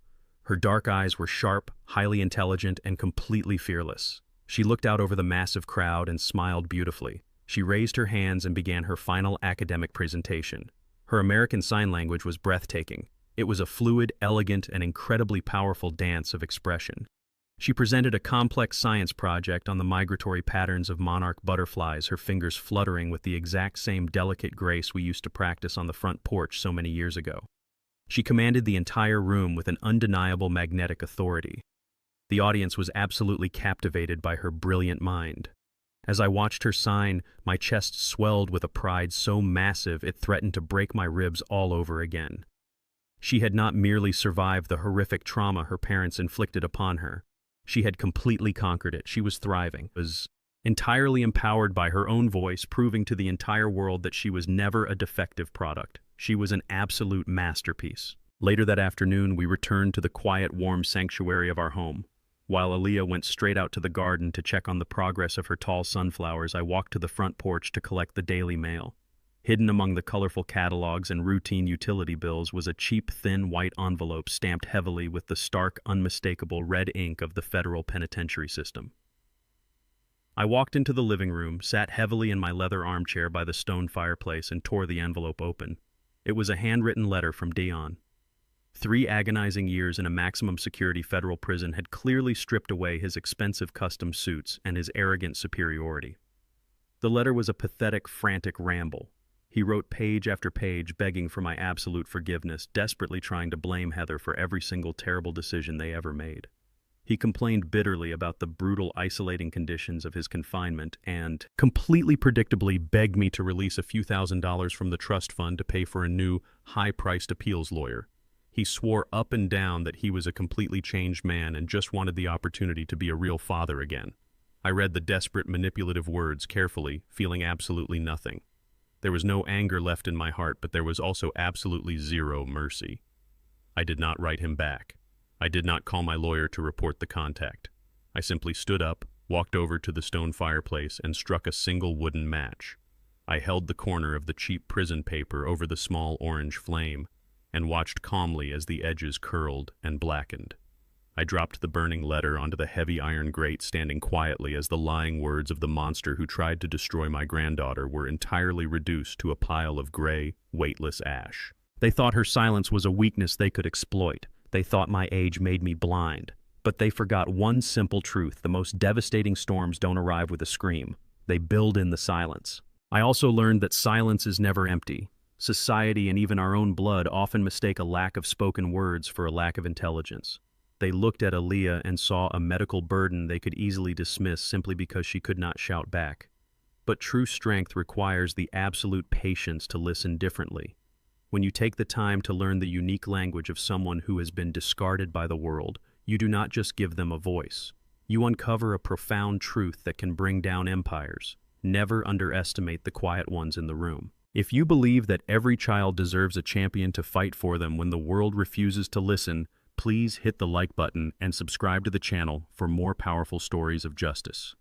Her dark eyes were sharp, highly intelligent, and completely fearless. She looked out over the massive crowd and smiled beautifully. She raised her hands and began her final academic presentation. Her American Sign Language was breathtaking. It was a fluid, elegant, and incredibly powerful dance of expression. She presented a complex science project on the migratory patterns of monarch butterflies, her fingers fluttering with the exact same delicate grace we used to practice on the front porch so many years ago. She commanded the entire room with an undeniable magnetic authority. The audience was absolutely captivated by her brilliant mind. As I watched her sign, my chest swelled with a pride so massive it threatened to break my ribs all over again. She had not merely survived the horrific trauma her parents inflicted upon her. She had completely conquered it. She was thriving, was entirely empowered by her own voice, proving to the entire world that she was never a defective product. She was an absolute masterpiece. Later that afternoon, we returned to the quiet, warm sanctuary of our home. While Aaliyah went straight out to the garden to check on the progress of her tall sunflowers, I walked to the front porch to collect the daily mail. Hidden among the colorful catalogs and routine utility bills was a cheap, thin white envelope stamped heavily with the stark, unmistakable red ink of the federal penitentiary system. I walked into the living room, sat heavily in my leather armchair by the stone fireplace, and tore the envelope open. It was a handwritten letter from Dion. 3 agonizing years in a maximum security federal prison had clearly stripped away his expensive custom suits and his arrogant superiority. The letter was a pathetic, frantic ramble. He wrote page after page begging for my absolute forgiveness, desperately trying to blame Heather for every single terrible decision they ever made. He complained bitterly about the brutal, isolating conditions of his confinement and, completely predictably, begged me to release a few $1,000s from the trust fund to pay for a new, high-priced appeals lawyer. He swore up and down that he was a completely changed man and just wanted the opportunity to be a real father again. I read the desperate, manipulative words carefully, feeling absolutely nothing. There was no anger left in my heart, but there was also absolutely zero mercy. I did not write him back. I did not call my lawyer to report the contact. I simply stood up, walked over to the stone fireplace, and struck a single wooden match. I held the corner of the cheap prison paper over the small orange flame and watched calmly as the edges curled and blackened. I dropped the burning letter onto the heavy iron grate, standing quietly as the lying words of the monster who tried to destroy my granddaughter were entirely reduced to a pile of gray, weightless ash. They thought her silence was a weakness they could exploit. They thought my age made me blind. But they forgot one simple truth: the most devastating storms don't arrive with a scream. They build in the silence. I also learned that silence is never empty. Society and even our own blood often mistake a lack of spoken words for a lack of intelligence. They looked at Aaliyah and saw a medical burden they could easily dismiss simply because she could not shout back. But true strength requires the absolute patience to listen differently. When you take the time to learn the unique language of someone who has been discarded by the world, you do not just give them a voice. You uncover a profound truth that can bring down empires. Never underestimate the quiet ones in the room. If you believe that every child deserves a champion to fight for them when the world refuses to listen, please hit the like button and subscribe to the channel for more powerful stories of justice.